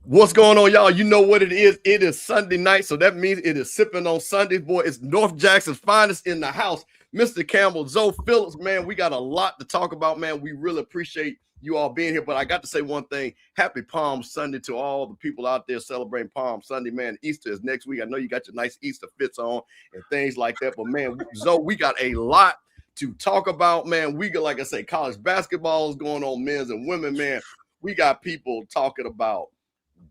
What's going on, y'all? You know what it is. It is Sunday night, so that means it is sipping on Sundays. Boy, it's North Jackson's finest in the house. Mr. Campbell, Zoe Phillips, man, we got a lot to talk about, man. We really appreciate you all being here, but I got to say one thing. Happy Palm Sunday to all the people out there celebrating Palm Sunday, man. Easter is next week. I know you got your nice Easter fits on and things like that, but, man, Zoe, we got a lot to talk about, man. We got, like I say, college basketball is going on, men's and women, man. We got people talking about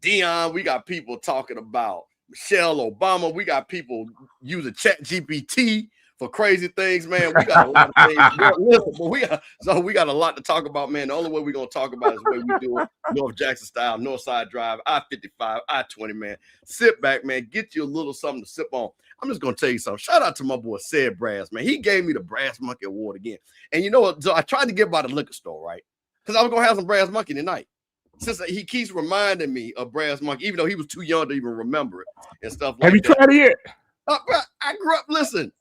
Dion, we got people talking about Michelle Obama. We got people using Chat GPT for crazy things, man. We got a lot of things. Listen, but we got a lot to talk about, man. The only way we're gonna talk about is the way we do it, North Jackson style, North Side Drive, I-55, I-20, man. Sit back, man. Get you a little something to sip on. I'm just gonna tell you something. Shout out to my boy Said Brass, man. He gave me the Brass Monkey Award again. And you know what? So I tried to get by the liquor store, right? Because I was gonna have some Brass Monkey tonight. Since he keeps reminding me of Brass Monkey, even though he was too young to even remember it and stuff like that. Have you tried it yet? Bro, I grew up, listen.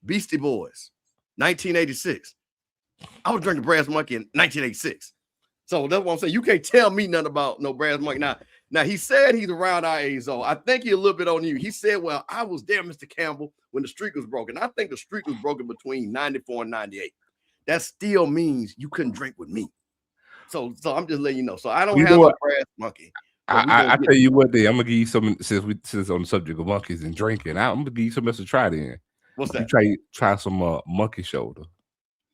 Beastie Boys, 1986. I was drinking Brass Monkey in 1986. So that's what I'm saying. You can't tell me nothing about no Brass Monkey. Now he said he's around our age, so I think he's a little bit on you. He said, well, I was there, Mr. Campbell, when the streak was broken. I think the streak was broken between 94 and 98. That still means you couldn't drink with me. So I'm just letting you know. So I don't have a Brass Monkey. I tell you what, I'm gonna give you some. Since on the subject of monkeys and drinking, I'm gonna give you something else to try. Then what's that? Try some monkey shoulder.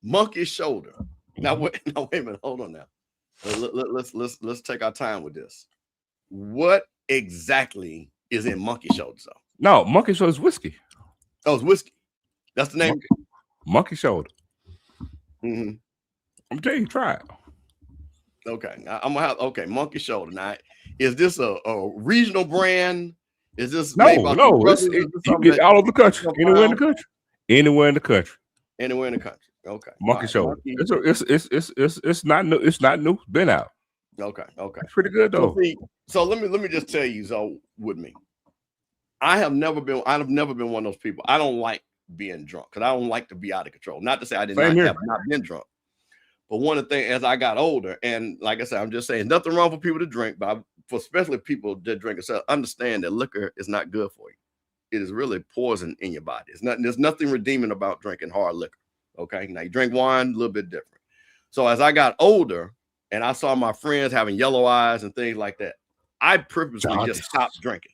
Monkey shoulder. Now wait a minute. Hold on now. Let's take our time with this. What exactly is in monkey shoulder? So no, monkey shoulder is whiskey. Oh, it's whiskey. That's the name. Monkey shoulder. Mm-hmm. I'm telling you, try it. Okay, I'm gonna have monkey shoulder. Now, is this a regional brand? Is this no? You get all over the country, anywhere in the country. Okay, monkey shoulder. It's not new. It's not new. It's been out. Okay, it's pretty good though. So let me just tell you, so with me, I've never been one of those people. I don't like being drunk because I don't like to be out of control. Not to say I have not been drunk. But one of the things, as I got older, and like I said, I'm just saying, nothing wrong for people to drink, but for especially people that drink, understand that liquor is not good for you. It is really poison in your body. There's nothing redeeming about drinking hard liquor. Okay, now you drink wine, a little bit different. So as I got older, and I saw my friends having yellow eyes and things like that, I purposely just stopped drinking.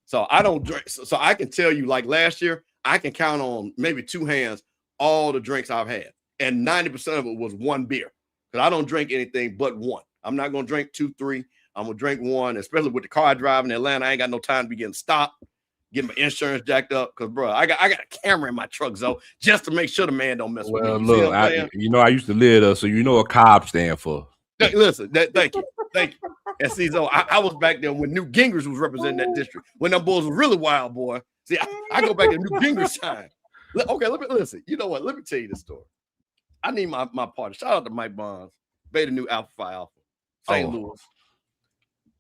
So I don't drink. So I can tell you, like last year, I can count on maybe two hands all the drinks I've had. And 90% of it was one beer. Because I don't drink anything but one. I'm not going to drink 2, 3. I'm going to drink one, especially with the car I drive in Atlanta. I ain't got no time to be getting stopped, getting my insurance jacked up. Because, bro, I got a camera in my truck, so just to make sure the man don't mess with me. Look, I used to live there, so you know what COB stand for. Listen, thank you. And see, so I was back there when Newt Gingrich was representing that district. When them boys was really wild, boy. See, I go back to Newt Gingrich time. Okay, let me listen. You know what? Let me tell you this story. I need my partner. Shout out to Mike Bonds, Beta Nu Alpha Phi Alpha, St. Louis.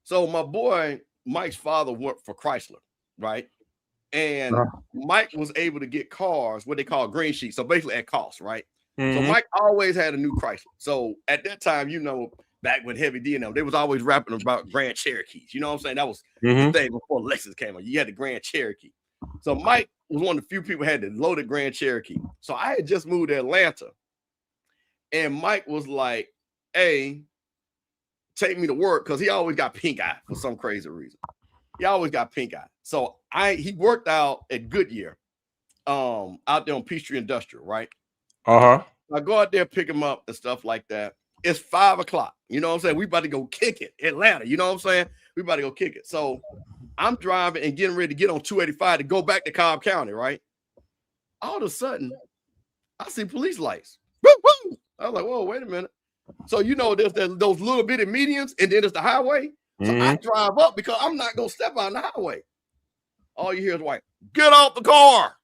So my boy Mike's father worked for Chrysler, right? And Mike was able to get cars, what they call green sheets, so basically at cost, right? Mm-hmm. So Mike always had a new Chrysler. So at that time, back when Heavy D and them, they was always rapping about Grand Cherokees. You know what I'm saying? That was the thing before Lexus came on. You had the Grand Cherokee. So Mike was one of the few people who had the loaded Grand Cherokee. So I had just moved to Atlanta. And Mike was like, hey, take me to work, because he always got pink eye for some crazy reason. He always got pink eye. So he worked out at Goodyear, out there on Peachtree Industrial, right? Uh-huh. I go out there, pick him up and stuff like that. It's 5 o'clock. You know what I'm saying? We about to go kick it. Atlanta, you know what I'm saying? We about to go kick it. So I'm driving and getting ready to get on 285 to go back to Cobb County, right? All of a sudden, I see police lights. Woo, woo! I was like, whoa, wait a minute. So, there's those little bitty medians, and then it's the highway. So I drive up because I'm not going to step on the highway. All you hear is like, get out the car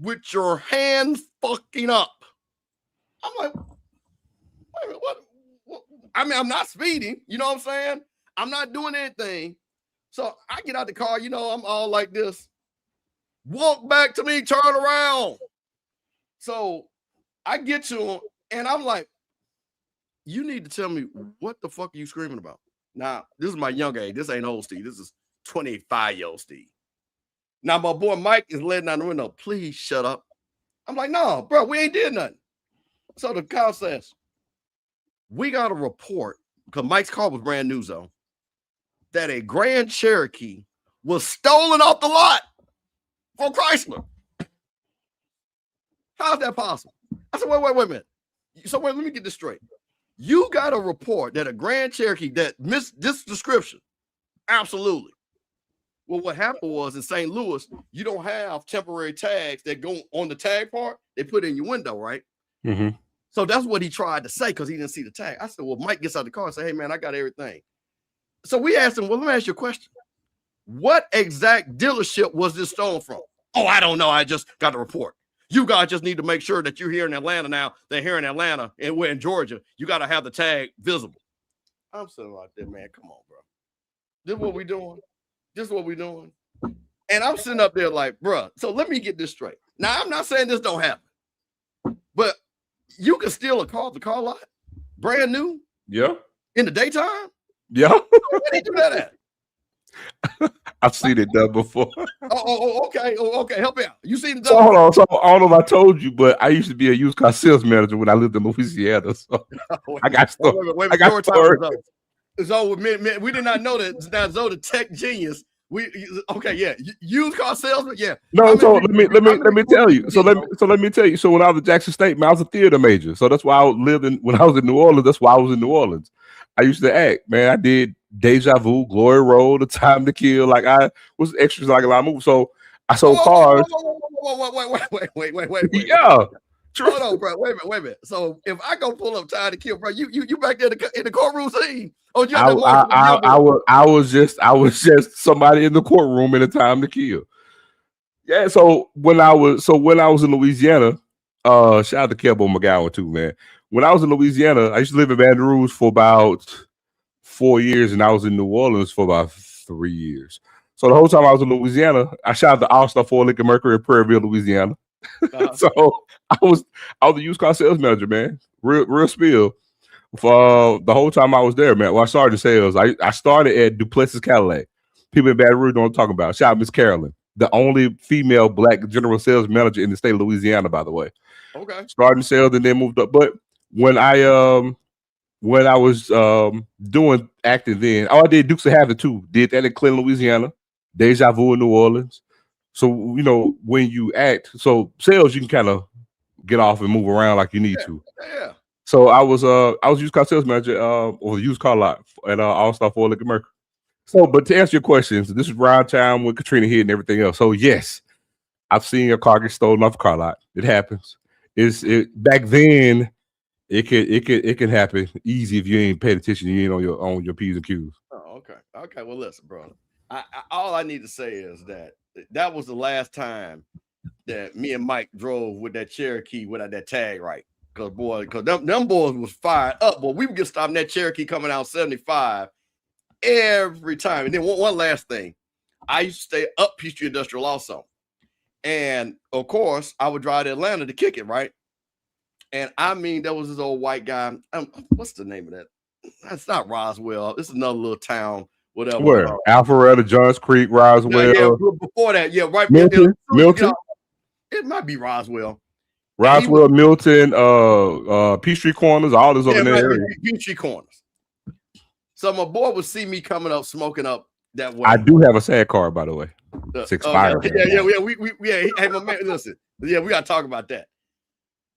with your hands fucking up. I'm like, wait a minute, what? I mean, I'm not speeding. You know what I'm saying? I'm not doing anything. So I get out the car, I'm all like this. Walk back to me, turn around. So I get to him, and I'm like, you need to tell me what the fuck are you screaming about? Now, this is my young age. This ain't old Steve. This is 25-year-old Steve. Now, my boy Mike is letting down the window. Please shut up. I'm like, no, bro, we ain't did nothing. So the cop says, we got a report, because Mike's car was brand new zone, that a Grand Cherokee was stolen off the lot from Chrysler. How's that possible? I said, wait a minute. So let me get this straight. You got a report that a Grand Cherokee that missed this description. Absolutely. Well, what happened was in St. Louis, you don't have temporary tags that go on the tag part. They put it in your window, right? Mm-hmm. So that's what he tried to say because he didn't see the tag. I said, well, Mike gets out of the car and say, hey, man, I got everything. So we asked him, well, let me ask you a question. What exact dealership was this stolen from? Oh, I don't know. I just got the report. You guys just need to make sure that you're here in Atlanta now. They're here in Atlanta and we're in Georgia. You got to have the tag visible. I'm sitting right there, man. Come on, bro. This is what we doing. This is what we doing. And I'm sitting up there like, bro, so let me get this straight. Now, I'm not saying this don't happen, but you can steal a car at the car lot, brand new. Yeah. In the daytime? Yeah. Where did you do that at? I've seen it done before. Okay. Help me out. You seen it done? So hold on. So I don't know if I told you, but I used to be a used car sales manager when I lived in Louisiana. So I got stories. I got stories. So we did not know that now Zoe the tech genius. Used car salesman. Yeah. No, so let me tell you. So let me tell you. So when I was at Jackson State, man, I was a theater major. So that's why I lived when I was in New Orleans. That's why I was in New Orleans. I used to act, man. I did Deja Vu, Glory Road, The Time to Kill. Like I was extras like a lot of movies. So I sold cars. Wait. Yeah. Hold on, bro. Wait a minute. So if I go pull up Time to Kill, bro, you back there in the courtroom scene? Oh, I was just somebody in the courtroom in a Time to Kill. Yeah. So when I was in Louisiana, shout out to Campbell McGowan too, man. When I was in Louisiana, I used to live in Baton Rouge for about 4 years, and I was in New Orleans for about 3 years. So the whole time I was in Louisiana, I shot at the All-Star Ford Lincoln Mercury in Prairieville, Louisiana. So I was a used car sales manager, man. Real spill. For the whole time I was there, man. Well, I started sales. I started at Duplessis Cadillac. People in Baton Rouge know what I'm talking about. Shout out Miss Carolyn, the only female black general sales manager in the state of Louisiana, by the way. Okay. Starting sales and then moved up. But when I was doing acting then, I did Dukes of Hazzard too. Did that in Clinton, Louisiana. Deja Vu in New Orleans. So, when you act, so sales, you can kind of get off and move around like you need to. Yeah. So I was used car sales manager or used car lot at All-Star Ford Lincoln Mercury. So, but to answer your questions, this is around time when Katrina hit and everything else. So yes, I've seen a car get stolen off a car lot. It happens. Back then, it can happen easy if you ain't paying attention. You ain't on your P's and Q's. Oh, okay. Well, listen, bro. All I need to say is that was the last time that me and Mike drove with that Cherokee without that tag right. Because them boys was fired up. Boy, we would get stopped in that Cherokee coming out 75 every time. And then one last thing. I used to stay up Peachtree Industrial also. And of course, I would drive to Atlanta to kick it, right? And I mean, there was this old white guy. What's the name of that? That's not Roswell. It's another little town. Whatever. Where? Alpharetta, Johns Creek, Roswell. Yeah, before that, yeah, right. Milton. It might be Roswell. Roswell, Milton, Peachtree Corners, all this over there. Peachtree Corners. So my boy would see me coming up, smoking up that way. I do have a sad card, by the way. It's expired. Hey, my man, listen. Yeah, we got to talk about that.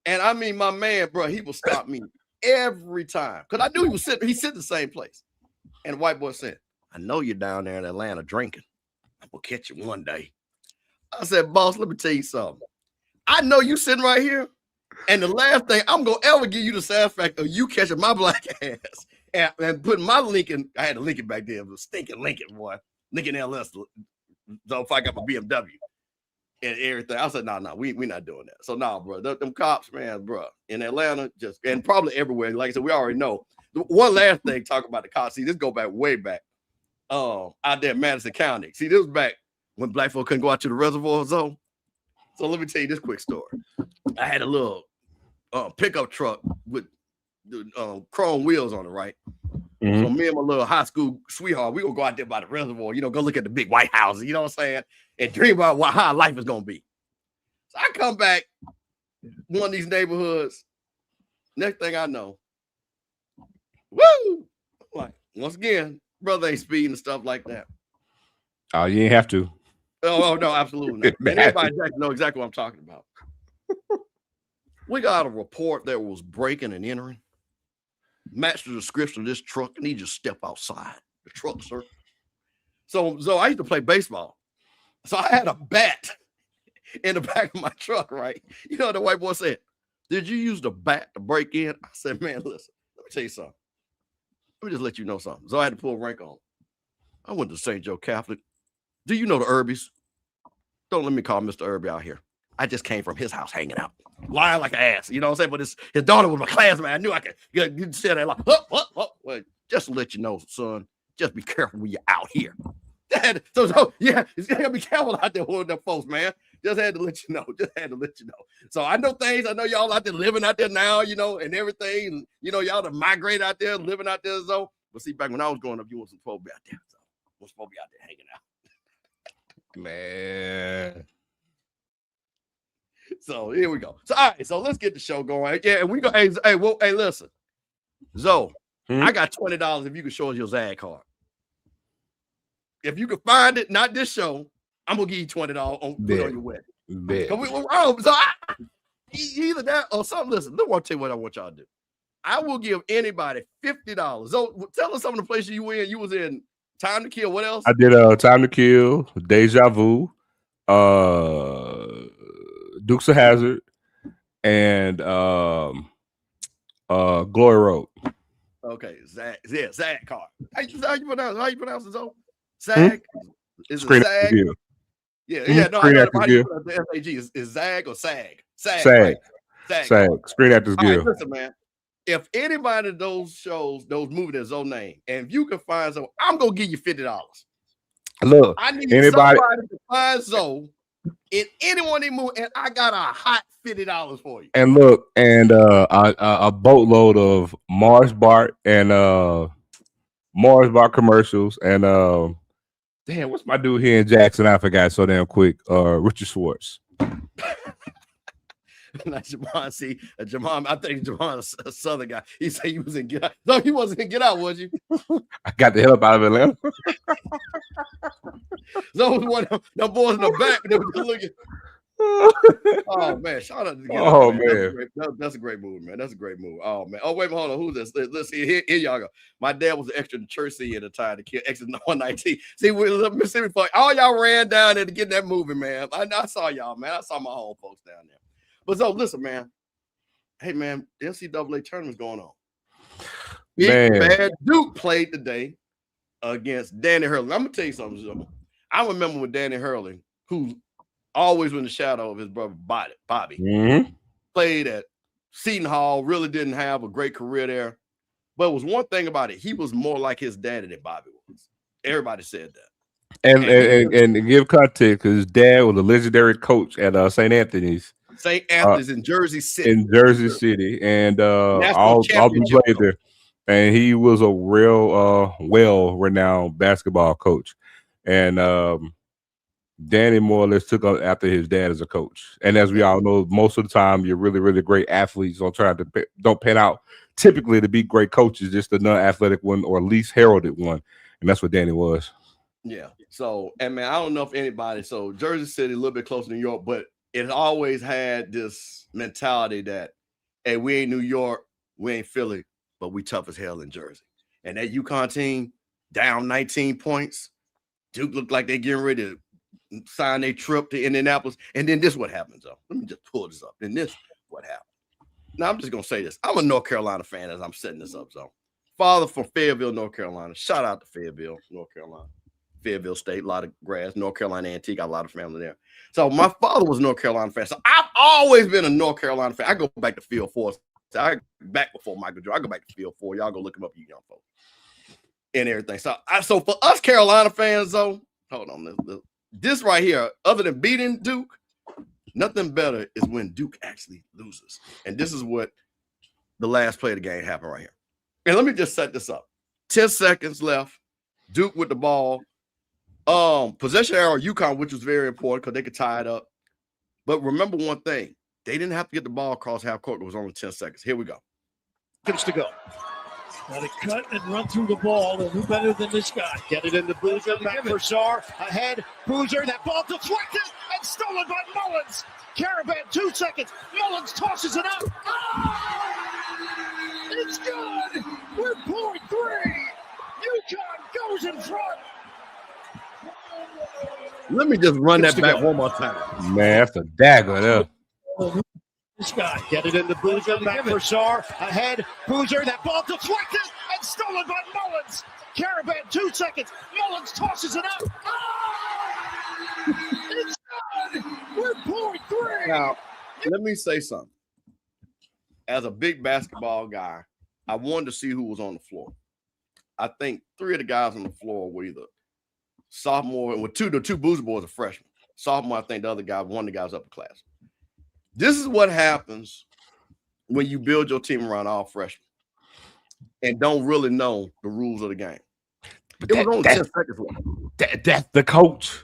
And I mean, my man, bro, he would stop me every time because I knew he was sitting. He sit the same place. And the white boy said, "I know you're down there in Atlanta drinking. I'm gonna catch you one day." I said, "Boss, let me tell you something. I know you sitting right here, and the last thing I'm gonna ever give you the satisfaction of you catching my black ass and putting my Lincoln. I had a Lincoln back there, it was a stinking Lincoln, boy, Lincoln LS. So if I got my BMW and everything, I said, no, we not doing that. So bro, them cops, man, bro, in Atlanta, and probably everywhere. Like I said, we already know. One last thing, talk about the cops. See, this go back way back. Out there in Madison County. See, this was back when black folk couldn't go out to the reservoir zone. So let me tell you this quick story. I had a little pickup truck with chrome wheels on it, right? Mhm. So me and my little high school sweetheart, we gonna go out there by the reservoir, go look at the big white houses, you know what I'm saying, and dream about how life is gonna be. So I come back one of these neighborhoods. Next thing I know, woo! Like once again, brother ain't speeding and stuff like that. Oh, you ain't have to. Oh no, absolutely not. Man, everybody know exactly what I'm talking about. We got a report that was breaking and entering. Matched the description of this truck, and he just stepped outside the truck, sir. So I used to play baseball. So I had a bat in the back of my truck, right? You know what the white boy said? Did you use the bat to break in? I said, man, listen, let me tell you something. Let me just let you know something. So I had to pull rank on. I went to St. Joe Catholic. Do you know the Irbies? Don't let me call Mr. Irby out here. I just came from his house hanging out, lying like an ass. You know what I'm saying? But his daughter was my classmate. I knew I could you say that like, well, just to let you know, son, just be careful when you're out here. So yeah, you gotta be careful out there with them folks, man. Just had to let you know. So I know things. I know y'all out there living out there now, and everything. And, y'all to migrate out there, living out there. So, but see, back when I was growing up, you wasn't supposed to be out there. So I was supposed to be out there hanging out. Man. So here we go. So all right, so let's get the show going. Yeah, and we go. Hey, listen, Zoe, I got $20 if you can show us your ZAG card. If you can find it, not this show, I'm gonna give you $20 put on your wedding. So either that or something. Listen, let me tell you what I want y'all to do. I will give anybody $50. So tell us some of the places you were in. You was in Time to Kill. What else? I did Time to Kill, Deja Vu, Dukes of Hazzard, and Glory Road. Okay, ZAG card. How you pronounce it, Zoe? SAG? Is it SAG? Yeah. No, I know how you pronounce the SAG. Is ZAG or SAG? SAG. Screen Actors Guild. Right, listen, man. If anybody of those shows, those movies that's Zoe name, and if you can find Zoe, I'm gonna give you $50. Look, I need somebody to find Zoe in any one of these movies, and I got a hot $50 for you. And look, and a boatload of Mars Bar and Mars Bar commercials, and damn, what's my dude here in Jackson? I forgot so damn quick. Richard Schwartz. Not Jamon. See, Jamon. I think Jamon's a Southern guy. He said he was in Get Out. No, he wasn't in Get Out, was you? I got the hell up out of Atlanta. Those one of them boys in the back. They were looking. Oh man, shout out to Get Out. Oh man, that's a great movie, man. That's a great movie. Oh man. Oh wait, hold on. Who's this? Let's see. Here y'all go. My dad was an extra in the church scene at the time to kill exit 119. See, we Mississippi folk. All y'all ran down there to get that movie, man. I saw y'all, man. I saw my home folks down there. But so listen, man. Hey, man, the NCAA tournament's going on. Big Bad Duke played today against Danny Hurley. I'm gonna tell you something, Zoe. I remember when Danny Hurley, who always was in the shadow of his brother Bobby, played at Seton Hall, really didn't have a great career there. But it was one thing about it, he was more like his daddy than Bobby was. Everybody said that. And to give context, his dad was a legendary coach at St. Anthony's. St. Anthony's in Jersey City. And all played there. And he was a real well-renowned basketball coach. And Danny more or less took up after his dad as a coach. And as we all know, most of the time, you're really, really great athletes don't pan out typically to be great coaches, just the non-athletic one or least heralded one. And that's what Danny was. Yeah. So, and man, I don't know if anybody, so Jersey City, a little bit closer to New York, but it always had this mentality that, hey, we ain't New York, we ain't Philly, but we tough as hell in Jersey. And that UConn team down 19 points. Duke looked like they're getting ready to sign their trip to Indianapolis. And then this what happens, though. Let me just pull this up. And this what happened. Now, I'm just going to say this. I'm a North Carolina fan as I'm setting this up, so. Father from Fayetteville, North Carolina. Shout out to Fayetteville, North Carolina. Fayetteville State, a lot of grass. North Carolina Antique, got a lot of family there. So my father was a North Carolina fan. So I've always been a North Carolina fan. I go back to Field 4. So I back before Michael Jordan. I go back to Field 4. Y'all go look him up, you young folks. And everything. So for us Carolina fans, though, hold on. This right here, other than beating Duke, nothing better is when Duke actually loses. And this is what the last play of the game happened right here. And let me just set this up. 10 seconds left. Duke with the ball. Possession error UConn, which was very important because they could tie it up. But remember one thing. They didn't have to get the ball across half court. It was only 10 seconds. Here we go. Seconds to go. Got to cut and run through the ball. And who better than this guy? Get it into Boozer. Back for Sarr. Ahead. Boozer. That ball deflected and stolen by Mullins. Caravan, 2 seconds. Mullins tosses it up. Oh! It's good. We're point 3. UConn goes in front. Let me just run that back one more time. Man, that's a dagger there. This guy, get it into Boozer, back for Sarr, ahead, Boozer, that ball deflected and stolen by Mullins. Caravan, 2 seconds, Mullins tosses it up. Oh! It's good. We're point 3. Now, let me say something. As a big basketball guy, I wanted to see who was on the floor. I think 3 of the guys on the floor were either sophomore, and with the two Boozer boys are freshmen. Sophomore, I think the other guy, one of the guys upper class. This is what happens when you build your team around all freshmen and don't really know the rules of the game. But it was only 10 seconds left. That's the coach.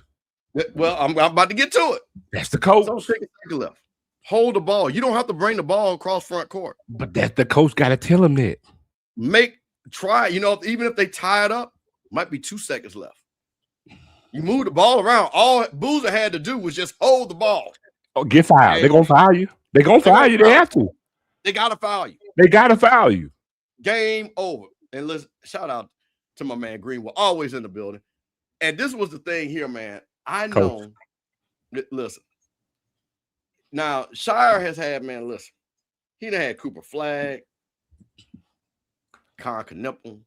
Well, I'm about to get to it. That's the coach. So 10 seconds left. Hold the ball. You don't have to bring the ball across front court. But that's the coach got to tell him that. Try. Even if they tie it up, might be 2 seconds left. You move the ball around. All Boozer had to do was just hold the ball. Oh, get fouled. They're going to foul you. They're going to foul you. They have to. They got to foul you. They got to foul you. Game over. And listen, shout out to my man Greenwood, always in the building. And this was the thing here, man. I know. Coach. Listen. Now, Shire has had, man, listen. He done had Cooper Flagg, Con Knippel,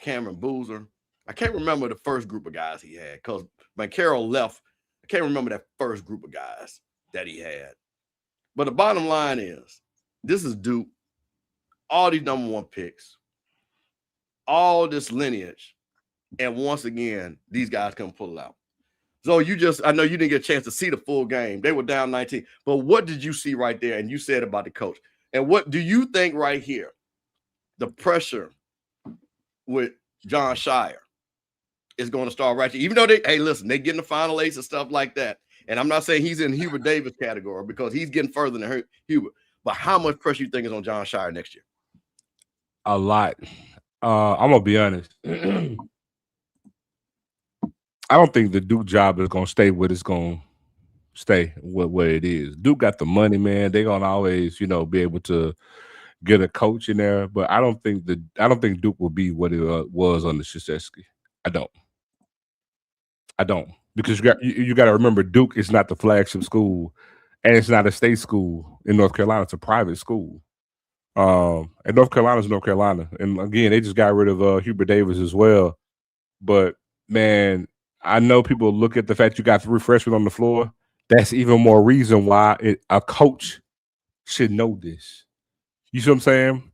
Cameron Boozer. I can't remember the first group of guys he had because when Carroll left, I can't remember that first group of guys that he had. But the bottom line is, this is Duke, all these number 1 picks, all this lineage, and once again, these guys can pull it out. So I know you didn't get a chance to see the full game. They were down 19. But what did you see right there? And you said about the coach. And what do you think right here? The pressure with John Shire is going to start right here. Even though they get in the final 8s and stuff like that. And I'm not saying he's in Hubert Davis category because he's getting further than Hubert. But how much pressure you think is on John Shire next year? A lot. I'm going to be honest. I don't think the Duke job is going to stay what it's going to stay where it is. Duke got the money, man. They're going to always, be able to get a coach in there. But I don't think Duke will be what it was under Krzyzewski. I don't. Because you got to remember, Duke is not the flagship school, and it's not a state school in North Carolina. It's a private school. And North Carolina is North Carolina. And again, they just got rid of Hubert Davis as well. But man, I know people look at the fact you got 3 freshmen on the floor. That's even more reason why a coach should know this. You see what I'm saying?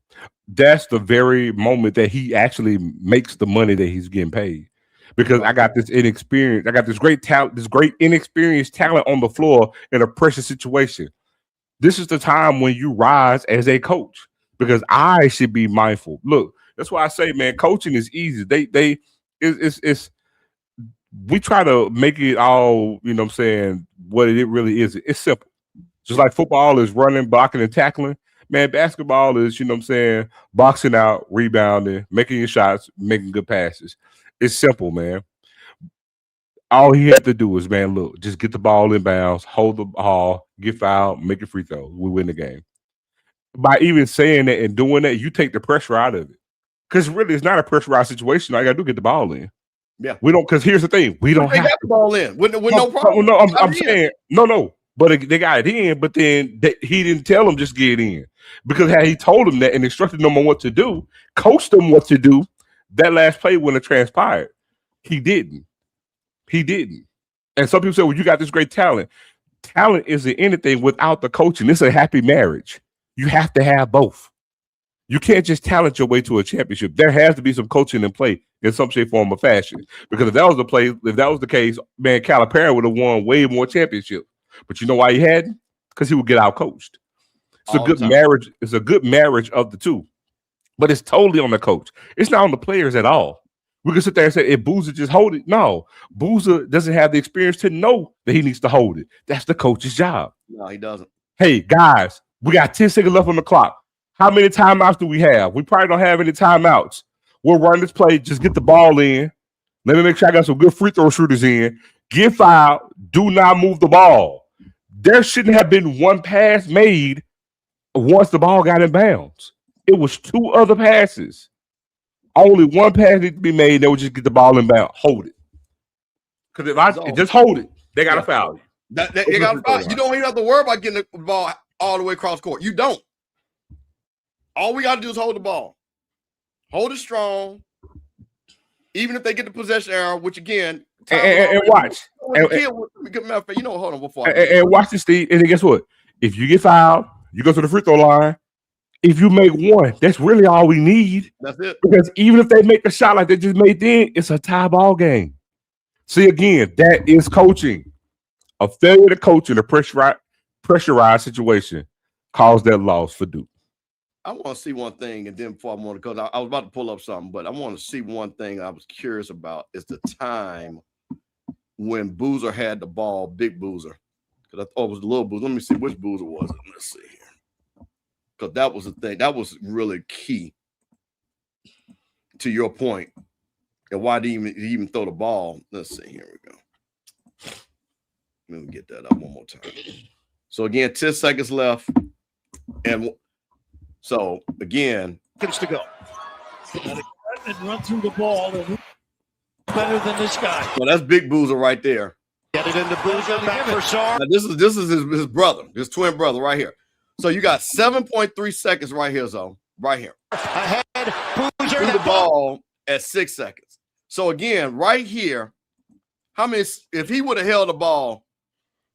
That's the very moment that he actually makes the money that he's getting paid. Because I got this inexperience, I got this great talent, this great inexperienced talent on the floor in a pressure situation. This is the time when you rise as a coach, because I should be mindful. Look, that's why I say, man, coaching is easy. We try to make it all, what it really is. It's simple. Just like football is running, blocking, and tackling. Man, basketball is, boxing out, rebounding, making your shots, making good passes. It's simple, man. All he had to do is, man, look, just get the ball in bounds, hold the ball, get fouled, make a free throw. We win the game. By even saying that and doing that, you take the pressure out of it. Because really, it's not a pressurized situation. All you got to do is get the ball in. Yeah. We don't, because here's the thing. We don't have the ball in with no problem. No, I'm saying, no. But they got it in, but then he didn't tell them just get it in. Because had he told them that and instructed them on what to do, coached them what to do, that last play wouldn't have transpired. He didn't. And some people say, well, you got this great talent. Talent isn't anything without the coaching. It's a happy marriage. You have to have both. You can't just talent your way to a championship. There has to be some coaching in play in some shape, form, or fashion. Because if that was the case, man, Calipari would have won way more championships. But you know why he hadn't? Because he would get out coached. It's a good marriage. It's a good marriage of the two. but it's totally on the coach. It's not on the players at all. We can sit there and say, if Boozer just hold it. No, Boozer doesn't have the experience to know that he needs to hold it. That's the coach's job. No, he doesn't. Hey, guys, we got 10 seconds left on the clock. How many timeouts do we have? We probably don't have any timeouts. We'll run this play. Just get the ball in. Let me make sure I got some good free throw shooters in. Get fouled. Do not move the ball. There shouldn't have been one pass made once the ball got in bounds. It was 2 other passes. Only one pass needs to be made. They would just get the ball in bounds. Hold it. Because if I just hold it, they got to foul you. They got to foul you. You don't even have to worry about getting the ball all the way across court. You don't. All we got to do is hold the ball. Hold it strong. Even if they get the possession error, which again, and watch. Hold on before. And watch this, Steve. And then guess what? If you get fouled, you go to the free throw line. If you make one, that's really all we need. That's it. Because even if they make a shot like they just made then, it's a tie ball game. See, again, that is coaching. A failure to coach in a pressurized situation caused that loss for Duke. I want to see one thing, and then before I want to, because I was about to pull up something, but I want to see one thing I was curious about is the time when Boozer had the ball, Big Boozer. Because I thought it was the little Boozer. Let me see which Boozer was it. Let's see here. Because that was the thing. That was really key to your point. And why did he even throw the ball? Let's see. Here we go. Let me get that up one more time. So, again, 10 seconds left. And so, again. Seconds to go. And run through the ball. And better than this guy. Well, that's Big Boozer right there. Get it into Boozer. Back for Sar. Now, this is his brother, his twin brother right here. So you got 7.3 seconds right here, Zo. Right here. Ahead. Boozer. Threw the ball at 6 seconds. So again, right here, how many? If he would have held the ball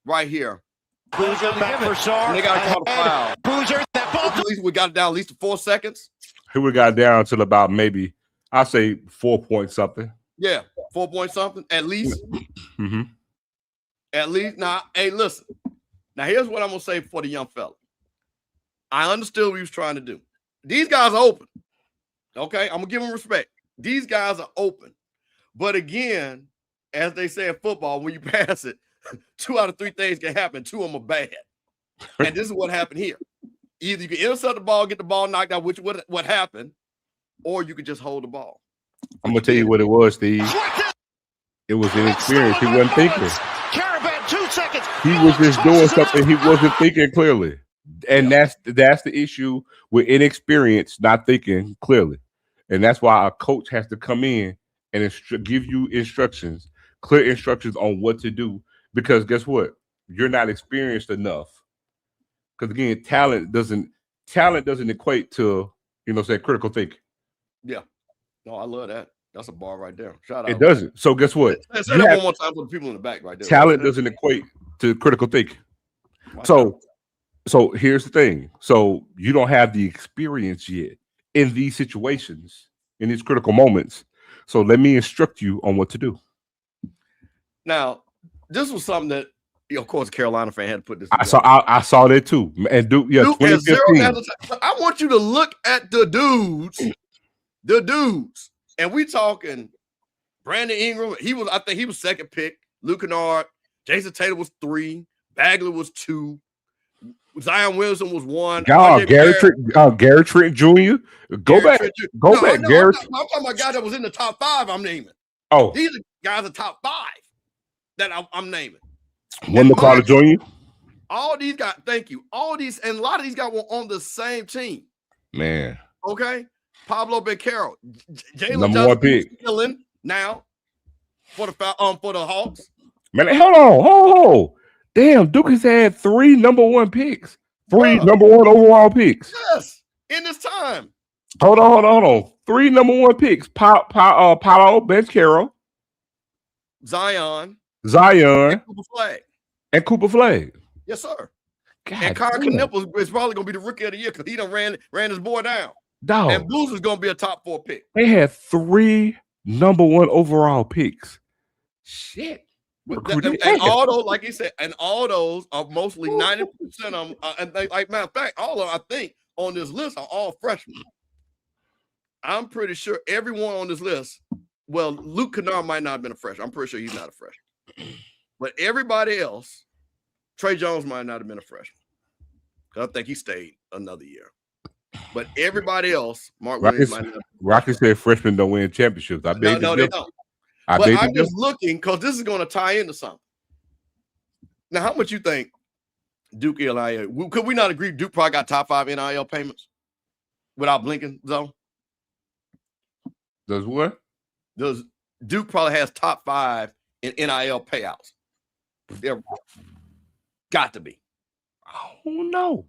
right here, Boozer back for Sar. They got to call a foul. Boozer. That ball. At least we got it down at least to 4 seconds. He would have got down till about maybe, I'll say 4 point something. Yeah, 4 point something at least. Mm-hmm. At least. Now, hey, listen. Now here's what I'm gonna say for the young fella. I understood what he was trying to do. These guys are open. Okay, I'm gonna give them respect. These guys are open. But again, as they say in football, when you pass it, 2 out of 3 things can happen. 2 of them are bad. And this is what happened here. Either you can intercept the ball, get the ball knocked out, which what happened, or you could just hold the ball. I'm gonna tell you what it was, Steve. It was inexperience. He wasn't thinking. 2 seconds. He was just doing something he wasn't thinking clearly. And that's the issue with inexperience, not thinking clearly. And that's why a coach has to come in and give you instructions, clear instructions on what to do. Because guess what? You're not experienced enough. Because again, talent doesn't equate to, say critical thinking. Yeah. No, I love that. That's a bar right there. Shout out. It doesn't. So guess what? Say that one more time for the people in the back right there. Talent doesn't equate to critical thinking. So here's the thing. So you don't have the experience yet in these situations, in these critical moments. So let me instruct you on what to do. Now, this was something that, of course, Carolina fan had to put this. I saw that too. And Duke 2015. I want you to look at the dudes. And we talking Brandon Ingram. I think he was second pick. Luke Kennard, Jason Tatum was 3. Bagley was 2. Zion Wilson was 1. Gary Trent Jr. Go back, Gary. I'm talking about guys that was in the top 5. I'm naming. Oh, these are guys are top 5 that I'm naming. Wendell Carter Jr. All these guys. Thank you. All these and a lot of these guys were on the same team. Man. Okay. Pablo Beccaro, Jalen number 1 pick. Now for the Hawks. Man, hold on. Damn, Duke has had 3 number 1 picks. 3 number 1 overall picks. Yes, in this time. Hold on. 3 number 1 picks. Paolo Beccaro, Zion, and Cooper Flagg. Yes, sir. God, and Kyle Knipples is probably gonna be the rookie of the year because he done ran his boy down. Dog. And Blues is gonna be a top 4 pick. They had 3 number 1 overall picks. Shit. And all those, like he said, and all those are mostly 90% of them. And matter of fact, all of them, I think, on this list are all freshmen. I'm pretty sure everyone on this list, well, Luke Kennard might not have been a freshman. I'm pretty sure he's not a freshman. But everybody else, Trey Jones might not have been a freshman. I think he stayed another year. But everybody else, Mark Williams might not. Rocky said freshmen don't win championships. No, they don't. But I'm just looking because this is going to tie into something. Now, how much you think Duke NIL? Could we not agree Duke probably got top 5 NIL payments without blinking, though? Does what? Does Duke probably has top 5 in NIL payouts? They're got to be. Oh no.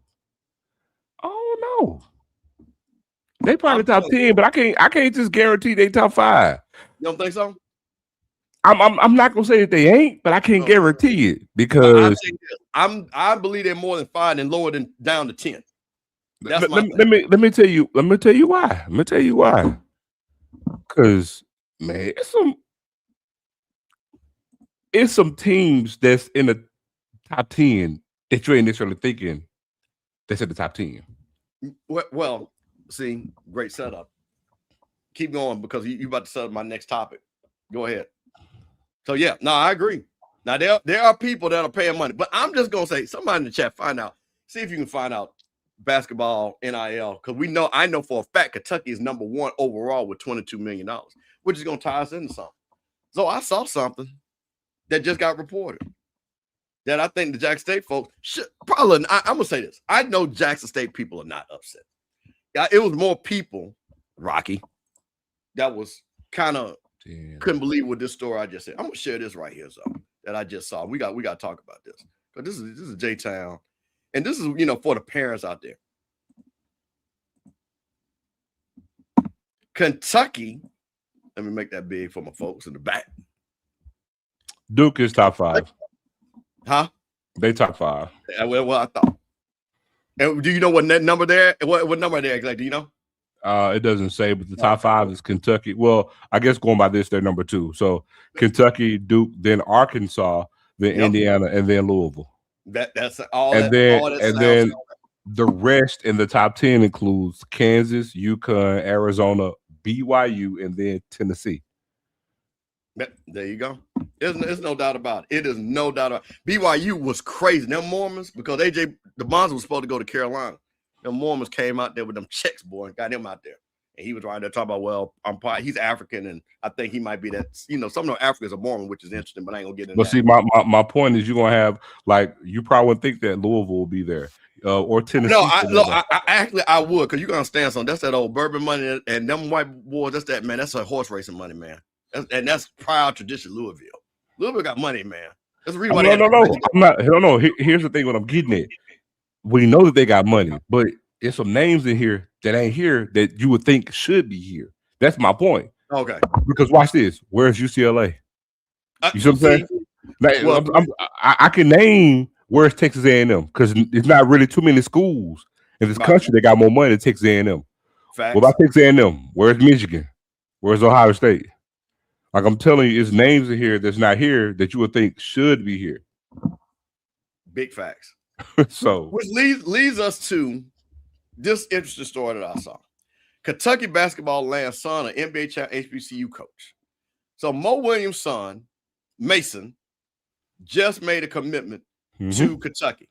They probably top 10, but I can't just guarantee they top 5. You don't think so? I'm not gonna say that they ain't, but I can't guarantee it because I believe they're more than 5 and lower than down to 10. That's let me tell you why. Because man, it's some teams that's in the top 10 that you ain't necessarily thinking that's in the top 10. Well, see, great setup. Keep going because you about to set up my next topic. Go ahead. So yeah, no, I agree. Now there are people that are paying money, but I'm just gonna say somebody in the chat see if you can find out basketball NIL because I know for a fact Kentucky is number 1 overall with $22 million, which is gonna tie us into something. So I saw something that just got reported that I think the Jackson State folks should probably. I'm gonna say this. I know Jackson State people are not upset. It was more people, Rocky, that was kind of couldn't believe what this story I just said. I'm gonna share this right here, so that I just saw. We got to talk about this because this is J-Town, and this is for the parents out there. Kentucky, let me make that big for my folks in the back. Duke is top 5. Huh? They top 5. Yeah, well, I thought. And do you know what number there? What number there exactly? Do you know? It doesn't say, but the top 5 is Kentucky. Well, I guess going by this, they're number 2. So Kentucky, Duke, then Arkansas, then Indiana, and then Louisville. That's all. And then the rest in the top 10 includes Kansas, UConn, Arizona, BYU, and then Tennessee. There you go. There's no doubt about it. It is no doubt about it. BYU was crazy. Them Mormons, because AJ the Bonds was supposed to go to Carolina. Them Mormons came out there with them checks, boy, and got him out there. And he was right there talking about, he's African, and I think he might be that, some of them Africans are Mormon, which is interesting, but I ain't gonna get into that. But see, my point is you're gonna have, you probably wouldn't think that Louisville will be there. Or Tennessee. No, I would, because you can understand something. That's that old bourbon money, and them white boys, that's a horse racing money, man. That's proud tradition, Louisville. Louisville got money, man. That's the reason why no. Here's the thing what I'm getting at. We know that they got money, but there's some names in here that ain't here that you would think should be here. That's my point. Okay. Because watch this. Where's UCLA? You see what I'm saying? I can name where's Texas A&M because it's not really too many schools in this country that got more money than Texas A&M. Facts. What about Texas A&M? Where's Michigan? Where's Ohio State? Like I'm telling you, it's names in here that's not here that you would think should be here. Big facts. So, which leads us to this interesting story that I saw. Kentucky basketball lands son, an NBA champ HBCU coach. So Mo Williams' son, Mason, just made a commitment to Kentucky.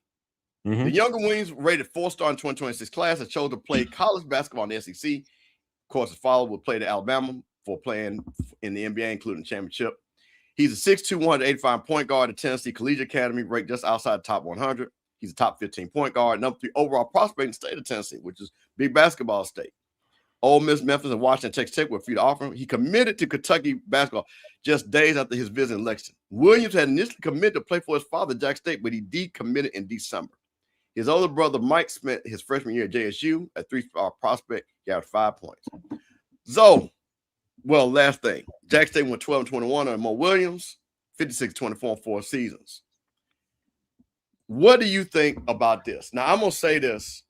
The younger Williams, rated 4-star in 2026 class, has chosen to play college basketball in the SEC. Of course, his father would play to Alabama for playing in the NBA, including championship. He's a 6'2", 185 point guard at Tennessee Collegiate Academy, ranked just outside the top 100. He's a top 15 point guard, number 3 overall prospect in the state of Tennessee, which is big basketball state. Ole Miss, Memphis, and Washington, Texas Tech were free to offer him. He committed to Kentucky basketball just days after his visit in Lexington. Williams had initially committed to play for his father, Jack State, but he decommitted in December. His older brother, Mike, spent his freshman year at JSU, a 3-star prospect. He had 5 points. So, last thing. Jack State went 12-21 on Mo Williams, 56-24 in 4 seasons. What do you think about this? Now, I'm going to say this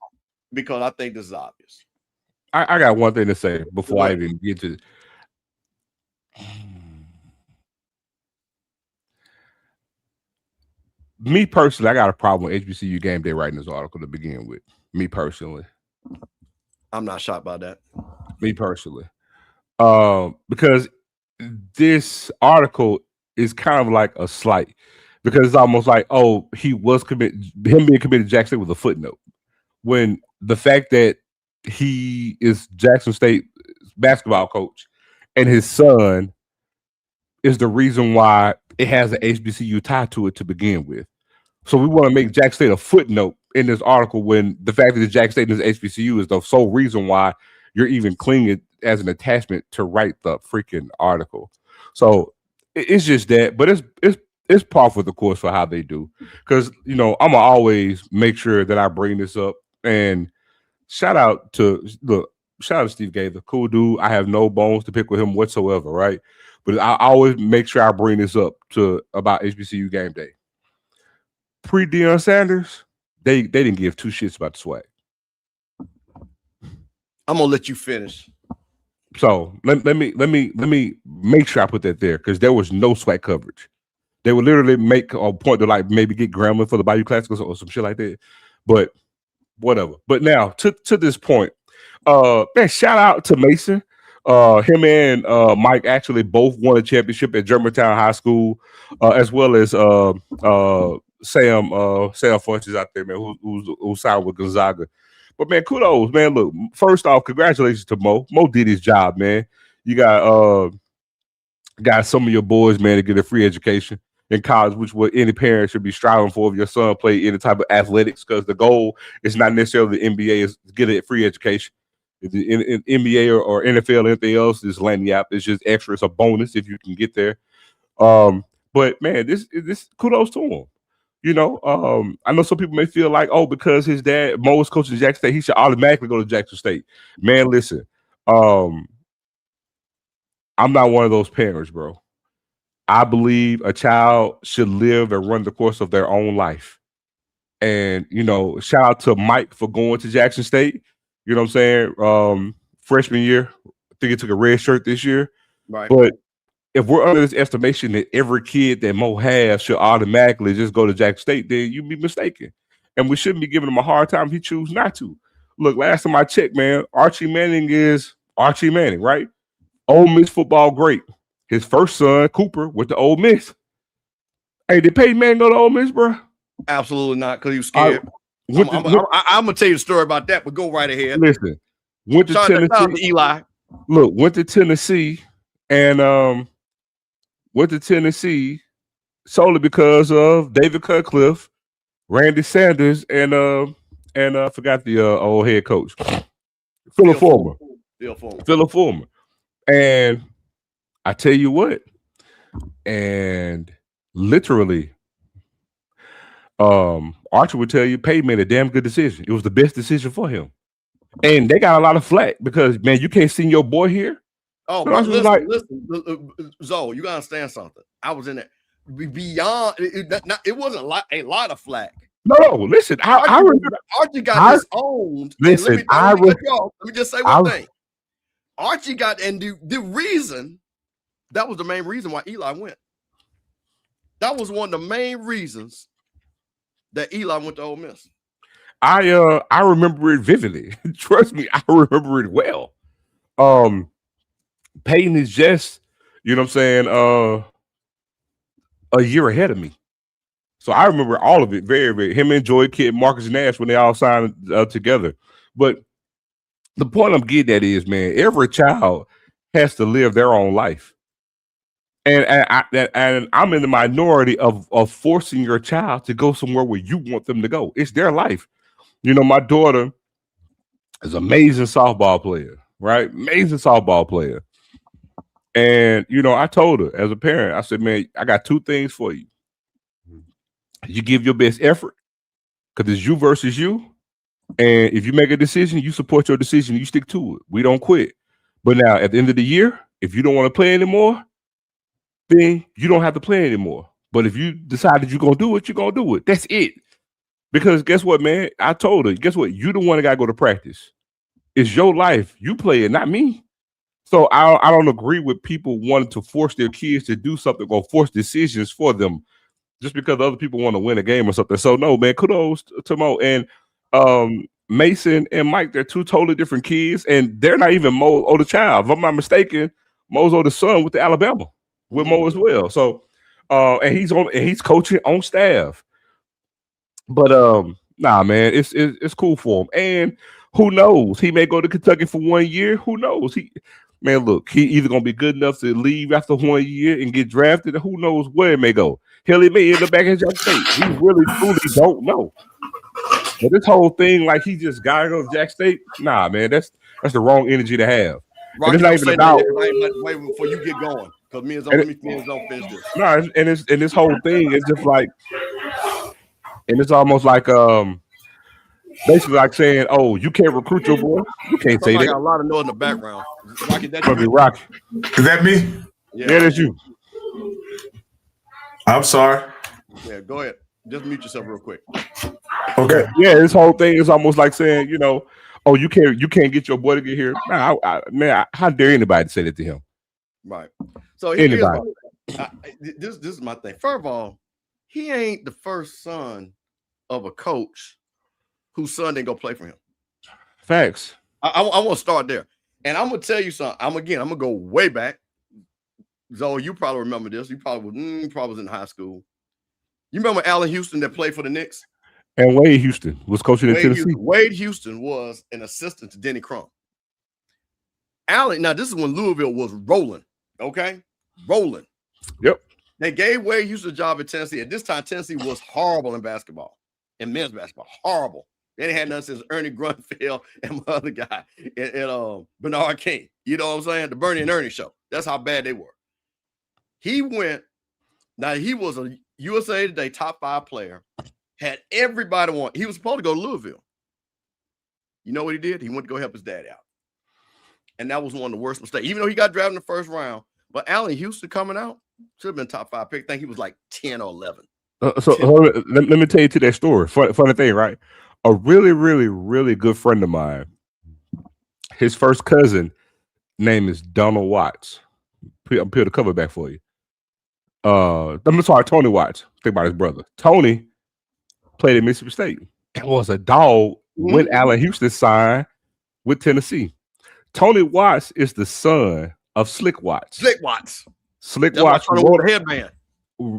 because I think this is obvious. I got one thing to say before I even get to me personally. I got a problem with HBCU Game Day writing this article to begin with. Me personally, I'm not shocked by that. Me personally, because this article is kind of like a slight, because it's almost like, oh, he was committed. Him being committed to Jackson State was a footnote, when the fact that he is Jackson State basketball coach and his son is the reason why it has an HBCU tie to it to begin with. So we want to make Jackson State a footnote in this article, when the fact that Jackson State is HBCU is the sole reason why you're even clinging as an attachment to write the freaking article. So it's just that, but it's par for the course for how they do. Because, you know, I'm gonna always make sure that I bring this up. And shout out to Steve Gaither, cool dude. I have no bones to pick with him whatsoever, right? But I always make sure I bring this up about HBCU game day. Pre-Deion Sanders, they didn't give two shits about the SWAC. I'm gonna let you finish. So let me make sure I put that there, because there was no SWAC coverage. They would literally make a point to like maybe get Grambling for the Bayou Classic or some shit like that. But whatever. But now to this point, man, shout out to Mason. Him and Mike actually both won a championship at Germantown High School, as well as Sam Funches out there, man, who signed with Gonzaga. But man, kudos, man. Look, first off, congratulations to Mo. Mo did his job, man. You got some of your boys, man, to get a free education in college, which what any parent should be striving for if your son play any type of athletics, because the goal is not necessarily the NBA, is to get a free education. In NBA or NFL or anything else is landing out. It's just extra. It's a bonus if you can get there. But man, this kudos to him. You know, I know some people may feel like, oh, because his dad Mo is coaching Jackson State, he should automatically go to Jackson State. Man, listen, I'm not one of those parents, bro. I believe a child should live and run the course of their own life. And, you know, shout out to Mike for going to Jackson State. You know what I'm saying? Freshman year, I think he took a red shirt this year. Right. But if we're under this estimation that every kid that Mo has should automatically just go to Jackson State, then you'd be mistaken. And we shouldn't be giving him a hard time if he chooses not to. Look, last time I checked, man, Archie Manning is Archie Manning, right? Ole Miss football great. His first son, Cooper, went to Ole Miss. Hey, did Peyton Manning go to Ole Miss, bro? Absolutely not, because he was scared. I'm gonna tell you the story about that, but go right ahead. Listen, went to Tennessee. Eli. Look, went to Tennessee and went to Tennessee solely because of David Cutcliffe, Randy Sanders, and forgot the old head coach, Philip Fulmer. And I tell you what, and literally, Archer would tell you Peyton made a damn good decision. It was the best decision for him. And they got a lot of flack because, man, you can't send your boy here. Oh, but listen, Zoe, you gotta understand something. I was in it beyond. It wasn't a lot of flack. No, listen. I remember Archie got his own. Listen, let me just say one thing. Archie got, and the reason, that was the main reason why Eli went. That was one of the main reasons that Eli went to Ole Miss. I remember it vividly. Trust me, I remember it well. Peyton is just, you know what I'm saying, a year ahead of me. So I remember all of it very, very. Him and Joy Kidd, Marcus Nash, when they all signed together. But the point I'm getting at is, man, every child has to live their own life. And I'm in the minority of forcing your child to go somewhere where you want them to go. It's their life. You know, my daughter is an amazing softball player, right? Amazing softball player. And, you know, I told her as a parent, I said, man, I got two things for you. You give your best effort because it's you versus you. And if you make a decision, you support your decision, you stick to it. We don't quit. But now at the end of the year, if you don't want to play anymore, then you don't have to play anymore. But if you decided you're going to do it, you're going to do it. That's it. Because guess what, man? I told her, guess what? You the one that got to go to practice. It's your life. You play it, not me. So I don't agree with people wanting to force their kids to do something or force decisions for them just because other people want to win a game or something. So no, man, kudos to Mo. And Mason and Mike, they're two totally different kids, and they're not even Mo's older child. If I'm not mistaken, Mo's older son with the Alabama with Mo as well. So, and he's coaching on staff. But nah, man, it's cool for him. And who knows? He may go to Kentucky for 1 year. Who knows? Look, he either gonna be good enough to leave after 1 year and get drafted, or who knows where it may go. Hell, he may end up back in Jack State. We really truly don't know. But this whole thing, like he just got to go to Jack State, nah, man, that's the wrong energy to have. Rocky, it's not even about wait before you get going, because me and Zone don't finish this. No, and this whole thing is just like, and it's almost like basically like saying, oh, you can't recruit your boy. You can't say that. Got a lot of noise in the background. Rocky, that's you. Rocky. Is that me? Yeah, that's you. I'm sorry. Yeah, go ahead. Just mute yourself real quick. Okay. Yeah, this whole thing is almost like saying, oh, you can't get your boy to get here. Nah, man, how dare anybody say that to him? Right. So anybody. This is my thing. First of all, he ain't the first son of a coach whose son didn't go play for him. Facts. I want to start there, and I'm gonna tell you something. I'm gonna go way back. Zoe, you probably remember this. You probably was in high school. You remember Allen Houston that played for the Knicks? And Wade Houston was coaching in Tennessee. Wade Houston was an assistant to Denny Crum. Allen, now this is when Louisville was rolling, okay? Rolling. Yep. They gave Wade Houston a job at Tennessee. At this time, Tennessee was horrible in basketball, in men's basketball. Horrible. They didn't have nothing since Ernie Grunfeld and my other guy, and Bernard King. You know what I'm saying? The Bernie and Ernie show. That's how bad they were. He went, now he was a USA Today top 5 player, had everybody want. He was supposed to go to Louisville. You know what he did? He went to go help his dad out. And that was one of the worst mistakes, even though he got drafted in the first round. But Allen Houston coming out should have been top 5 pick. I think he was like 10 or 11. Let me tell you to that story. Funny thing, right? A really, really, really good friend of mine, his first cousin name is Donald Watts. I'll peel the cover back for you. I'm sorry, Tony Watts. Think about his brother. Tony played at Mississippi State and was a dog when Allen Houston signed with Tennessee. Tony Watts is the son of Slick Watts. Slick Watts. Slick Watts wore the headband.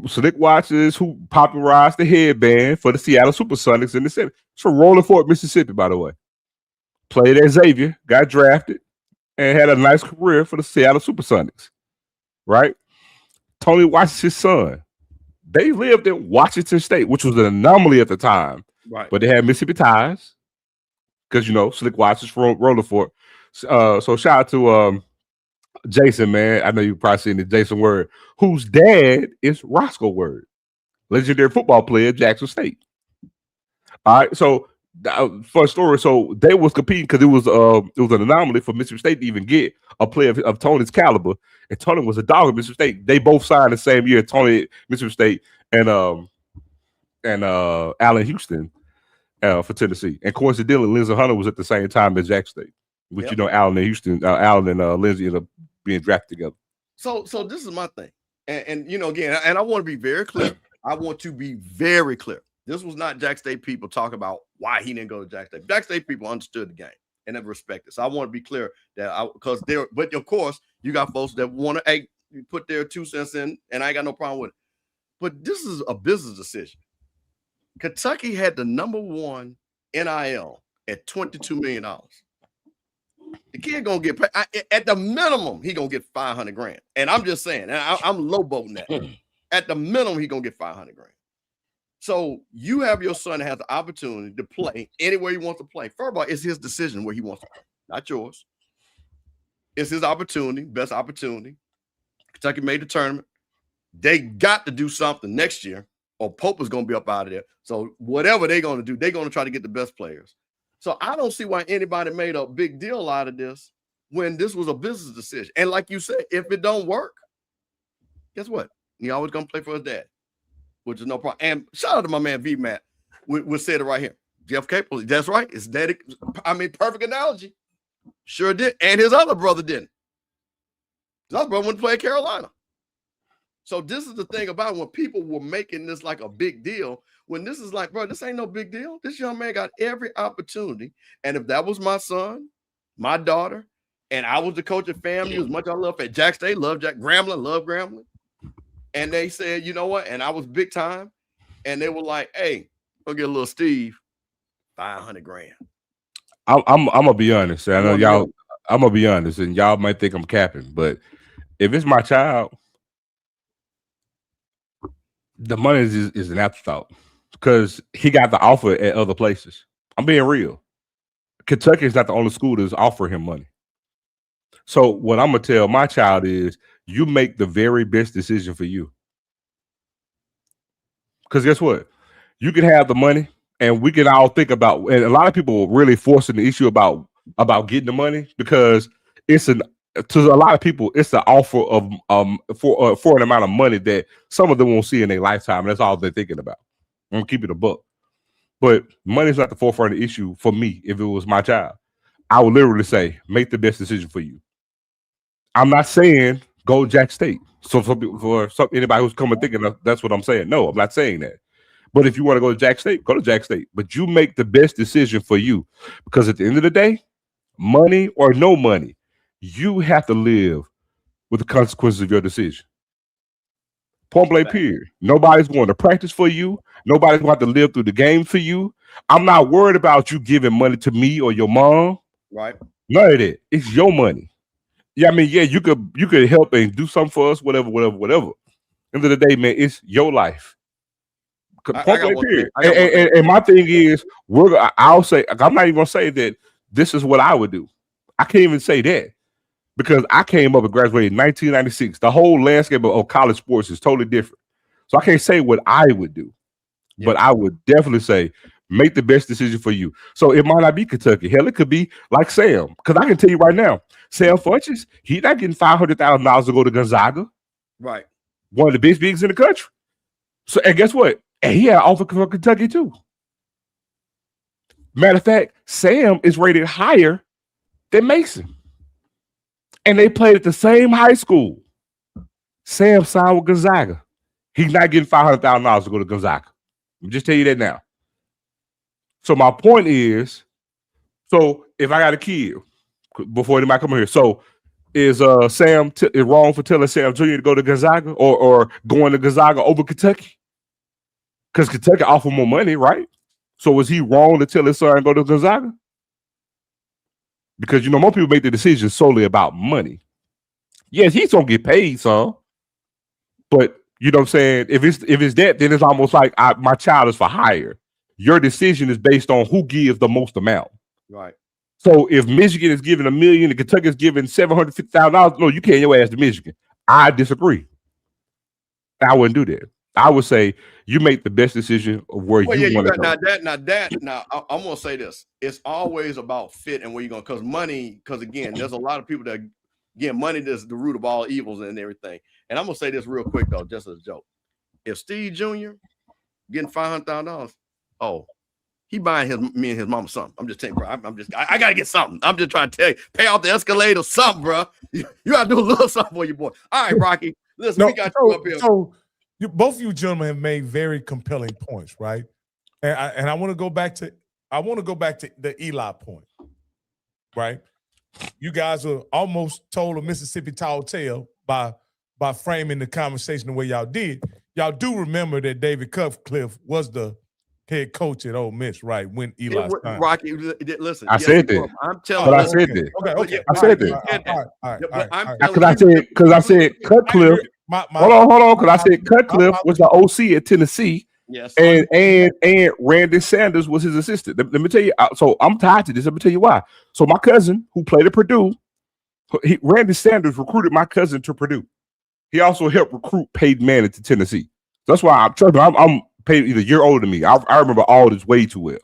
Slick Watts is who popularized the headband for the Seattle Supersonics in the 70s. It's from Rolling Fork, Mississippi, by the way. Played at Xavier, got drafted, and had a nice career for the Seattle Supersonics. Right? Tony Watts' his son. They lived in Washington State, which was an anomaly at the time. Right. But they had Mississippi ties because, Slick Watts is from Rolling Fork. So shout out to Jason, man. I know you've probably seen the Jason Word, whose dad is Roscoe Word, legendary football player at Jackson State. All right, so for a story, so they was competing because it was an anomaly for Mississippi State to even get a player of Tony's caliber, and Tony was a dog at Mississippi State. They both signed the same year, Tony at Mississippi State and Allen Houston for Tennessee. And coincidentally, Lindsey Hunter was at the same time as Jackson State, which Allen and Houston, Allen and Lindsey ended up being drafted together. So this is my thing, and again, and I want to be very clear. I want to be very clear. This was not Jack State people talking about why he didn't go to Jack State. Jack State people understood the game and have respected. So I want to be clear that but of course, you got folks that want to put their 2 cents in, and I ain't got no problem with it. But this is a business decision. Kentucky had the number 1 NIL at $22 million. The kid gonna get at the minimum, he gonna get $500,000. And I'm just saying, and I'm lowboating that. At the minimum, he gonna get $500,000. So you have your son that has the opportunity to play anywhere he wants to play. First of all, it's his decision where he wants to play, not yours. It's his opportunity, best opportunity. Kentucky made the tournament. They got to do something next year, or Pope is going to be up out of there. So whatever they're going to do, they're going to try to get the best players. So I don't see why anybody made a big deal out of this when this was a business decision. And like you said, if it don't work, guess what? He always going to play for his dad, which is no problem. And shout out to my man V Matt. We said it right here. Jeff Capel, that's right. It's daddy. Perfect analogy. Sure did. And his other brother didn't. His other brother went to play at Carolina. So this is the thing about when people were making this like a big deal, when this is like, bro, this ain't no big deal. This young man got every opportunity. And if that was my son, my daughter, and I was the coach of FAMU, as much as I love at Jack State, love Jack Grambling, love Grambling. And they said, you know what? And I was big time. And they were like, hey, go get a little Steve, 500 grand. I'm gonna be honest. I know y'all. I'm gonna be honest, and y'all might think I'm capping, but if it's my child, the money is an afterthought because he got the offer at other places. I'm being real. Kentucky is not the only school that's offering him money. So what I'm gonna tell my child is, you make the very best decision for you. Because guess what? You can have the money, and we can all think about. And a lot of people are really forcing the issue about getting the money because to a lot of people it's the offer of for an amount of money that some of them won't see in their lifetime. And that's all they're thinking about. I'm gonna keep it a buck. But money's not the forefront of the issue for me. If it was my child, I would literally say, make the best decision for you. I'm not saying go Jack State. So for anybody who's coming thinking that's what I'm saying. No, I'm not saying that. But if you want to go to Jack State, go to Jack State. But you make the best decision for you. Because at the end of the day, money or no money, you have to live with the consequences of your decision. Point blank period. Nobody's going to practice for you. Nobody's going to have to live through the game for you. I'm not worried about you giving money to me or your mom. Right. None of that. It's your money. Yeah, I mean, yeah, you could help and do something for us, whatever. End of the day, man, it's your life. And my thing is, I'll say, I'm not even gonna say that this is what I would do. I can't even say that because I came up and graduated in 1996. The whole landscape of college sports is totally different. So I can't say what I would do, but I would definitely say make the best decision for you. So it might not be Kentucky. Hell, it could be like Sam. Because I can tell you right now, Sam Funches, he's not getting $500,000 to go to Gonzaga. Right. One of the best bigs in the country. So, and guess what? And he had an offer for Kentucky too. Matter of fact, Sam is rated higher than Mason. And they played at the same high school. Sam signed with Gonzaga. He's not getting $500,000 to go to Gonzaga. I'll just tell you that now. So my point is, so if I got a kid, before anybody come here, so is Sam is wrong for telling Sam Jr. to go to Gonzaga or going to Gonzaga over Kentucky? Because Kentucky offer more money, right? So was he wrong to tell his son to go to Gonzaga? Because, most people make the decision solely about money. Yes, he's going to get paid some. But, you know what I'm saying? If it's that, then it's almost like my child is for hire. Your decision is based on who gives the most amount. Right. So if Michigan is giving $1 million and Kentucky is giving $750,000, no, you can't your ass to Michigan. I disagree. I wouldn't do that. I would say you make the best decision of where you want to go. Now, I'm going to say this. It's always about fit and where you're going to, because again, there's a lot of people that, again, money is the root of all evils and everything. And I'm going to say this real quick, though, just as a joke. If Steve Jr. getting $500,000, he buying me and his mama something. I'm just telling you, bro. I got to get something. I'm just trying to tell you, pay off the Escalade or something, bro. You got to do a little something for your boy. All right, Rocky. Listen, we got you up here. So both of you gentlemen have made very compelling points, right? And I want to go back to the Eli point, right? You guys are almost told a Mississippi tall tale by framing the conversation the way y'all did. Y'all do remember that David Cutcliffe was the head coach at Ole Miss, right? When Eli signed. Rocky, listen. I said that. I'm telling you. I said that. Okay. I said that. All right. Because I said Cutcliffe. Hold on. Because I said Cutcliffe was the OC at Tennessee. Yes. And Randy Sanders was his assistant. Let me tell you. So I'm tied to this. Let me tell you why. So my cousin who played at Purdue, Randy Sanders recruited my cousin to Purdue. He also helped recruit Peyton Manning to Tennessee. That's why I'm Peyton either a year older than me. I remember all this way too well.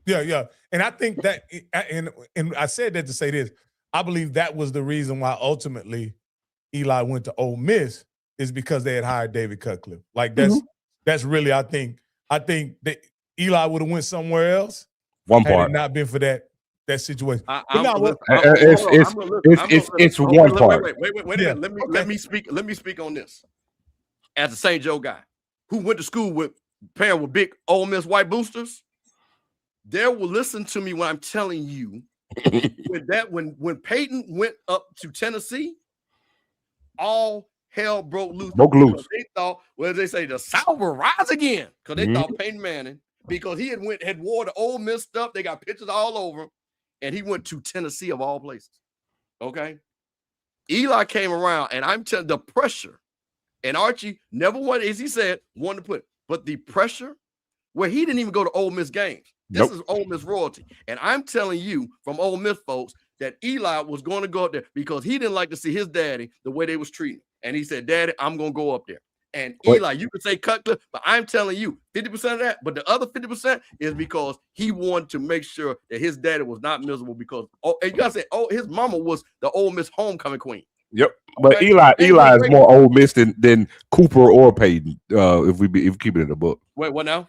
Yeah. And I think that, and I said that to say this, I believe that was the reason why ultimately Eli went to Ole Miss is because they had hired David Cutcliffe. Like that's really, I think that Eli would have went somewhere else. One had part. it not been for that situation. It's one part. Wait. Let me speak on this. as a St. Joe guy who went to school with parents with big Ole Miss white boosters, they will listen to me when I'm telling you when Peyton went up to Tennessee, all hell broke loose. They thought, well, they say the South will rise again because they thought Peyton Manning, because he had wore the Ole Miss stuff. They got pictures all over, and he went to Tennessee of all places. Okay, Eli came around, and I'm telling the pressure, and Archie never wanted, as he said, wanted to put, but the pressure where he didn't even go to Ole Miss games. This is Ole Miss royalty, and I'm telling you from Ole Miss folks that Eli was going to go up there because he didn't like to see his daddy the way they was treating, and he said, "Daddy, I'm going to go up there." And Eli, you could say Cutcliffe, but I'm telling you, 50% of that, but the other 50% is because he wanted to make sure that his daddy was not miserable because, and you gotta say, his mama was the Ole Miss homecoming queen. Yep, but Eli is more Ole Miss than Cooper or Peyton. If we keep it in the book. Wait, what now?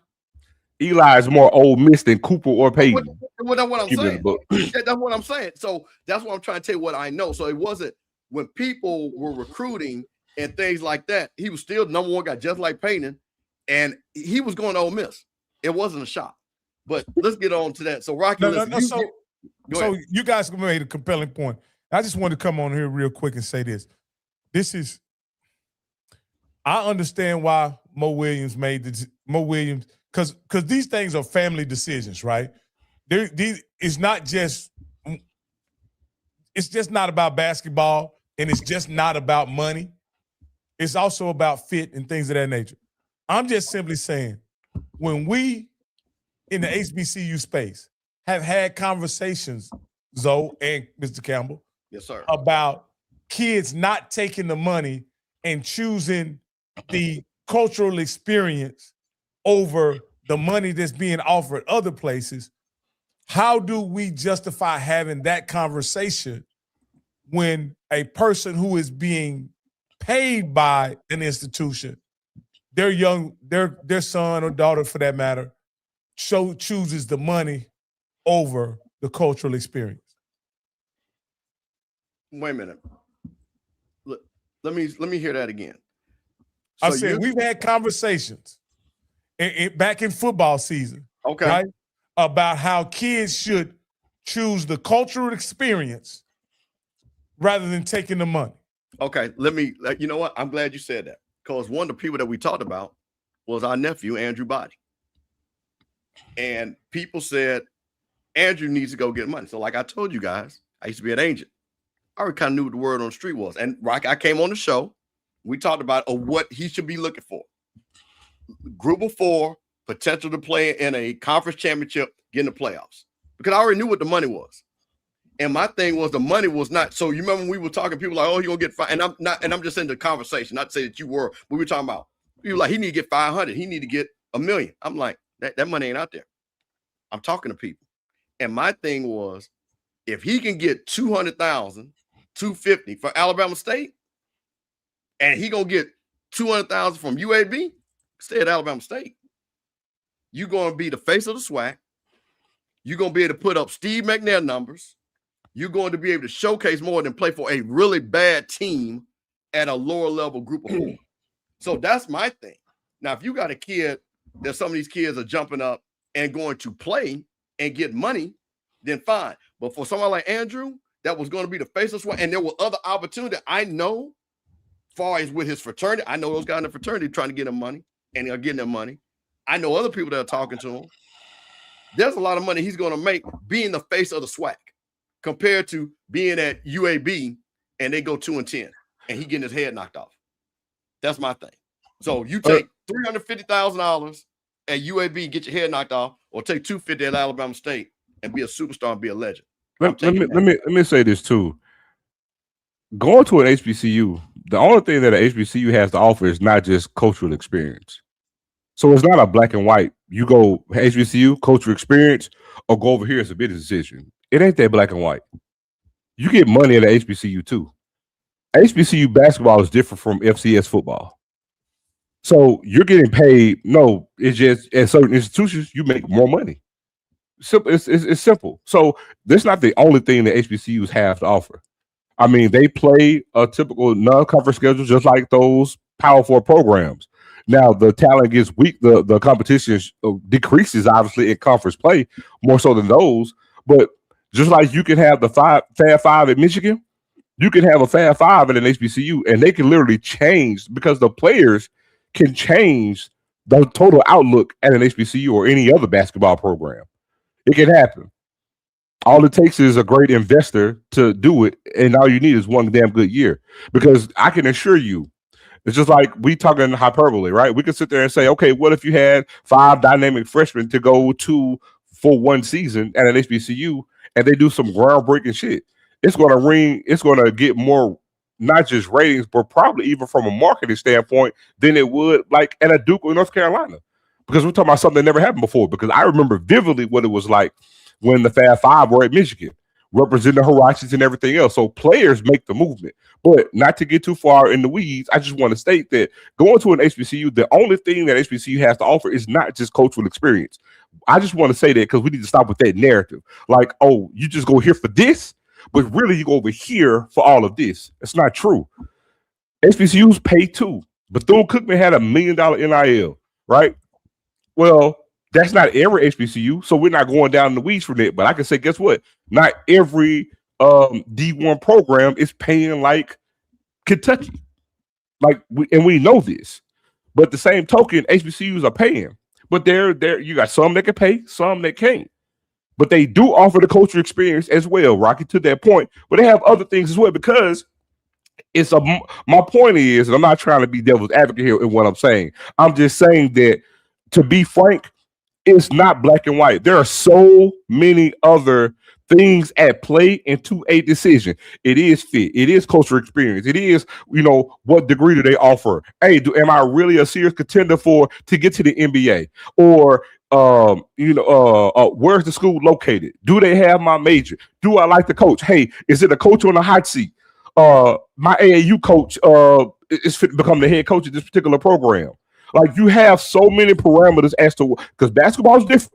Eli is more Ole Miss than Cooper or Peyton. That's what I'm saying. That's what I'm saying. So that's what I'm trying to tell you what I know. So it wasn't when people were recruiting and things like that, he was still number one guy, just like Peyton, and he was going to Ole Miss. It wasn't a shock. But let's get on to that. So Rocky, so you guys made a compelling point. I just wanted to come on here real quick and say this. I understand why Mo Williams because these things are family decisions, right? It's just not about basketball, and it's just not about money. It's also about fit and things of that nature. I'm just simply saying, when we in the HBCU space have had conversations, Zoe and Mr. Campbell, yes, sir, about kids not taking the money and choosing the cultural experience over the money that's being offered other places, how do we justify having that conversation when a person who is being paid by an institution, their son or daughter for that matter, chooses the money over the cultural experience? Wait a minute. Let me hear that again. I said we've had conversations back in football season, okay, right, about how kids should choose the cultural experience rather than taking the money. Okay, you know what? I'm glad you said that, because one of the people that we talked about was our nephew, Andrew Body. And people said, Andrew needs to go get money. So like I told you guys, I used to be an agent. I already kind of knew what the word on the street was. And I came on the show. We talked about what he should be looking for. Group of 4, potential to play in a conference championship, get in the playoffs. Because I already knew what the money was. And my thing was the money was not. So you remember when we were talking, people like, oh, you're gonna get 5. And I'm just in the conversation, not to say that you were, but we were talking about people like he need to get 500, he need to get $1 million. I'm like, that money ain't out there. I'm talking to people. And my thing was, if he can get 200,000, 250 for Alabama State, and he gonna get 200,000 from UAB, stay at Alabama State. You're gonna be the face of the SWAC. You're gonna be able to put up Steve McNair numbers. You're going to be able to showcase more than play for a really bad team at a lower level group of 4. So that's my thing. Now, if you got a kid that some of these kids are jumping up and going to play and get money, then fine. But for somebody like Andrew, that was going to be the face of SWAC, and there were other opportunities I know, far as with his fraternity. I know those guys in the fraternity trying to get him money, and they're getting them money. I know other people that are talking to him. There's a lot of money he's going to make being the face of the SWAC, compared to being at UAB and they go 2-10 and he getting his head knocked off. That's my thing. So you take $350,000 at UAB, get your head knocked off, or take $250 at Alabama State and be a superstar and be a legend. Let me say this too. Going to an HBCU, the only thing that an HBCU has to offer is not just cultural experience. So it's not a black and white. You go HBCU, cultural experience, or go over here as a business decision. It ain't that black and white. You get money at the HBCU too. HBCU basketball is different from FCS football. So you're getting paid. No, it's just at certain institutions, you make more money. Simple. It's simple. So that's not the only thing that HBCUs have to offer. I mean, they play a typical non-conference schedule just like those Power 4 programs. Now the talent gets weak, the competition decreases obviously in conference play more so than those. But just like you can have the Fab 5 at Michigan, you can have a Fab 5 in an HBCU, and they can literally change because the players can change the total outlook at an HBCU or any other basketball program. It can happen. All it takes is a great investor to do it, and all you need is one damn good year. Because I can assure you, it's just like we talking hyperbole, right? We could sit there and say, okay, what if you had 5 dynamic freshmen to go to for one season at an HBCU and they do some groundbreaking shit? It's going to get more, not just ratings, but probably even from a marketing standpoint than it would like at a Duke or North Carolina. Because we're talking about something that never happened before. Because I remember vividly what it was like when the Fab 5 were at Michigan, representing the Huaraches and everything else. So players make the movement. But not to get too far in the weeds, I just want to state that going to an HBCU, the only thing that HBCU has to offer is not just cultural experience. I just want to say that because we need to stop with that narrative. Like, oh, you just go here for this, but really you go over here for all of this. It's not true. HBCUs pay too. Bethune-Cookman had $1 million NIL, right? Well, that's not every HBCU, so we're not going down in the weeds from it. But I can say, guess what? Not every D1 program is paying like Kentucky. Like, we know this. But the same token, HBCUs are paying. But they're you got some that can pay, some that can't. But they do offer the culture experience as well, Rocky, to that point. But they have other things as well because my point is, and I'm not trying to be devil's advocate here in what I'm saying. I'm just saying that, to be frank, it's not black and white. There are so many other things at play into a decision. It is fit. It is cultural experience. It is, what degree do they offer? Hey, am I really a serious contender to get to the NBA? Or, where's the school located? Do they have my major? Do I like the coach? Hey, is it a coach on the hot seat? My AAU coach is fit to become the head coach of this particular program. Like, you have so many parameters as to, because basketball is different.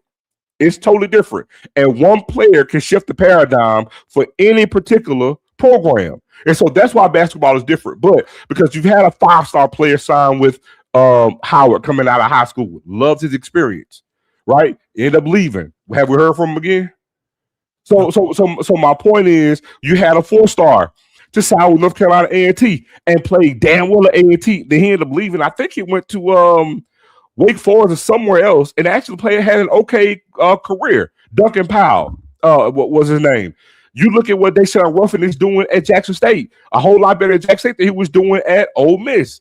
It's totally different. And one player can shift the paradigm for any particular program. And so that's why basketball is different. But because you've had a 5-star player sign with Howard coming out of high school, loves his experience, right? End up leaving. Have we heard from him again? So my point is, you had a 4-star to sign with North Carolina A&T and played damn well at A&T. Then he ended up leaving. I think he went to Wake Forest or somewhere else, and actually had an okay career. Duncan Powell, what was his name? You look at what Deshaun Ruffin is doing at Jackson State. A whole lot better at Jackson State than he was doing at Ole Miss.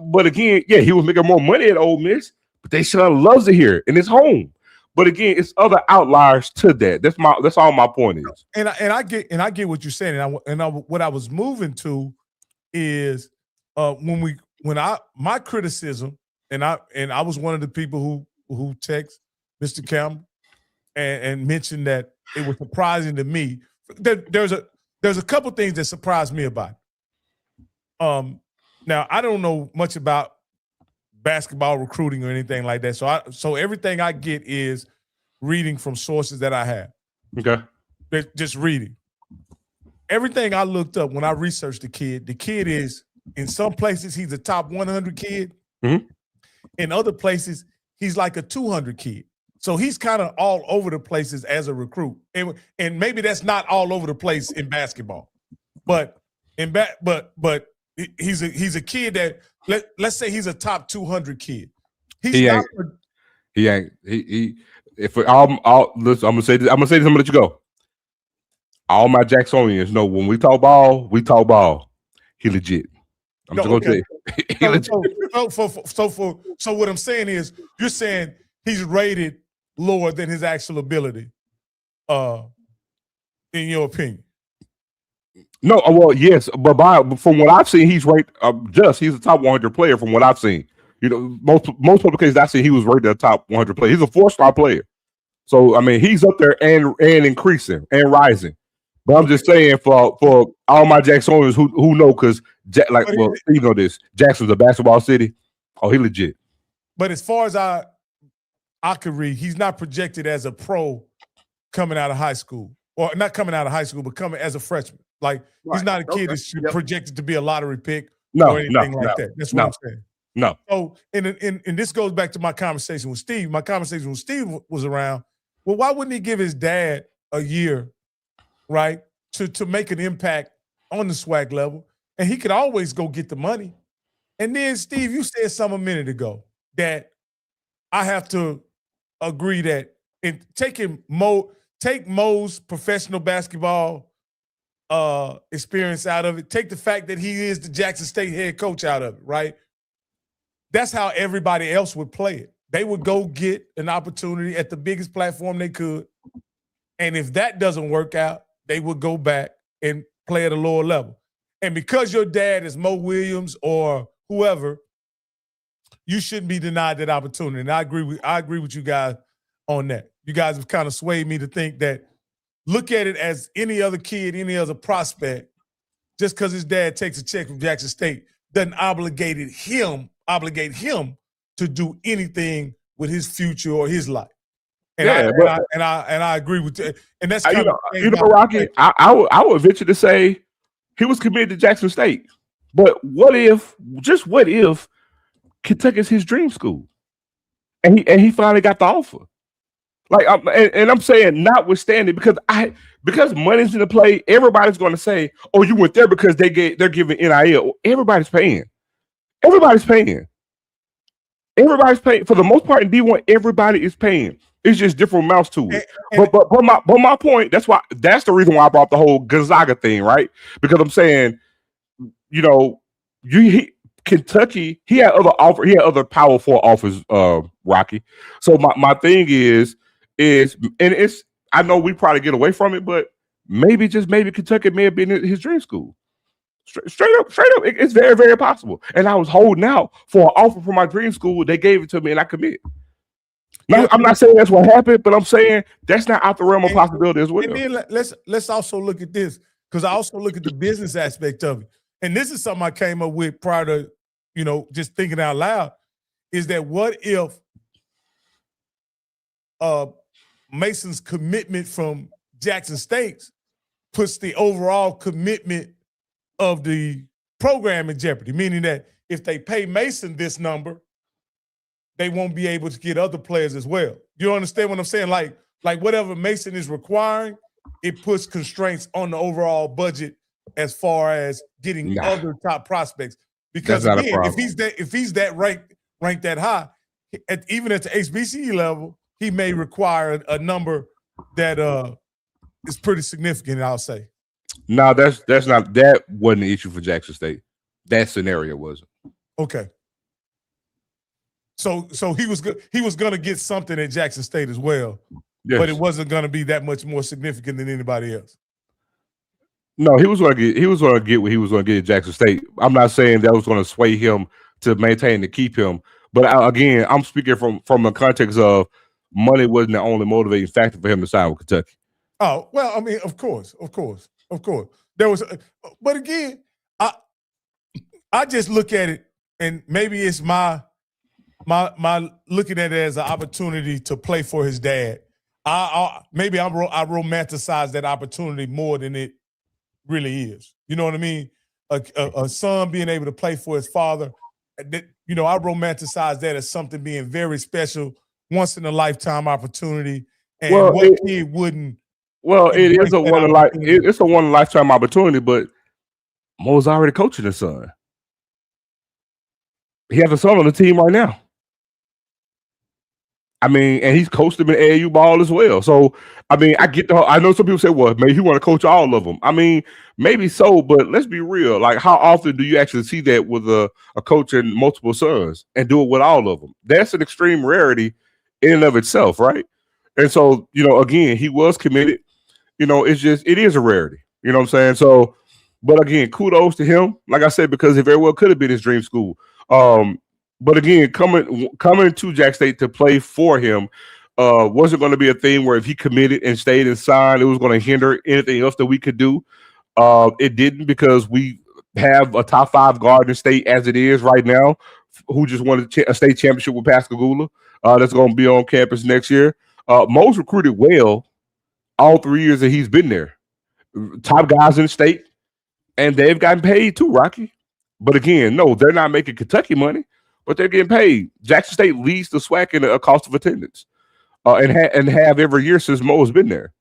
But again, yeah, he was making more money at Ole Miss, but Deshaun loves it here in his home. But again, it's other outliers to that. That's all my point is. And I get what you're saying. What I was moving to is my criticism, and I was one of the people who text Mr. Campbell and mentioned that it was surprising to me. There's a couple things that surprised me about it. Now I don't know much about basketball recruiting or anything like that. So everything I get is reading from sources that I have. Okay. Just reading. Everything I looked up when I researched the kid is, in some places he's a top 100 kid. Mm-hmm. In other places, he's like a 200 kid. So he's kind of all over the places as a recruit. And maybe that's not all over the place in basketball. But he's a kid that let's say he's a top 200 kid. He ain't. If I'm gonna say this, I'm gonna let you go. All my Jacksonians know when we talk ball, he legit. I'm just gonna say he legit. So what I'm saying is, you're saying he's rated lower than his actual ability, in your opinion. No, well, yes, but from what I've seen, he's rated he's a top 100 player from what I've seen. Most publications I've seen, he was rated a top 100 player. He's a 4-star player. So, I mean, he's up there and increasing and rising. But I'm just saying for all my Jacksonians who know, because you know this, Jackson's a basketball city. Oh, he legit. But as far as I could read, he's not projected as a pro coming out of high school, or not coming out of high school, but coming as a freshman. Like, he's not a kid that's projected to be a lottery pick or anything like that. That's what I'm saying. No. So, and this goes back to my conversation with Steve. My conversation with Steve was around, well, why wouldn't he give his dad a year, right, to make an impact on the SWAC level? And he could always go get the money. And then, Steve, you said something a minute ago that I have to agree that take Mo's professional basketball experience out of it. Take the fact that he is the Jackson State head coach out of it, right? That's how everybody else would play it. They would go get an opportunity at the biggest platform they could. And if that doesn't work out, they would go back and play at a lower level. And because your dad is Mo Williams or whoever, you shouldn't be denied that opportunity. And I agree with you guys on that. You guys have kind of swayed me to think that look at it as any other kid, any other prospect, just because his dad takes a check from Jackson State doesn't obligate him to do anything with his future or his life. And I agree with you. And that's kind of Rocky. I would venture to say he was committed to Jackson State. But what if Kentucky's his dream school, and he finally got the offer? Like, I'm saying, notwithstanding, because money's in the play, everybody's going to say, "Oh, you went there because they're giving NIL." Everybody's paying. For the most part in D1. Everybody is paying. It's just different amounts to it. But my point, that's the reason why I brought the whole Gonzaga thing, right? Because I'm saying, Kentucky, he had other powerful offers, Rocky. So my thing is, and it's, I know we probably get away from it, but maybe Kentucky may have been his dream school. Straight up, it's very, very possible. And I was holding out for an offer from my dream school. They gave it to me, and I committed. Now, I'm not saying that's what happened, but I'm saying that's not out the realm of possibility as well. And then let's also look at this, because I also look at the business aspect of it. And this is something I came up with prior to, just thinking out loud, is that what if Mason's commitment from Jackson State puts the overall commitment of the program in jeopardy, meaning that if they pay Mason this number, they won't be able to get other players as well. You understand what I'm saying? Like whatever Mason is requiring, it puts constraints on the overall budget as far as getting other top prospects. Because again, if he's that ranked that high, even at the HBCU level, he may require a number that is pretty significant, I'll say. No, that wasn't the issue for Jackson State. That scenario wasn't. Okay. So he was going to get something at Jackson State as well, yes, but it wasn't going to be that much more significant than anybody else. No, he was going to get what he was going to get at Jackson State. I'm not saying that was going to sway him to maintain to keep him, but again, I'm speaking from a context of money wasn't the only motivating factor for him to sign with Kentucky. Oh well, I mean, of course, there was, but again, I just look at it, and maybe it's my looking at it as an opportunity to play for his dad. I romanticize that opportunity more than it really is. You know what I mean? A son being able to play for his father. I romanticize that as something being very special, once in a lifetime opportunity. And what kid wouldn't? Well, it's a one in a lifetime opportunity, but Mo's already coaching his son. He has a son on the team right now. I mean, and he's coached him in AAU ball as well. So, I mean, I know some people say, well, maybe he want to coach all of them. I mean, maybe so, but let's be real. Like, how often do you actually see that with a coach and multiple sons and do it with all of them? That's an extreme rarity in and of itself, right? And so, again, he was committed. It is a rarity. You know what I'm saying? So, but again, kudos to him. Like I said, because it very well could have been his dream school. But again, coming to Jack State to play for him wasn't going to be a thing where if he committed and stayed and signed, it was going to hinder anything else that we could do. It didn't, because we have a top 5 guard in state as it is right now, who just won a state championship with Pascagoula. That's going to be on campus next year. Mo's recruited well all 3 years that he's been there. Top guys in the state, and they've gotten paid too, Rocky. But again, no, they're not making Kentucky money, but they're getting paid. Jackson State leads the SWAC in a cost of attendance, and have every year since Mo's been there.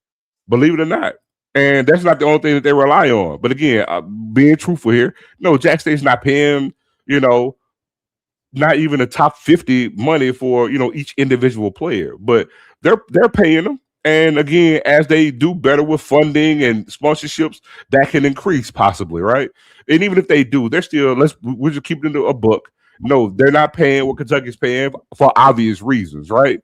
Believe it or not. And that's not the only thing that they rely on. But again, being truthful here, no, Jackson State's not paying, not even a top 50 money for, each individual player, but they're paying them. And again, as they do better with funding and sponsorships, that can increase possibly, right? And even if they do, they're still, we're just keeping it a book. No, they're not paying what Kentucky's paying for obvious reasons, right?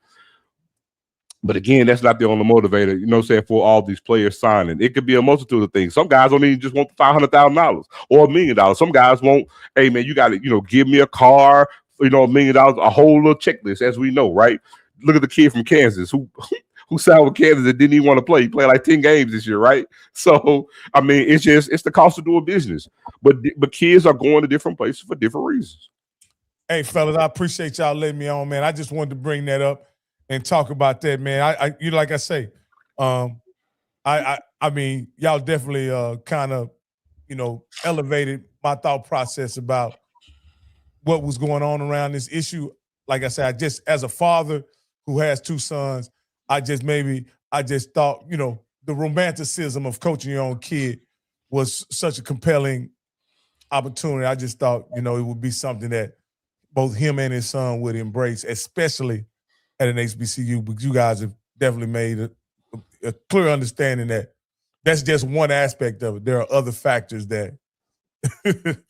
But again, that's not the only motivator, for all these players signing. It could be a multitude of things. Some guys don't even just want $500,000 or $1 million. Some guys want, hey, man, you got to, give me a car, $1 million, a whole little checklist, as we know, right? Look at the kid from Kansas who signed with Kansas and didn't even want to play. He played like 10 games this year, right? So, I mean, it's the cost of doing business. But kids are going to different places for different reasons. Hey, fellas, I appreciate y'all letting me on, man. I just wanted to bring that up and talk about that, man. Like I say, I mean, y'all definitely kind of, elevated my thought process about what was going on around this issue. Like I said, as a father who has 2 sons, I just thought, the romanticism of coaching your own kid was such a compelling opportunity. I just thought, it would be something that both him and his son would embrace, especially at an HBCU, but you guys have definitely made a clear understanding that that's just one aspect of it. There are other factors that, and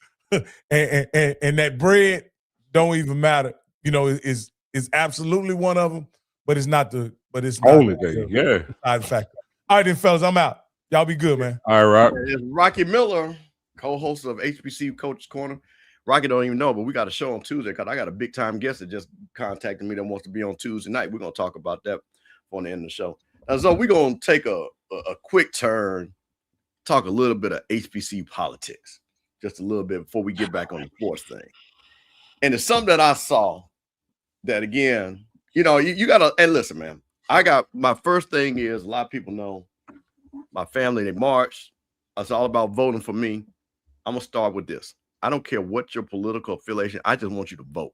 that bread don't even matter. Is absolutely one of them, but it's not only thing. Yeah. Side factor. All right, then, fellas, I'm out. Y'all be good, man. All right, Rock. It's Rocky Miller, co-host of HBCU Coach's Corner. Rocky don't even know, but we got a show on Tuesday because I got a big time guest that just contacted me that wants to be on Tuesday night. We're going to talk about that on the end of the show. So we're going to take a quick turn, talk a little bit of HBCU politics, just a little bit before we get back on the sports thing. And it's something that I saw that, again, you got to, and listen, man, my first thing is, a lot of people know my family, they march. It's all about voting for me. I'm going to start with this. I don't care what your political affiliation. I just want you to vote.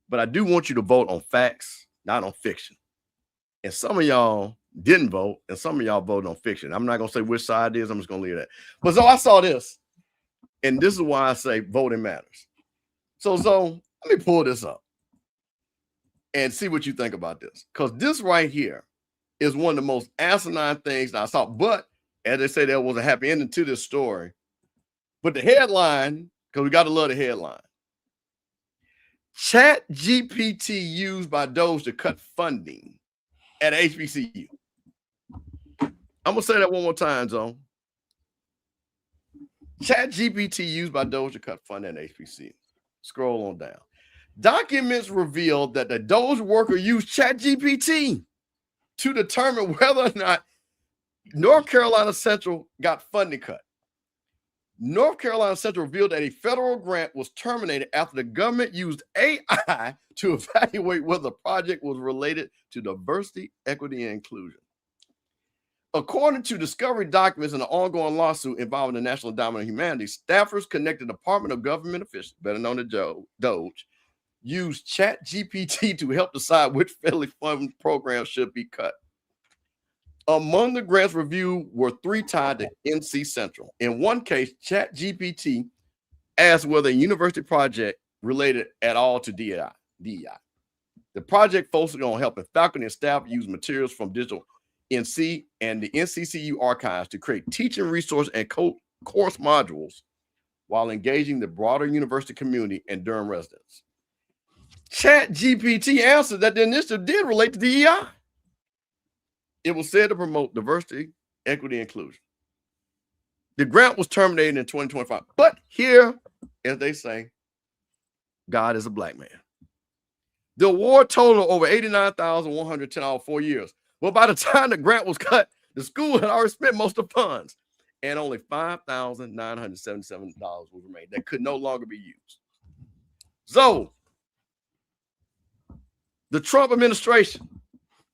But I do want you to vote on facts, not on fiction. And some of y'all didn't vote, and some of y'all voted on fiction. I'm not going to say which side it is. I'm just going to leave that. But so I saw this, and this is why I say voting matters. So let me pull this up and see what you think about this. Because this right here is one of the most asinine things that I saw. But as they say, there was a happy ending to this story. But the headline, because we got to love the headline. Chat GPT used by DOGE to cut funding at HBCU. I'm going to say that one more time, Zone. Chat GPT used by DOGE to cut funding at HBCU. Scroll on down. Documents revealed that the DOGE worker used Chat GPT to determine whether or not North Carolina Central got funding cut. North Carolina Central revealed that a federal grant was terminated after the government used AI to evaluate whether the project was related to diversity, equity, and inclusion. According to discovery documents in an ongoing lawsuit involving the National Endowment of Humanities, staffers connected to the Department of Government officials, better known as DOGE, used Chat GPT to help decide which federally funded programs should be cut. Among the grants reviewed were 3 tied to NC Central. In one case, Chat GPT asked whether a university project related at all to DEI. The project focused on helping faculty and staff use materials from digital NC and the NCCU archives to create teaching resource and course modules while engaging the broader university community and Durham residents. Chat GPT answered that the initiative did relate to DEI. It was said to promote diversity, equity, and inclusion. The grant was terminated in 2025. But here, as they say, God is a black man. The award totaled over $89,110 over 4 years. Well, by the time the grant was cut, the school had already spent most of the funds, and only $5,977 was remained that could no longer be used. So, the Trump administration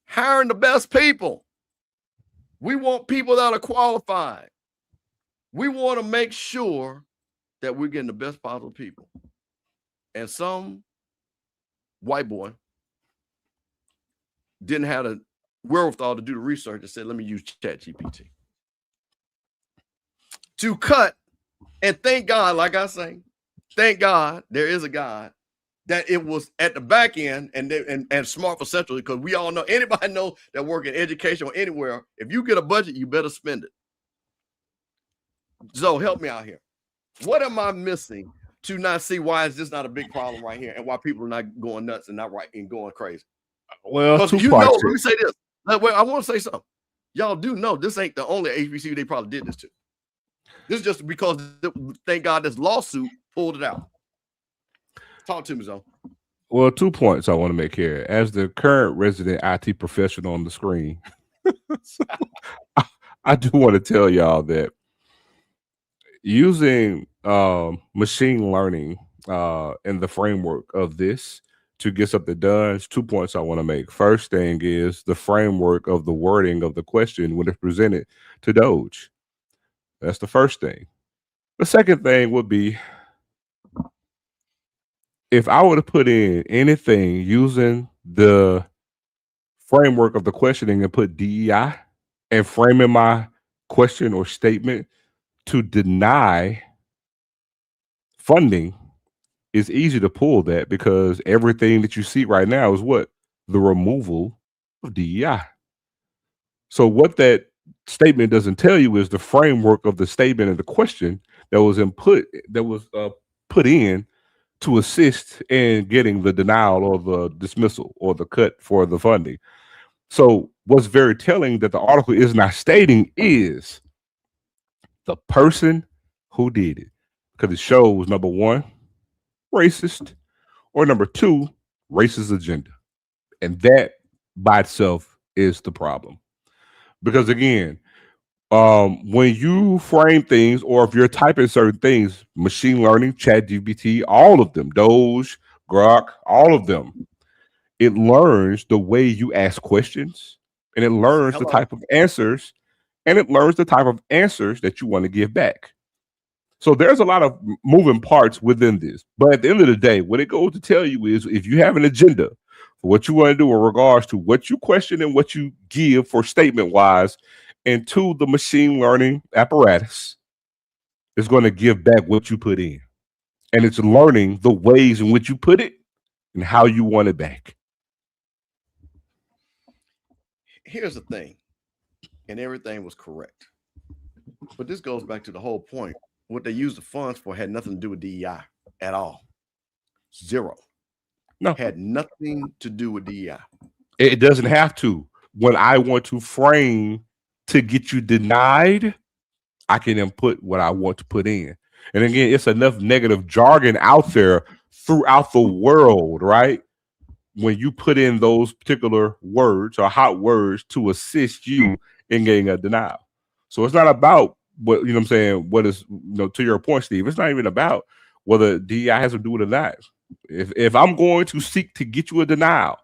hiring the best people. We want people that are qualified. We want to make sure that we're getting the best possible people. And some white boy didn't have the wherewithal to do the research and said, let me use ChatGPT to cut. And thank God, like I say, thank God there is a God that it was at the back end and smart for central, because we all know, anybody know that work in education or anywhere, if you get a budget, you better spend it. So help me out here. What am I missing to not see why is this not a big problem right here and why people are not going nuts and not right and going crazy? Well, let me say this. I want to say something. Y'all do know this ain't the only HBCU they probably did this to. This is just because, thank God, this lawsuit pulled it out. Talk to me, Zoe. Well, 2 points I want to make here. As the current resident IT professional on the screen, I do want to tell y'all that using machine learning in the framework of this to get something done, there's 2 points I want to make. First thing is the framework of the wording of the question when it's presented to DOGE. That's the first thing. The second thing would be, if I were to put in anything using the framework of the questioning and put DEI and framing my question or statement to deny funding, it's easy to pull that, because everything that you see right now is what? The removal of DEI. So what that statement doesn't tell you is the framework of the statement and the question that was put in to assist in getting the denial or the dismissal or the cut for the funding. So what's very telling that the article is not stating is the person who did it, because it shows, number one, racist, or number two, racist agenda. And that by itself is the problem. Because again, when you frame things, or if you're typing certain things, machine learning, ChatGPT, all of them, DOGE, Grok, all of them, it learns the way you ask questions, and it learns the type of answers, and it learns the type of answers that you want to give back. So there's a lot of moving parts within this. But at the end of the day, what it goes to tell you is, if you have an agenda for what you want to do in regards to what you question and what you give for statement-wise, and to the machine learning apparatus, is going to give back what you put in. And it's learning the ways in which you put it and how you want it back. Here's the thing, and everything was correct. But this goes back to the whole point. What they used the funds for had nothing to do with DEI at all. Zero. No. Had nothing to do with DEI. It doesn't have to. When I want to frame to get you denied, I can input what I want to put in. And again, it's enough negative jargon out there throughout the world, right? When you put in those particular words or hot words to assist you in getting a denial. So it's not about what, you know what I'm saying, what is, you know, to your point, Steve, it's not even about whether DEI has to do with it or not. If I'm going to seek to get you a denial,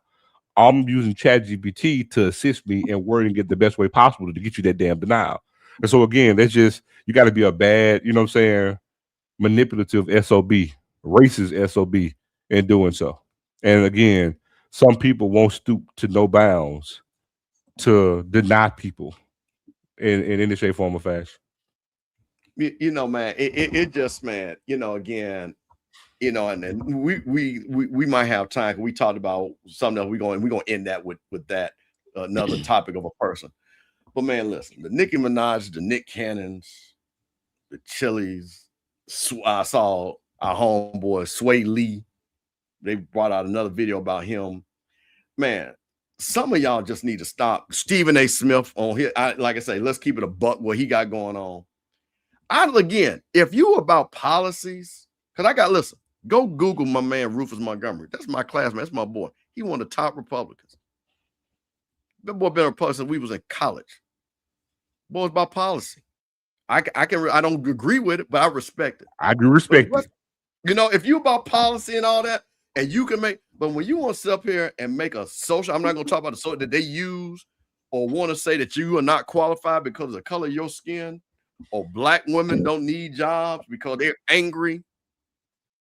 I'm using ChatGPT to assist me in wording it the best way possible to get you that damn denial. And so again, that's just, you got to be a bad, you know what I'm saying, manipulative SOB, racist SOB in doing so. And again, some people won't stoop to no bounds to deny people in any shape, form, or fashion. You know, man, it just, man, you know, again, you know, and then we might have time. We talked about something else. We're going to end that with that another topic of a person. But man, listen, the Nicki Minaj, the Nick Cannons, the Chili's. I saw our homeboy Sway Lee. They brought out another video about him. Man, some of y'all just need to stop. Stephen A. Smith on here. Like I say, let's keep it a buck what he got going on. Again, if you about policies, because listen, go Google my man Rufus Montgomery. That's my classmate. That's my boy. He one of the top Republicans. That boy been a Republican since we was in college. Boy, it's about policy. I don't agree with it, but I respect it. I do respect it. You know, if you about policy and all that, and you can make, but when you want to sit up here and make a social, I'm not going to talk about the social that they use or want to say that you are not qualified because of the color of your skin, or black women don't need jobs because they're angry,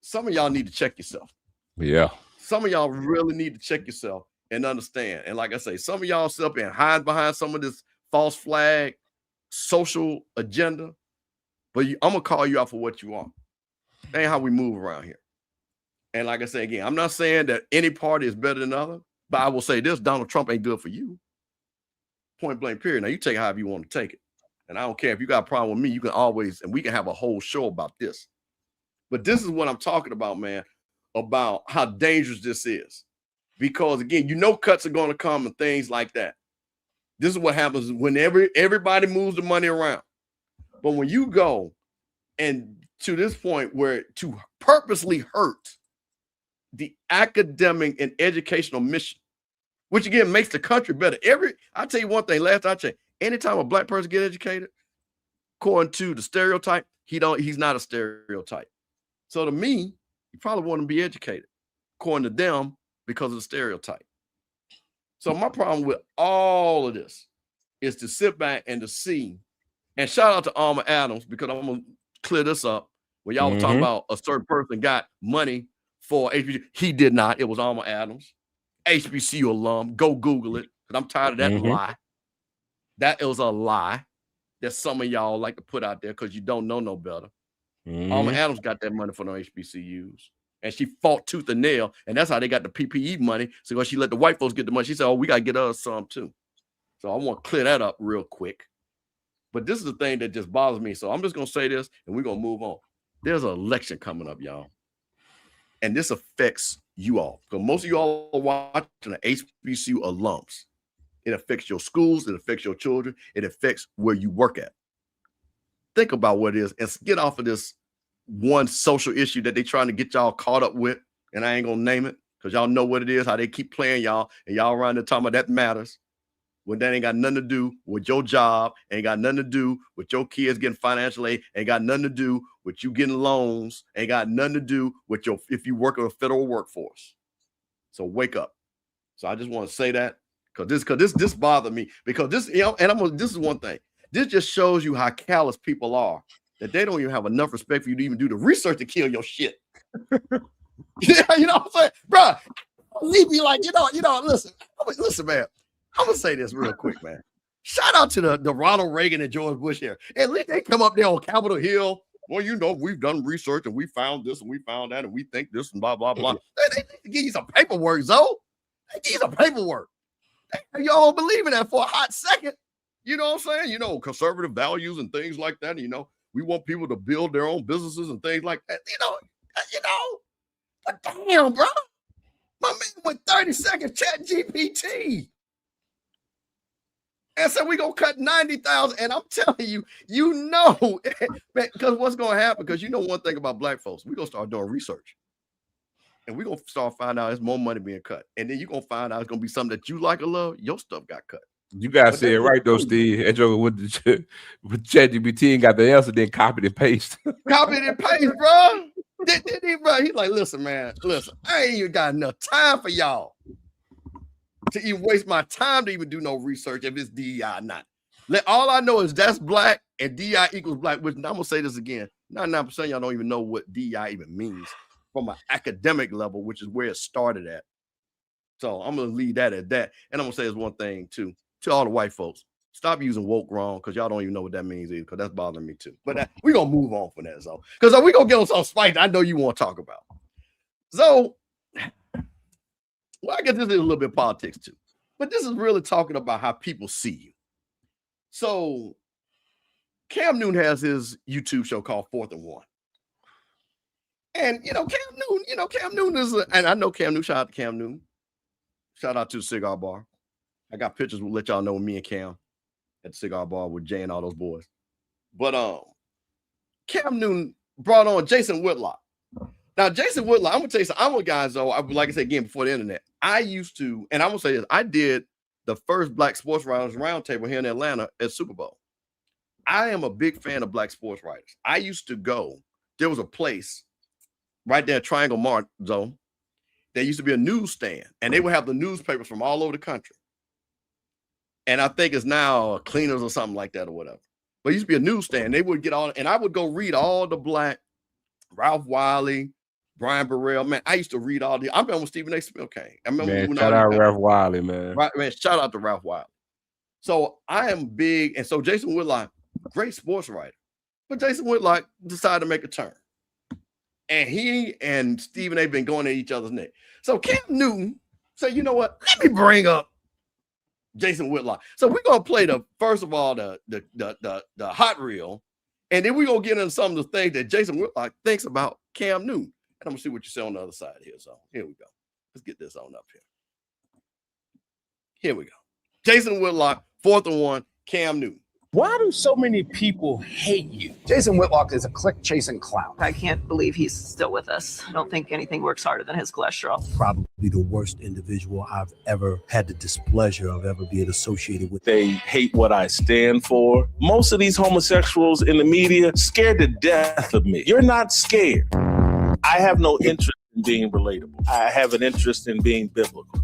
some of y'all need to check yourself. Yeah. Some of y'all really need to check yourself and understand. And like I say, some of y'all sit up and hide behind some of this false flag social agenda, but I'm gonna call you out for what you are. That ain't how we move around here. And like I say again, I'm not saying that any party is better than other, but I will say this: Donald Trump ain't good for you. Point blank, period. Now you take it however you want to take it. And I don't care if you got a problem with me, you can always, and we can have a whole show about this. But this is what I'm talking about, man, about how dangerous this is. Because again, cuts are going to come and things like that. This is what happens whenever everybody moves the money around. But when you go and to this point where to purposely hurt the academic and educational mission, which again makes the country better. I tell you one thing, last I checked, anytime a black person get educated, according to the stereotype, he's not a stereotype. So to me, you probably want to be educated, according to them, because of the stereotype. So my problem with all of this is to sit back and to see, and shout out to Alma Adams, because I'm gonna clear this up. When y'all were talking about a certain person got money for HBCU, he did not. It was Alma Adams, HBCU alum. Go Google it, because I'm tired of that lie. That is a lie that some of y'all like to put out there because you don't know no better. Alma Adams got that money for no HBCUs. And she fought tooth and nail, and that's how they got the PPE money. So when she let the white folks get the money, she said, oh, we got to get us some too. So I want to clear that up real quick. But this is the thing that just bothers me. So I'm just going to say this, and we're going to move on. There's an election coming up, y'all. And this affects you all. So most of you all are watching the HBCU alums. It affects your schools. It affects your children. It affects where you work at. Think about what it is and get off of this one social issue that they're trying to get y'all caught up with. And I ain't going to name it because y'all know what it is, how they keep playing y'all. And y'all around there talking about that matters. When that ain't got nothing to do with your job, ain't got nothing to do with your kids getting financial aid, ain't got nothing to do with you getting loans, ain't got nothing to do with if you work in a federal workforce. So wake up. So I just want to say that because this bothered me because this, and this is one thing. This just shows you how callous people are, that they don't even have enough respect for you to even do the research to kill your shit. You know what I'm saying? Bro, leave me like, listen, man. I'm gonna say this real quick, man. Shout out to the Ronald Reagan and George Bush here. At least they come up there on Capitol Hill. Well, we've done research and we found this and we found that and we think this and blah, blah, blah. They give you some paperwork, Zoe. They give you some paperwork. Y'all believe in that for a hot second. You know what I'm saying? Conservative values and things like that. We want people to build their own businesses and things like that. But damn, bro. My man went 30 seconds chat GPT. And so we gonna cut 90,000. And I'm telling you, because what's gonna happen? Because one thing about black folks, we're gonna start doing research. And we're gonna start finding out there's more money being cut. And then you're gonna find out it's gonna be something that you like or love, your stuff got cut. You gotta say it right though, Steve. And Joker with ChatGPT and got the answer, then copied and paste. Copied and paste, bro. Bro. He's like, listen, man, I ain't even got enough time for y'all to even waste my time to even do no research if it's DEI or not. All I know is that's black and DEI equals black, which I'm gonna say this again. 99% of y'all don't even know what DEI even means from an academic level, which is where it started at. So I'm gonna leave that at that. And I'm gonna say this one thing too, to all the white folks. Stop using woke wrong because y'all don't even know what that means either, because that's bothering me too. But we're gonna move on from that, so because we're gonna get on some spike I know you want to talk about. So I guess this is a little bit of politics too, but this is really talking about how people see you. So Cam Newton has his YouTube show called 4th and 1. And Cam Newton is and I know Cam Newton, shout out to Cam Newton. Shout out to the cigar bar. I got pictures we'll let y'all know me and Cam at the cigar bar with Jay and all those boys. But Cam Newton brought on Jason Whitlock. Now, Jason Whitlock, I'm gonna tell you something. I'm a guy, though, like I said again before the internet. I used to, and I'm gonna say this, I did the first Black Sports Writers Roundtable here in Atlanta at Super Bowl. I am a big fan of Black sports writers. I used to go, there was a place right there, Triangle Mart Zone. There used to be a newsstand, and they would have the newspapers from all over the country. And I think it's now Cleaners or something like that or whatever. but it used to be a newsstand. They would get all, and I would go read all the black, Ralph Wiley, Brian Burrell. Man, I used to read all the. I remember when Stephen A. Smith came. I remember Man, when shout out Ralph Wiley, man. Right, man. Shout out to Ralph Wiley. So I am big, and so Jason Whitlock, great sports writer, but Jason Whitlock decided to make a turn, and he and Stephen A. been going at each other's neck. So Cam Newton said, "You know what? Let me bring up Jason Whitlock." So we're gonna play first of all the hot reel, and then we're gonna get into some of the things that Jason Whitlock thinks about Cam Newton. And I'm gonna see what you say on the other side here. So here we go. Let's get this on up here. Here we go. Jason Whitlock, 4th and 1, Cam Newton. Why do so many people hate you? Jason Whitlock is a click-chasing clown. I can't believe he's still with us. I don't think anything works harder than his cholesterol. Probably the worst individual I've ever had the displeasure of ever being associated with. They hate what I stand for. Most of these homosexuals in the media scared to death of me. You're not scared. I have no interest in being relatable. I have an interest in being biblical.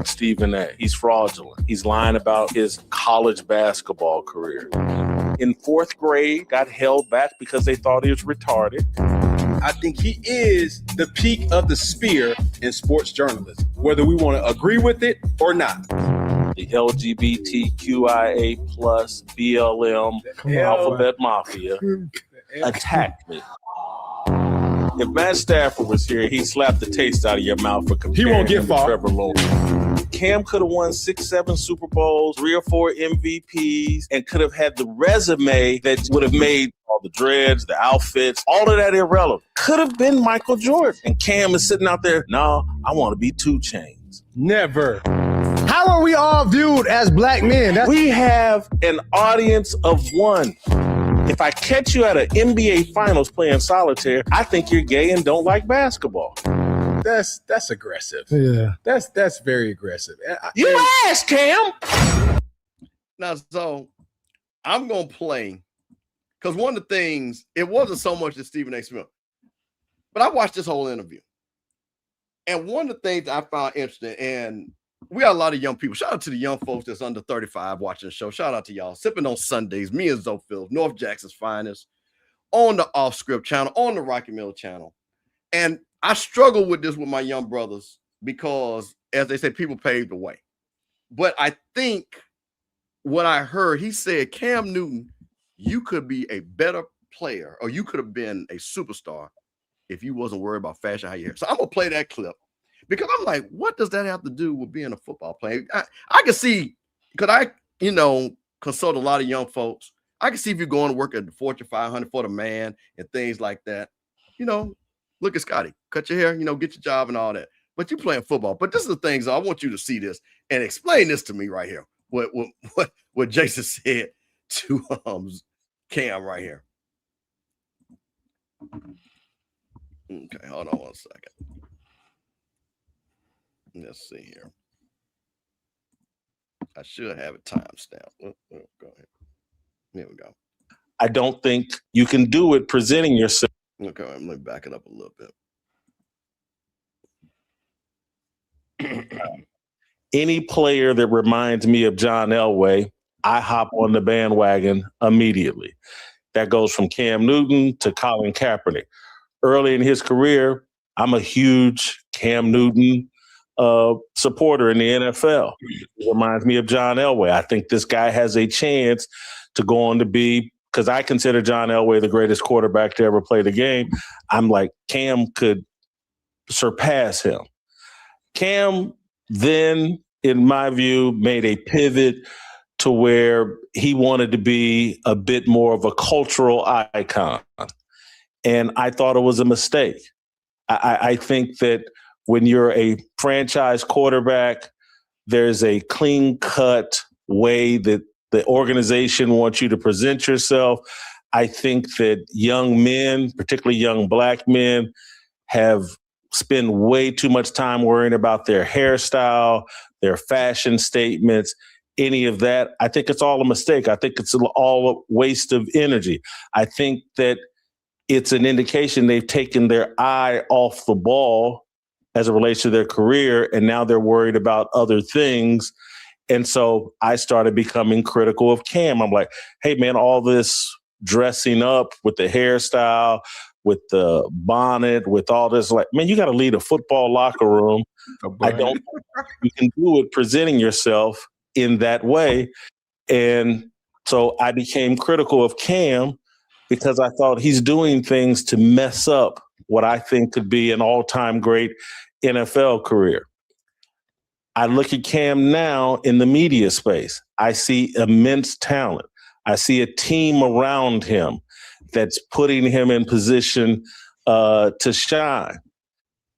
Stephen A. He's fraudulent. He's lying about his college basketball career. In 4th grade, got held back because they thought he was retarded. I think he is the peak of the spear in sports journalism, whether we want to agree with it or not. The LGBTQIA plus BLM alphabet mafia attacked me. If Matt Stafford was here, he'd slap the taste out of your mouth for comparing He won't get him to far. Trevor Lawrence. Cam could have won 6-7 Super Bowls, 3 or 4 MVPs, and could have had the resume that would have made all the dreads, the outfits, all of that irrelevant. Could have been Michael Jordan. And Cam is sitting out there, no, I want to be 2 Chainz. Never. How are we all viewed as black men? We have an audience of one. If I catch you at an NBA Finals playing solitaire, I think you're gay and don't like basketball. That's aggressive. Yeah. That's very aggressive. You asked, Cam. Now, so I'm going to play, because one of the things, it wasn't so much that Stephen A. Smith, but I watched this whole interview. And one of the things I found interesting, and we got a lot of young people. Shout out to the young folks that's under 35 watching the show. Shout out to y'all. Sipping on Sundays, me and Zoe Phillips, North Jackson's finest, on the Off Script channel, on the Rocky Mill channel. And I struggle with this with my young brothers because, as they say, people paved the way. But I think what I heard, he said, Cam Newton, you could be a better player, or you could have been a superstar if you wasn't worried about fashion how you hair. So I'm going to play that clip. Because I'm like, what does that have to do with being a football player? I can see, because I, consult a lot of young folks. I can see if you're going to work at the Fortune 500 for the man and things like that. Look at Scotty, cut your hair, get your job and all that. But you're playing football. But this is the thing, so I want you to see this and explain this to me right here. What Jason said to Cam right here. Okay, hold on one second. Let's see here. I should have a timestamp. Go ahead. Here we go. I don't think you can do it presenting yourself. Okay, let me back it up a little bit. Any player that reminds me of John Elway, I hop on the bandwagon immediately. That goes from Cam Newton to Colin Kaepernick. Early in his career, I'm a huge Cam Newton supporter in the NFL. It reminds me of John Elway. I think this guy has a chance to go on to be, because I consider John Elway the greatest quarterback to ever play the game. I'm like, Cam could surpass him. Cam then, in my view, made a pivot to where he wanted to be a bit more of a cultural icon. And I thought it was a mistake. I think that when you're a franchise quarterback, there's a clean-cut way that the organization wants you to present yourself. I think that young men, particularly young black men, have spent way too much time worrying about their hairstyle, their fashion statements, any of that. I think it's all a mistake. I think it's all a waste of energy. I think that it's an indication they've taken their eye off the ball as it relates to their career, and now they're worried about other things. And so I started becoming critical of Cam. I'm like, hey, man, all this dressing up with the hairstyle, with the bonnet, with all this, like, man, you got to lead a football locker room. I don't think you can do it presenting yourself in that way. And so I became critical of Cam because I thought he's doing things to mess up what I think could be an all-time great NFL career. I look at Cam now in the media space. I see immense talent. I see a team around him that's putting him in position to shine.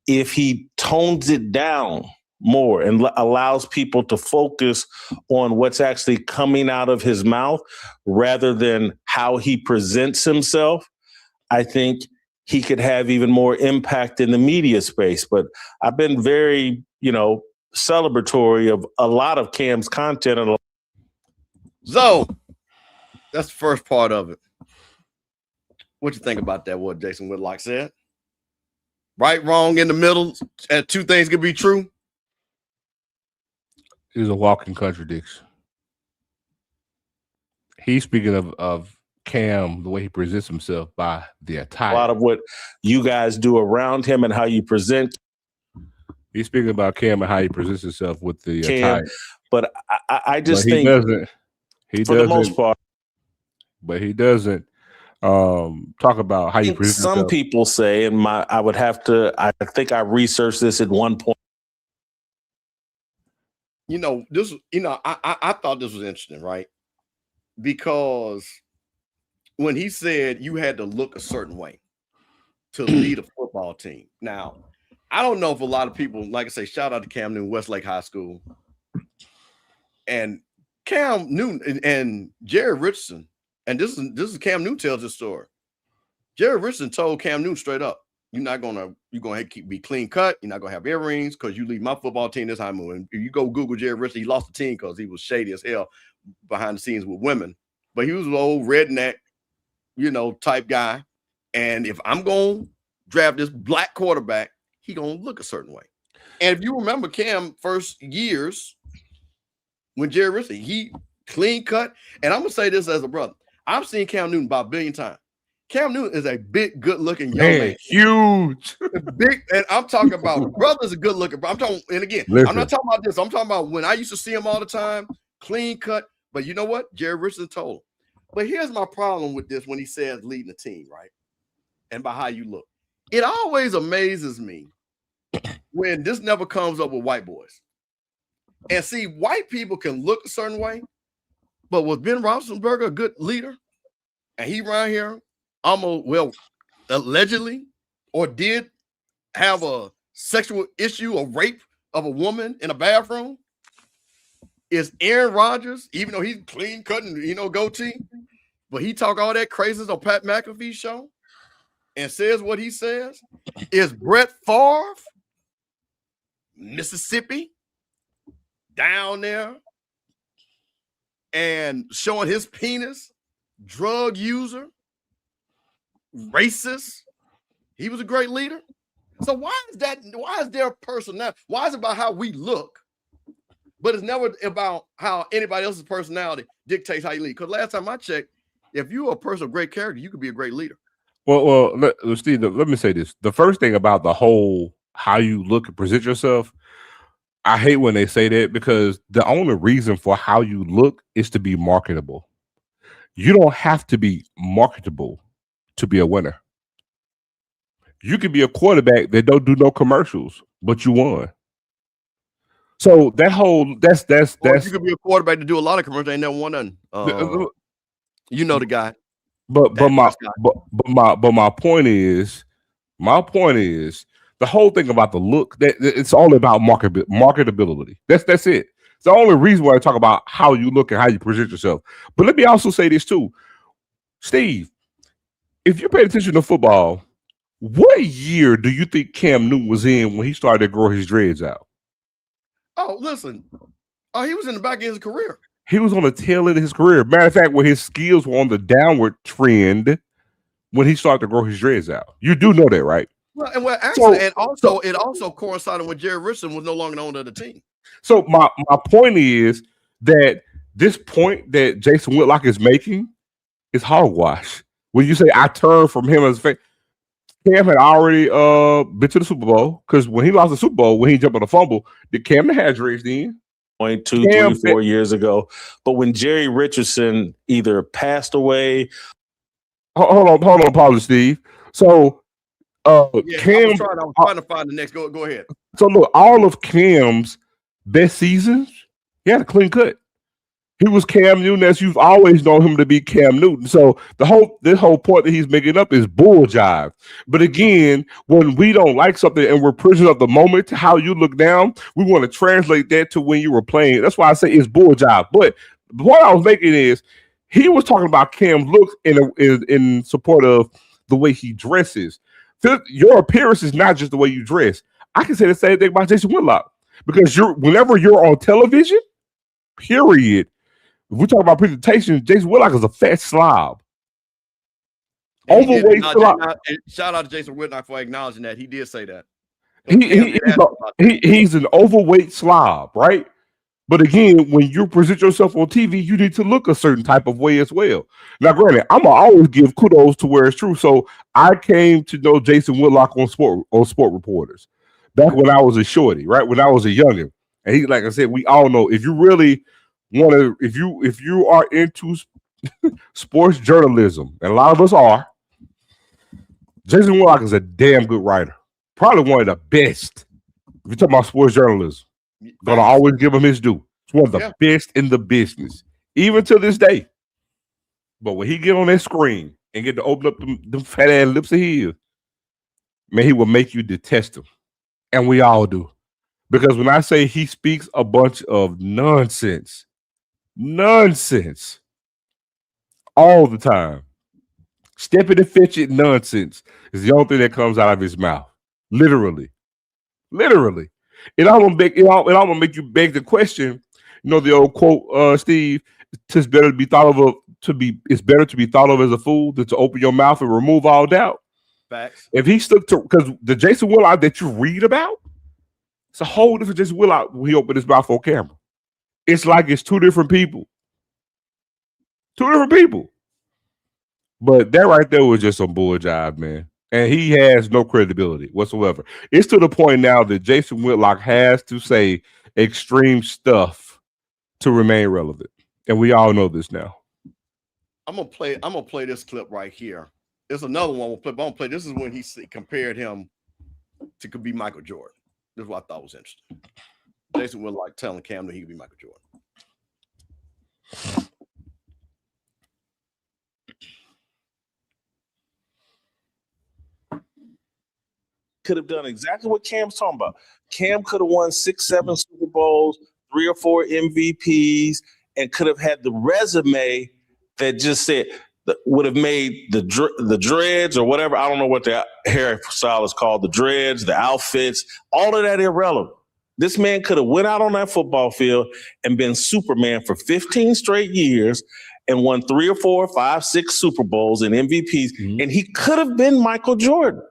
If he tones it down more and allows people to focus on what's actually coming out of his mouth rather than how he presents himself, I think he could have even more impact in the media space. But I've been very, celebratory of a lot of Cam's content. So that's the first part of it. What you think about that? What Jason Whitlock said? Right, wrong, in the middle, and two things could be true. He's a walking contradiction. He's speaking of Cam, the way he presents himself by the attire. A lot of what you guys do around him and how you present. He's speaking about Cam and how he presents himself with the attire. But I just think he for doesn't, the most part. But he doesn't talk about how you present some yourself. People say, and I think I researched this at one point. I thought this was interesting, right? Because when he said you had to look a certain way to lead a football team. Now, I don't know if a lot of people, like I say, shout out to Cam Newton, Westlake High School. And Cam Newton and Jerry Richardson, and this is Cam Newton tells this story. Jerry Richardson told Cam Newton straight up, you're gonna be clean cut, you're not gonna have earrings because you lead my football team. This how I move. And if you go Google Jerry Richardson, he lost the team because he was shady as hell behind the scenes with women. But he was an old redneck, type guy. And if I'm gonna draft this black quarterback, he gonna look a certain way. And if you remember Cam first years when Jerry Richardson, he clean cut. And I'm gonna say this as a brother. I've seen Cam Newton about a billion times. Cam Newton is a big, good-looking young man. Huge. Big, and I'm talking about brother's a good-looking. I'm talking, and again, Listen. I'm not talking about this. I'm talking about when I used to see him all the time, clean cut. But you know what? Jerry Richardson told him. But here's my problem with this when he says leading the team, right? And by how you look. It always amazes me when this never comes up with white boys. And see, white people can look a certain way, but was Ben Roethlisberger a good leader? And he around here allegedly, or did have a sexual issue or rape of a woman in a bathroom? Is Aaron Rodgers, even though he's clean cutting, goatee, but he talk all that craziness on Pat McAfee's show and says what he says? Is Brett Favre, Mississippi, down there and showing his penis, drug user, racist? He was a great leader. So why is their personality? Why is it about how we look? But it's never about how anybody else's personality dictates how you lead. Because last time I checked, if you're a person of great character, you could be a great leader. Well, Steve, let me say this. The first thing about the whole how you look and present yourself, I hate when they say that because the only reason for how you look is to be marketable. You don't have to be marketable to be a winner. You could be a quarterback that don't do no commercials, but you won. So that's you could be a quarterback to do a lot of commercials, ain't never won none. The guy. But my point is the whole thing about the look, that it's all about marketability. That's it. It's the only reason why I talk about how you look and how you present yourself. But let me also say this too, Steve. If you pay attention to football, what year do you think Cam Newton was in when he started to grow his dreads out? Oh, listen. Oh, he was in the back end of his career. He was on the tail end of his career. Matter of fact, where his skills were on the downward trend when he started to grow his dreads out. You do know that, right? Well, actually, it also coincided when Jerry Richardson was no longer the owner of the team. So my point is, that this point that Jason Whitlock is making is hogwash. When you say I turned from him as a fan, Cam had already been to the Super Bowl, because when he lost the Super Bowl, when he jumped on the fumble, did Cam had raised in? 2, 3, 4 years ago. But when Jerry Richardson either passed away. Hold on, Paul and Steve. So Cam, I was trying to find the next. Go ahead. So look, all of Cam's best seasons, he had a clean cut. He was Cam Newton as you've always known him to be Cam Newton. So this whole point that he's making up is bull jive. But again, when we don't like something and we're prisoners of the moment to how you look down, we want to translate that to when you were playing. That's why I say it's bull jive. But the point I was making is he was talking about Cam's looks in support of the way he dresses. Your appearance is not just the way you dress. I can say the same thing about Jason Whitlock, because whenever you're on television, period. If we talk about presentation, Jason Whitlock is a fat slob. Overweight slob. Shout out to Jason Whitlock for acknowledging that. He did say that. He's an overweight slob, right? But again, when you present yourself on TV, you need to look a certain type of way as well. Now, granted, I'm gonna always give kudos to where it's true. So I came to know Jason Whitlock on Sport Reporters back when I was a shorty, right? When I was a youngin'. And he, like I said, we all know if you really want to, if you are into sports journalism, and a lot of us are, Jason Whitlock is a damn good writer. Probably one of the best. If you're talking about sports journalism, gonna always give him his due. It's one of the best in the business, even to this day. But when he get on that screen and get to open up them fat ass lips of his, man, he will make you detest him. And we all do. Because when I say he speaks a bunch of nonsense all the time, stepping and fetching nonsense is the only thing that comes out of his mouth. Literally. It almost make you beg the question. You know the old quote, Steve. It's better to be thought of as a fool than to open your mouth and remove all doubt. Facts. If he stuck to, because the Jason Whitlock that you read about, it's a whole different Jason Whitlock when he opened his mouth on camera. It's like it's two different people. But that right there was just some bull jive, man. And he has no credibility whatsoever. It's to the point now that Jason Whitlock has to say extreme stuff to remain relevant. And we all know this now. I'm gonna play this clip right here. There's another one I'm gonna play. This is when he compared him to could be Michael Jordan. This is what I thought was interesting. Jason Whitlock telling Cam that he could be Michael Jordan. Could have done exactly what Cam's talking about. Cam could have won 6, 7 Super Bowls, 3 or 4 MVPs, and could have had the resume that just said would have made the dreads or whatever. I don't know what the hairstyle is called. The dreads, the outfits, all of that irrelevant. This man could have went out on that football field and been Superman for 15 straight years and won 3 or 4, 5, 6 Super Bowls and MVPs, and he could have been Michael Jordan.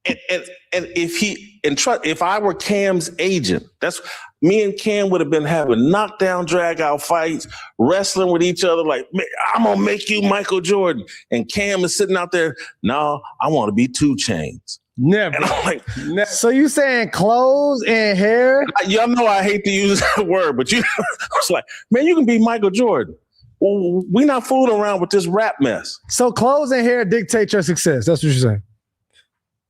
And if I were Cam's agent, that's me and Cam would have been having knockdown, drag out fights, wrestling with each other. Like, I'm gonna make you Michael Jordan, and Cam is sitting out there. No, I want to be 2 Chainz. Never. And I'm like, never. So you saying clothes and hair? Y'all know I hate to use that word, but I was like, man, you can be Michael Jordan. Well, we not fooling around with this rap mess. So clothes and hair dictate your success. That's what you're saying.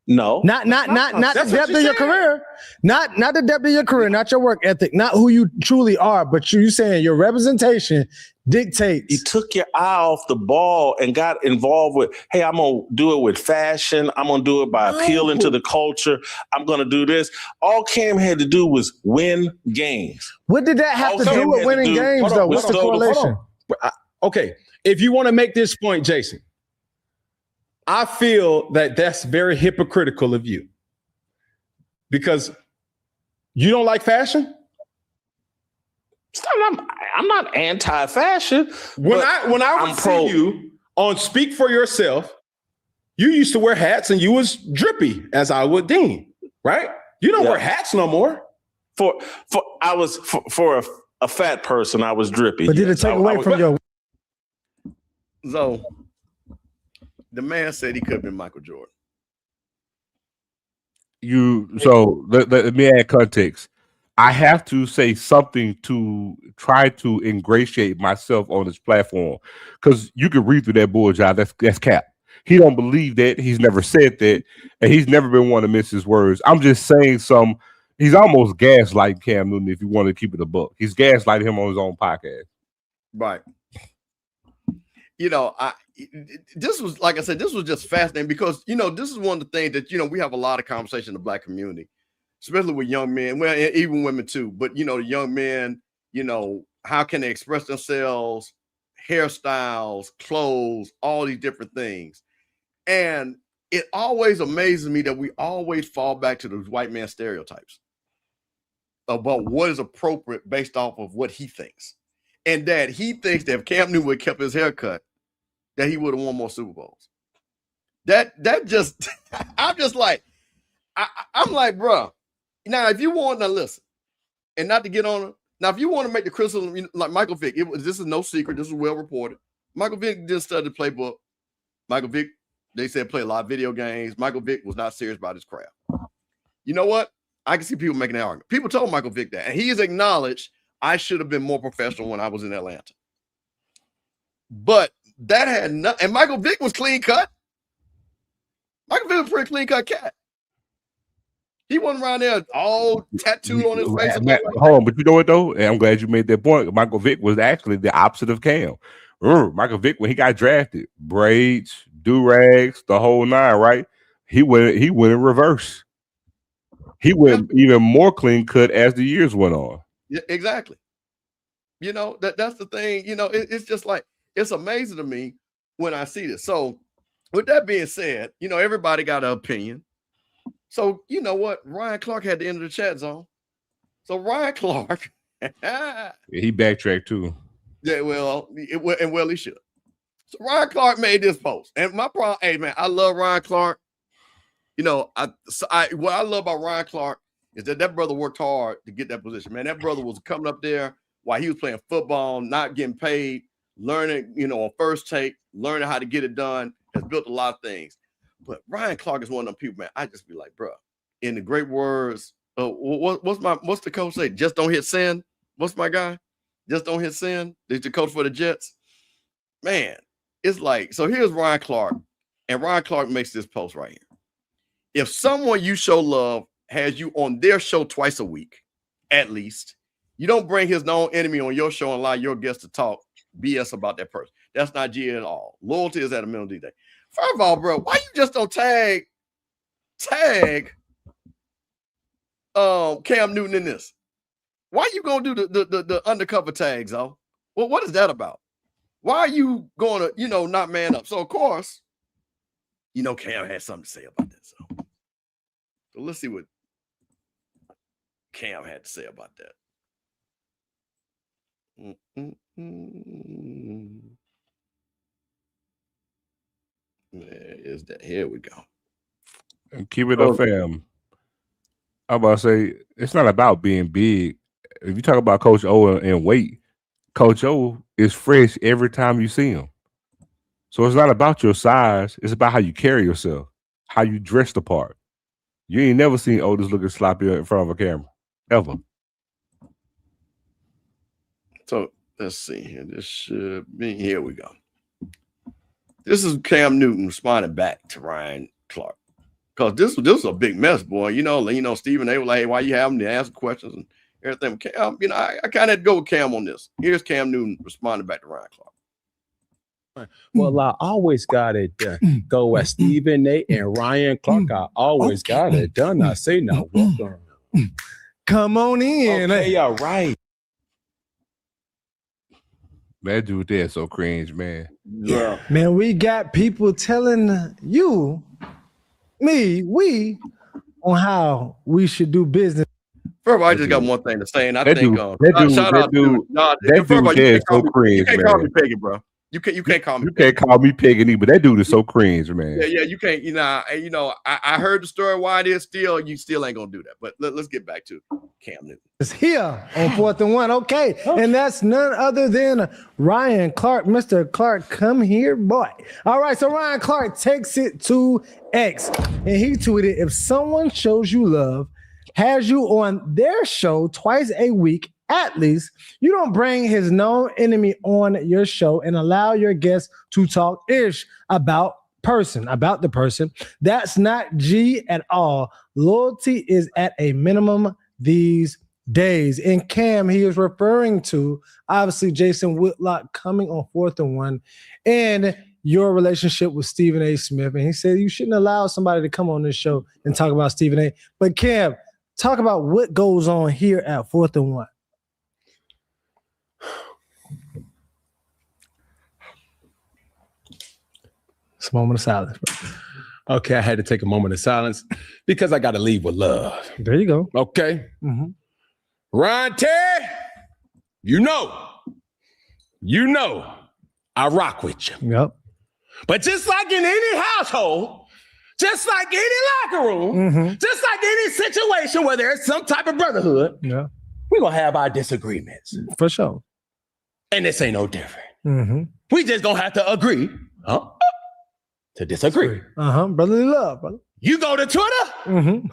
No, not the depth of your career, not the depth of your career, not your work ethic, not who you truly are, but you saying your representation dictates. You took your eye off the ball and got involved with, hey, I'm gonna do it with fashion. I'm gonna do it by appealing to the culture. I'm gonna do this. All Cam had to do was win games. What did that have to do with winning games, though? What's the correlation? Okay, if you want to make this point, Jason, I feel that that's very hypocritical of you because you don't like fashion. I'm not anti-fashion. When I would see you on Speak for Yourself, you used to wear hats and you was drippy, as I would deem, right? You don't wear hats no more. For a fat person, I was drippy. But did it take away from your? So the man said he could have been Michael Jordan. Let me add context. I have to say something to try to ingratiate myself on this platform, because you can read through that bullshit. That's cap. He don't believe that. He's never said that, and he's never been one to miss his words. I'm just saying he's almost gaslighting Cam Newton, if you want to keep it a buck. He's gaslighting him on his own podcast. Right. This was, like I said, this was just fascinating because, this is one of the things that, we have a lot of conversation in the Black community, especially with young men, well, even women too. But, the young men, how can they express themselves, hairstyles, clothes, all these different things. And it always amazes me that we always fall back to those white man stereotypes about what is appropriate based off of what he thinks. And that he thinks that if Cam Newton would have kept his hair cut, that he would have won more Super Bowls. That just, I'm just like, I'm like, bro. Now, if you want to listen, and not to get on it, now, if you want to make the criticism, like Michael Vick, this is no secret. This is well reported. Michael Vick didn't study the playbook. Michael Vick, they said, play a lot of video games. Michael Vick was not serious about his craft. You know what? I can see people making that argument. People told Michael Vick that, and he has acknowledged, I should have been more professional when I was in Atlanta. But that had nothing. And Michael Vick was clean cut. Michael Vick was a pretty clean cut cat. He wasn't around there all tattooed on his face. Hold on, but you know what though? And I'm glad you made that point. Michael Vick was actually the opposite of Cam. Remember, Michael Vick, when he got drafted, braids, do-rags, the whole nine, right? He went in reverse. He went even more clean cut as the years went on. Yeah, exactly. That's the thing. It's just like, it's amazing to me when I see this. So with that being said, everybody got an opinion. So you know what? Ryan Clark had to enter the chat zone. So Ryan Clark, he backtracked too. Yeah, well, he should. So Ryan Clark made this post, and my problem, hey man, I love Ryan Clark. What I love about Ryan Clark is that brother worked hard to get that position. Man, that brother was coming up there while he was playing football, not getting paid, learning, on first take, learning how to get it done, has built a lot of things. But Ryan Clark is one of them people, man. I just be like, bro, in the great words, what's the coach say? Just don't hit sin. What's my guy? Just don't hit sin. He's the coach for the Jets. Man, it's like, so here's Ryan Clark, and Ryan Clark makes this post right here. If someone you show love has you on their show twice a week, at least, you don't bring his known enemy on your show and allow your guests to talk BS about that person. That's not G at all. Loyalty is at a minimum these days. First of all, bro, why you just don't tag Cam Newton in this? Why you gonna do the undercover tags, oh? Well, what is that about? Why are you going to, not man up? So of course, Cam had something to say about that. So let's see what Cam had to say about that. Where is that? Here we go. And keep it up, fam. I'm about to say, it's not about being big. If you talk about Coach O and weight, Coach O is fresh every time you see him. So it's not about your size. It's about how you carry yourself, how you dress the part. You ain't never seen Otis looking sloppy in front of a camera, ever. So let's see here. This should be, here we go. This is Cam Newton responding back to Ryan Clark. Because this was a big mess, boy. Stephen A was like, hey, why you having to ask questions and everything? Cam, I kind of had to go with Cam on this. Here's Cam Newton responding back to Ryan Clark. Well, I always got it done. Go at Stephen A and Ryan Clark. I always got it done. I say now, welcome. Come on in. Okay, y'all right. That dude there so cringe, man. Yeah. Man, we got people telling you, we on how we should do business. First of all, I just got one thing to say, and I that think dude, that dude is so cringe, you can't man. call me Peggy, bro. You can't call me. You can't call me Peggy, but that dude is so cringe, man. Yeah, you can't. I heard the story why it is. You still ain't gonna do that. But let's get back to Cam Newton. It's here on 4th and 1. Okay, and that's none other than Ryan Clark. Mr. Clark, come here, boy. All right, so Ryan Clark takes it to X, and he tweeted, "If someone shows you love, has you on their show twice a week at least, you don't bring his known enemy on your show and allow your guests to talk ish about the person. That's not G at all. Loyalty is at a minimum these days." And Cam, he is referring to obviously Jason Whitlock coming on 4th and 1 and your relationship with Stephen A. Smith. And he said you shouldn't allow somebody to come on this show and talk about Stephen A. But Cam, talk about what goes on here at 4th and 1. It's a moment of silence, bro. Okay, I had to take a moment of silence because I got to leave with love. There you go. Okay. Mm-hmm. Ron Terry, you know, I rock with you. Yep. But just like in any household, just like any locker room, just like any situation where there's some type of brotherhood, yeah, we're going to have our disagreements. For sure. And this ain't no different. We just going to have to agree to disagree. Brotherly love, brother. You go to Twitter,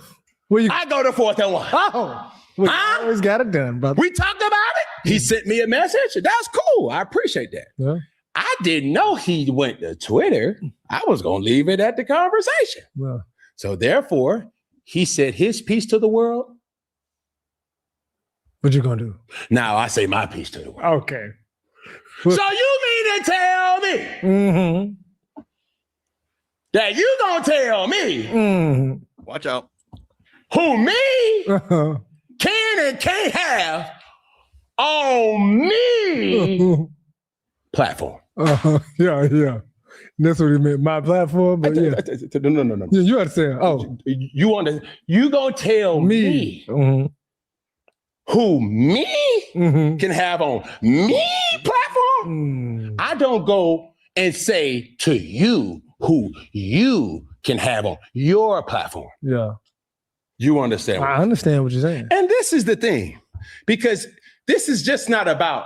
I go to 4th and 1. Oh, we always got it done, brother. We talked about it. He sent me a message. That's cool. I appreciate that. Yeah. I didn't know he went to Twitter. I was going to leave it at the conversation. Yeah. So therefore, he said his piece to the world. What you going to do? Now I say my piece to the world. Okay. So you mean to tell me that you going to tell me Watch out. who me can and can't have on me platform? Yeah. That's what he meant. My platform, but yeah. No. Yeah, you understand. Oh, you gonna tell me who me can have on me platform? I don't go and say to you who you can have on your platform. Yeah. You understand? I understand what you're saying. And this is the thing, because this is just not about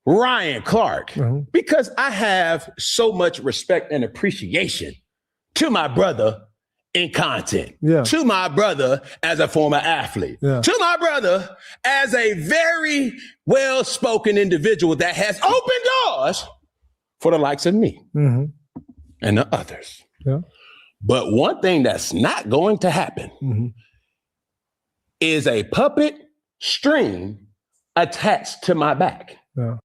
Ryan Clark, because I have so much respect and appreciation to my brother in content, to my brother as a former athlete, to my brother as a very well-spoken individual that has opened doors for the likes of me and the others. Yeah. But one thing that's not going to happen is a puppet string attached to my back. Yeah.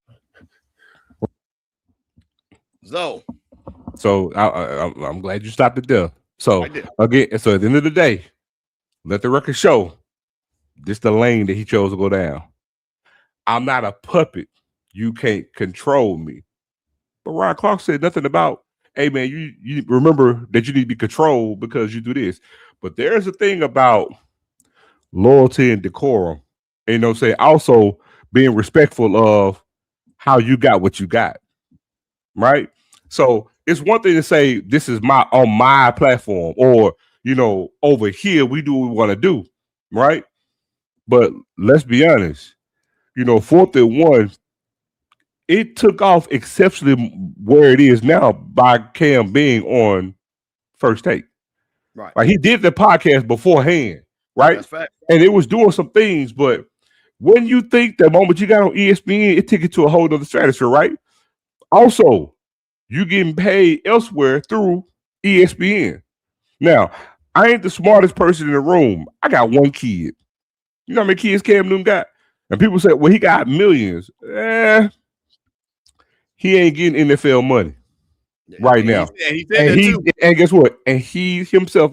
So I'm glad you stopped it there. So again, so at the end of the day, let the record show this the lane that he chose to go down. I'm not a puppet. You can't control me. But Ryan Clark said nothing about, hey man, you remember that you need to be controlled because you do this. But there's a thing about loyalty and decorum. And say also being respectful of how you got what you got. Right? So it's one thing to say this is on my platform, or over here we do what we want to do, right? But let's be honest, 4th and 1, it took off exceptionally where it is now by Cam being on First Take. Right. Like he did the podcast beforehand, right? That's fact. And it was doing some things, but when you think the moment you got on ESPN, it took it to a whole other stratosphere, right? Also, you getting paid elsewhere through ESPN. Now, I ain't the smartest person in the room. I got one kid. You know how many kids Cam Newton got? And people say, well, he got millions. He ain't getting NFL money right now. And guess what? And he himself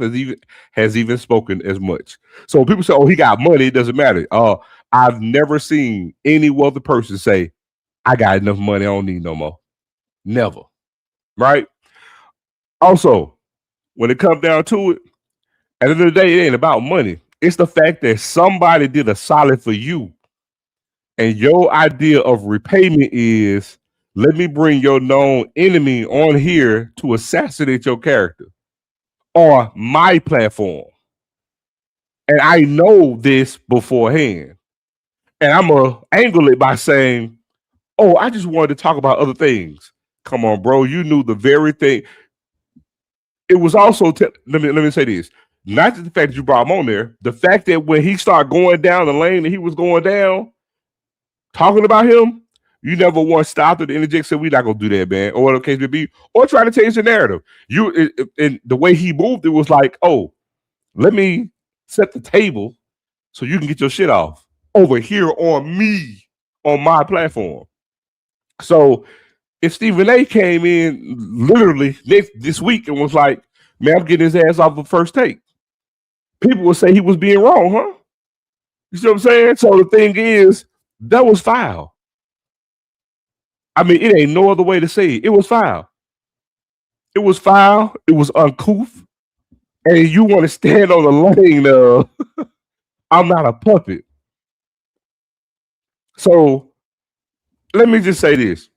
has even spoken as much. So when people say, oh, he got money, it doesn't matter. I've never seen any other person say, I got enough money, I don't need no more. Never. Right? Also, when it comes down to it, at the end of the day, it ain't about money. It's the fact that somebody did a solid for you. And your idea of repayment is let me bring your known enemy on here to assassinate your character on my platform. And I know this beforehand. And I'm going to angle it by saying, oh, I just wanted to talk about other things. Come on, bro. You knew the very thing. It was also, let me say this. Not just the fact that you brought him on there, the fact that when he started going down the lane and he was going down, talking about him, you never once stopped at the interject, said, we're not going to do that, man, or whatever the case may be, or try to change the narrative. And the way he moved, it was like, oh, let me set the table so you can get your shit off over here on me, on my platform. So if Stephen A came in literally this week and was like, man, I'm getting his ass off the first take, people would say he was being wrong, huh? You see what I'm saying? So the thing is, that was foul. I mean, it ain't no other way to say it. It was foul. It was foul. It was uncouth. And you want to stand on the lane of, I'm not a puppet. So let me just say this.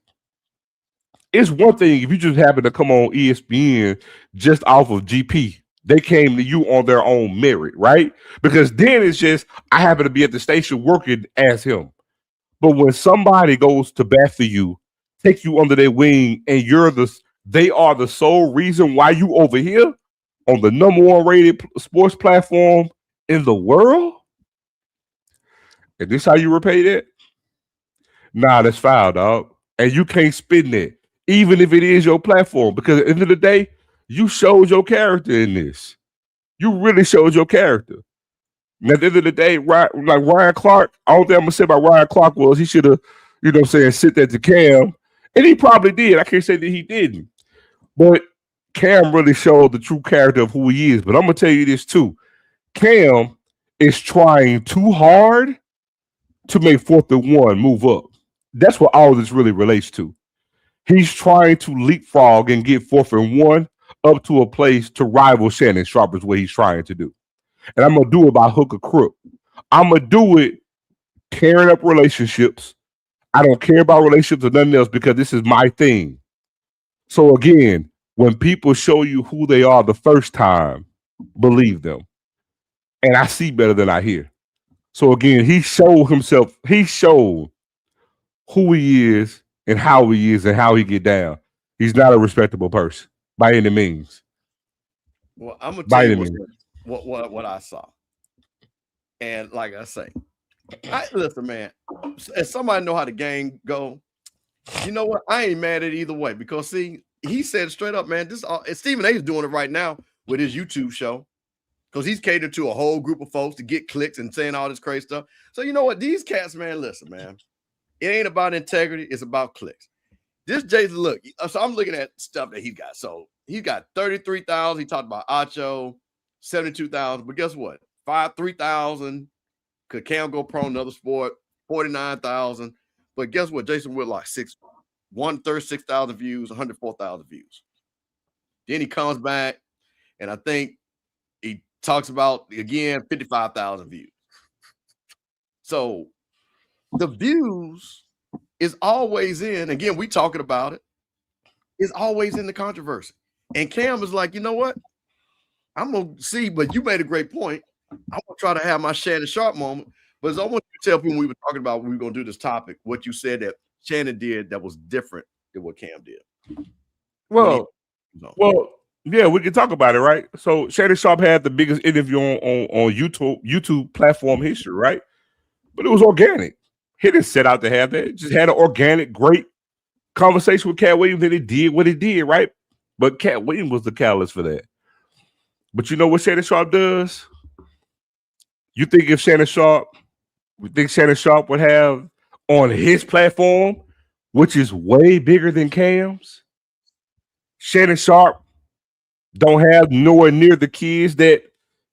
It's one thing if you just happen to come on ESPN just off of GP. They came to you on their own merit, right? Because then it's just, I happen to be at the station working as him. But when somebody goes to bat for you, take you under their wing, and they are the sole reason why you over here on the #1 rated sports platform in the world, and this how you repay that? Nah, that's foul, dog. And you can't spin that, even if it is your platform, because at the end of the day, you showed your character in this. You really showed your character. And at the end of the day, like Ryan Clark, all thing I'm gonna say about Ryan Clark was he should have, you know what I'm saying, sit there to Cam. And he probably did. I can't say that he didn't. But Cam really showed the true character of who he is. But I'm gonna tell you this too. Cam is trying too hard to make 4th and 1 move up. That's what all this really relates to. He's trying to leapfrog and get 4th and 1 up to a place to rival Shannon Sharpe is what he's trying to do. And I'm going to do it by hook or crook. I'm going to do it tearing up relationships. I don't care about relationships or nothing else because this is my thing. So again, when people show you who they are the first time, believe them. And I see better than I hear. So again, he showed himself. He showed who he is and how he get down. He's not a respectable person by any means. Well, I'm gonna tell you what I saw. And like I say, listen, man, if somebody know how the game go, you know what? I ain't mad at either way because see, he said straight up, man, Stephen A is doing it right now with his YouTube show because he's catered to a whole group of folks to get clicks and saying all this crazy stuff. So you know what? These cats, man, listen, man, it ain't about integrity. It's about clicks. This Jason, look, so I'm looking at stuff that he got. So he got 33,000. He talked about Acho, 72,000. But guess what? 3,000. Could Cam go pro another sport? 49,000. But guess what? Jason Whitlock, 136,000 views, 104,000 views. Then he comes back, and I think he talks about again 55,000 views. So the views is always in. Again, we talking about it. It's always in the controversy. And Cam is like, you know what? I'm gonna see, but you made a great point. I'm gonna try to have my Shannon Sharpe moment. But I want you to tell people we were talking about when we were gonna do this topic, what you said that Shannon did that was different than what Cam did. Well, yeah, we can talk about it, right? So Shannon Sharpe had the biggest interview on YouTube platform history, right? But it was organic. He didn't set out to have that. Just had an organic, great conversation with Cat Williams, and he did what he did, right? But Cat Williams was the catalyst for that. But you know what Shannon Sharpe does? You think Shannon Sharpe would have on his platform, which is way bigger than Cam's? Shannon Sharpe don't have nowhere near the kids that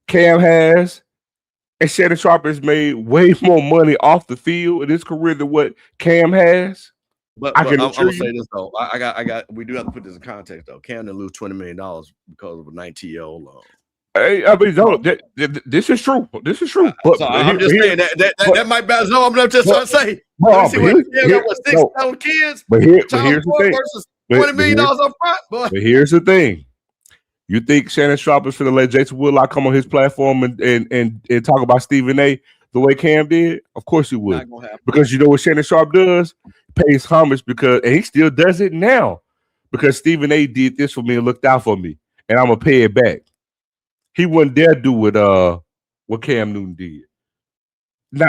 Cam has. And Shannon Sharpe has made way more money off the field in his career than what Cam has. But I'm gonna say this though. We do have to put this in context though. Cam didn't lose $20 million because of a 19-year-old loan. Hey, I mean, this is true. This is true. But so I'm just saying that might be. No, I'm just trying to say Bro, see what six kids. But here's the thing. Versus $20 million up front. But here's the thing. You think Shannon Sharp is going to let Jason Whitlock come on his platform and talk about Stephen A. the way Cam did? Of course he would. Because you know what Shannon Sharp does? Pays homage and he still does it now. Because Stephen A. did this for me and looked out for me. And I'm going to pay it back. He wouldn't dare do what Cam Newton did.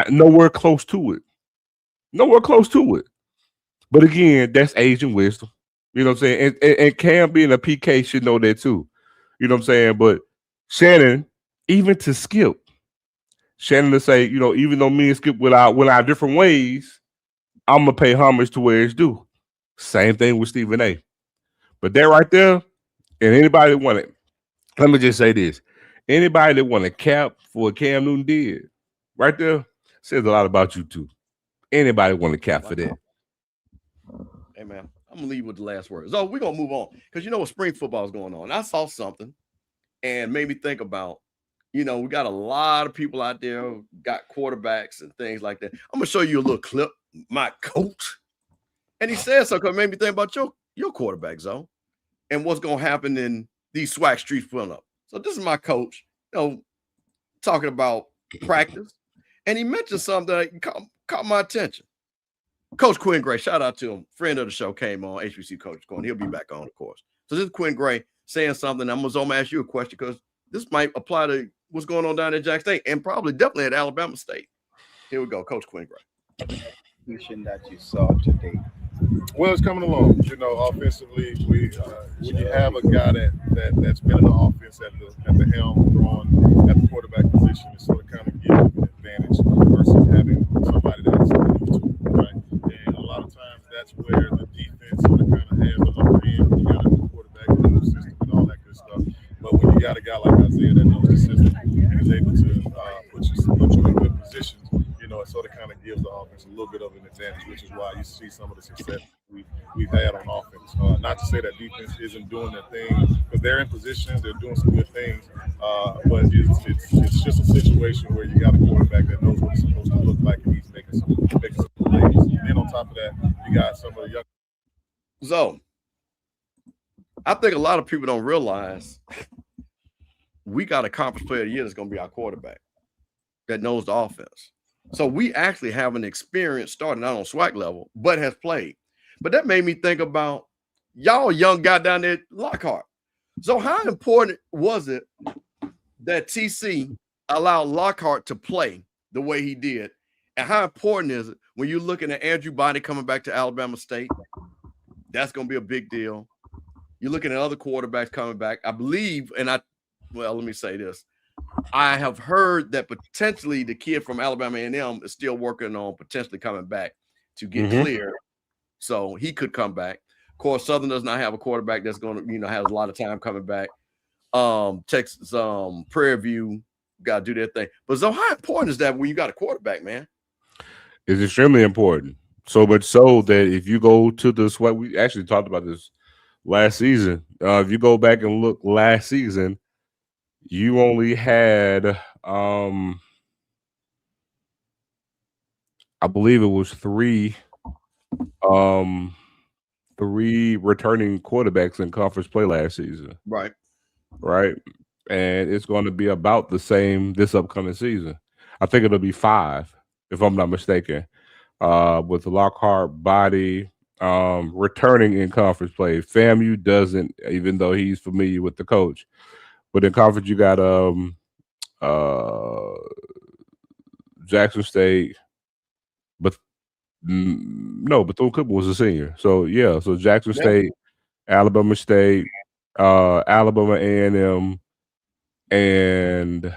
Nowhere close to it. Nowhere close to it. But again, that's age and wisdom. You know what I'm saying? And Cam being a PK should know that too. You know what I'm saying? But Shannon, even to Skip, Shannon to say, you know, even though me and Skip went our different ways, I'm going to pay homage to where it's due. Same thing with Stephen A. But that right there, and anybody that want it, let me just say this. Anybody that want to cap for what Cam Newton did, right there, says a lot about you too. Anybody want to cap for that? Hey, man, I'm going to leave with the last word. So we're going to move on because you know what spring football is going on. I saw something and made me think about, you know, we got a lot of people out there who got quarterbacks and things like that. I'm going to show you a little clip, my coach. And he said something that made me think about your quarterback, Zoe, and what's going to happen in these SWAC streets pulling up. So this is my coach, you know, talking about practice. And he mentioned something that caught my attention. Coach Quinn Gray, shout out to him. Friend of the show came on, HBCU Coach Corner. He'll be back on, of course. So this is Quinn Gray saying something. I'm going to ask you a question because this might apply to what's going on down at Jack State and probably definitely at Alabama State. Here we go, Coach Quinn Gray. That you saw today. Well, it's coming along. You know, offensively, when you have a guy that's been in the offense at the helm, throwing at the quarterback position, it sort of kind of gives you an advantage versus having somebody that's new to it, right? And a lot of times that's where the defense sort of kind of has the upper end when you got a new quarterback, a new system, and all that good stuff. But when you got a guy like Isaiah that knows the system and is able to put you in good positions, you know, it sort of kind of gives the offense a little bit of an advantage, which is why you see some of the success we've had on offense. Not to say that defense isn't doing their thing, because they're in positions, they're doing some good things, but it's just a situation where you got a quarterback that knows what it's supposed to look like and he's making some plays. And then on top of that, you got some of the young. So, I think a lot of people don't realize we got a conference player of the year that's going to be our quarterback that knows the offense. So we actually have an experience starting out on SWAC level, but has played. But that made me think about y'all young guy down there at Lockhart. So how important was it that TC allowed Lockhart to play the way he did? And how important is it when you're looking at Andrew Body coming back to Alabama State? That's going to be a big deal. You're looking at other quarterbacks coming back. I believe, let me say this. I have heard that potentially the kid from Alabama A&M is still working on potentially coming back to get clear. So he could come back. Of course, Southern does not have a quarterback that's going to, you know, has a lot of time coming back. Texas, Prairie View got to do their thing. But so how important is that when you got a quarterback, man? It's extremely important. So much so that if you go to the SWAC, we actually talked about this last season. If you go back and look last season, you only had, I believe it was three returning quarterbacks in conference play last season. Right. And it's going to be about the same this upcoming season. I think it'll be 5, if I'm not mistaken, with Lockhart, Body, returning in conference play. FAMU doesn't, even though he's familiar with the coach. But in conference, you got Jackson State, but no, Bethune-Cookman was a senior. So yeah, so Jackson State, Alabama State, Alabama A&M, and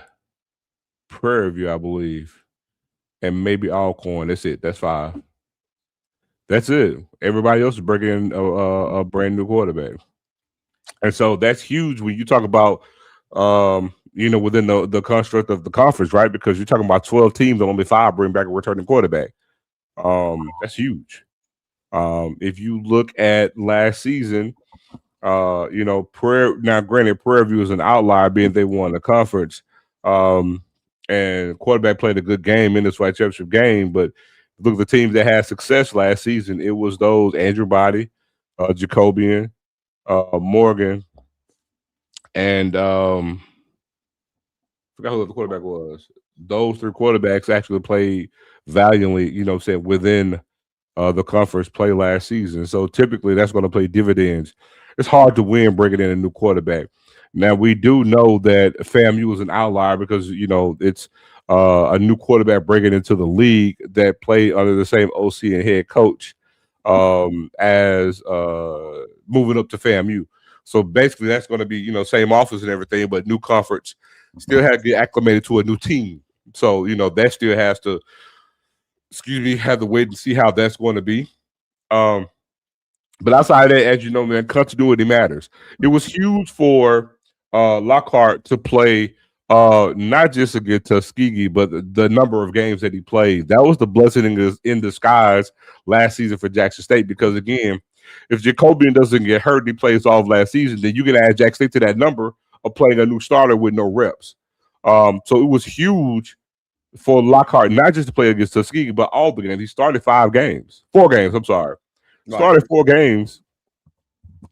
Prairie View, I believe, and maybe Alcorn. That's it. That's 5. That's it. Everybody else is bringing in a brand new quarterback, and so that's huge when you talk about. You know, within the construct of the conference, right? Because you're talking about 12 teams and only 5 bring back a returning quarterback. That's huge. If you look at last season, you know, now granted, Prairie View is an outlier being they won the conference, and quarterback played a good game in this SWAC championship game, but look at the teams that had success last season, it was those Andrew Body, Jacobian, Morgan, and forgot who the quarterback was. Those three quarterbacks actually played valiantly, within the conference play last season. So typically that's going to play dividends. It's hard to win bringing in a new quarterback. Now we do know that FAMU is an outlier because it's a new quarterback bringing into the league that played under the same OC and head coach as moving up to FAMU. So basically that's going to be same office and everything, but new conference, still have to get acclimated to a new team. So that still has to have to wait and see how that's going to be. But outside of that, as you know, man, continuity matters. It was huge for Lockhart to play not just against Tuskegee, but the number of games that he played. That was the blessing in disguise last season for Jackson State, because again, if Jacobian doesn't get hurt and he plays off last season, then you can add Jackson State to that number of playing a new starter with no reps. So it was huge for Lockhart not just to play against Tuskegee, but all the games. He started 4 games. Started 4 games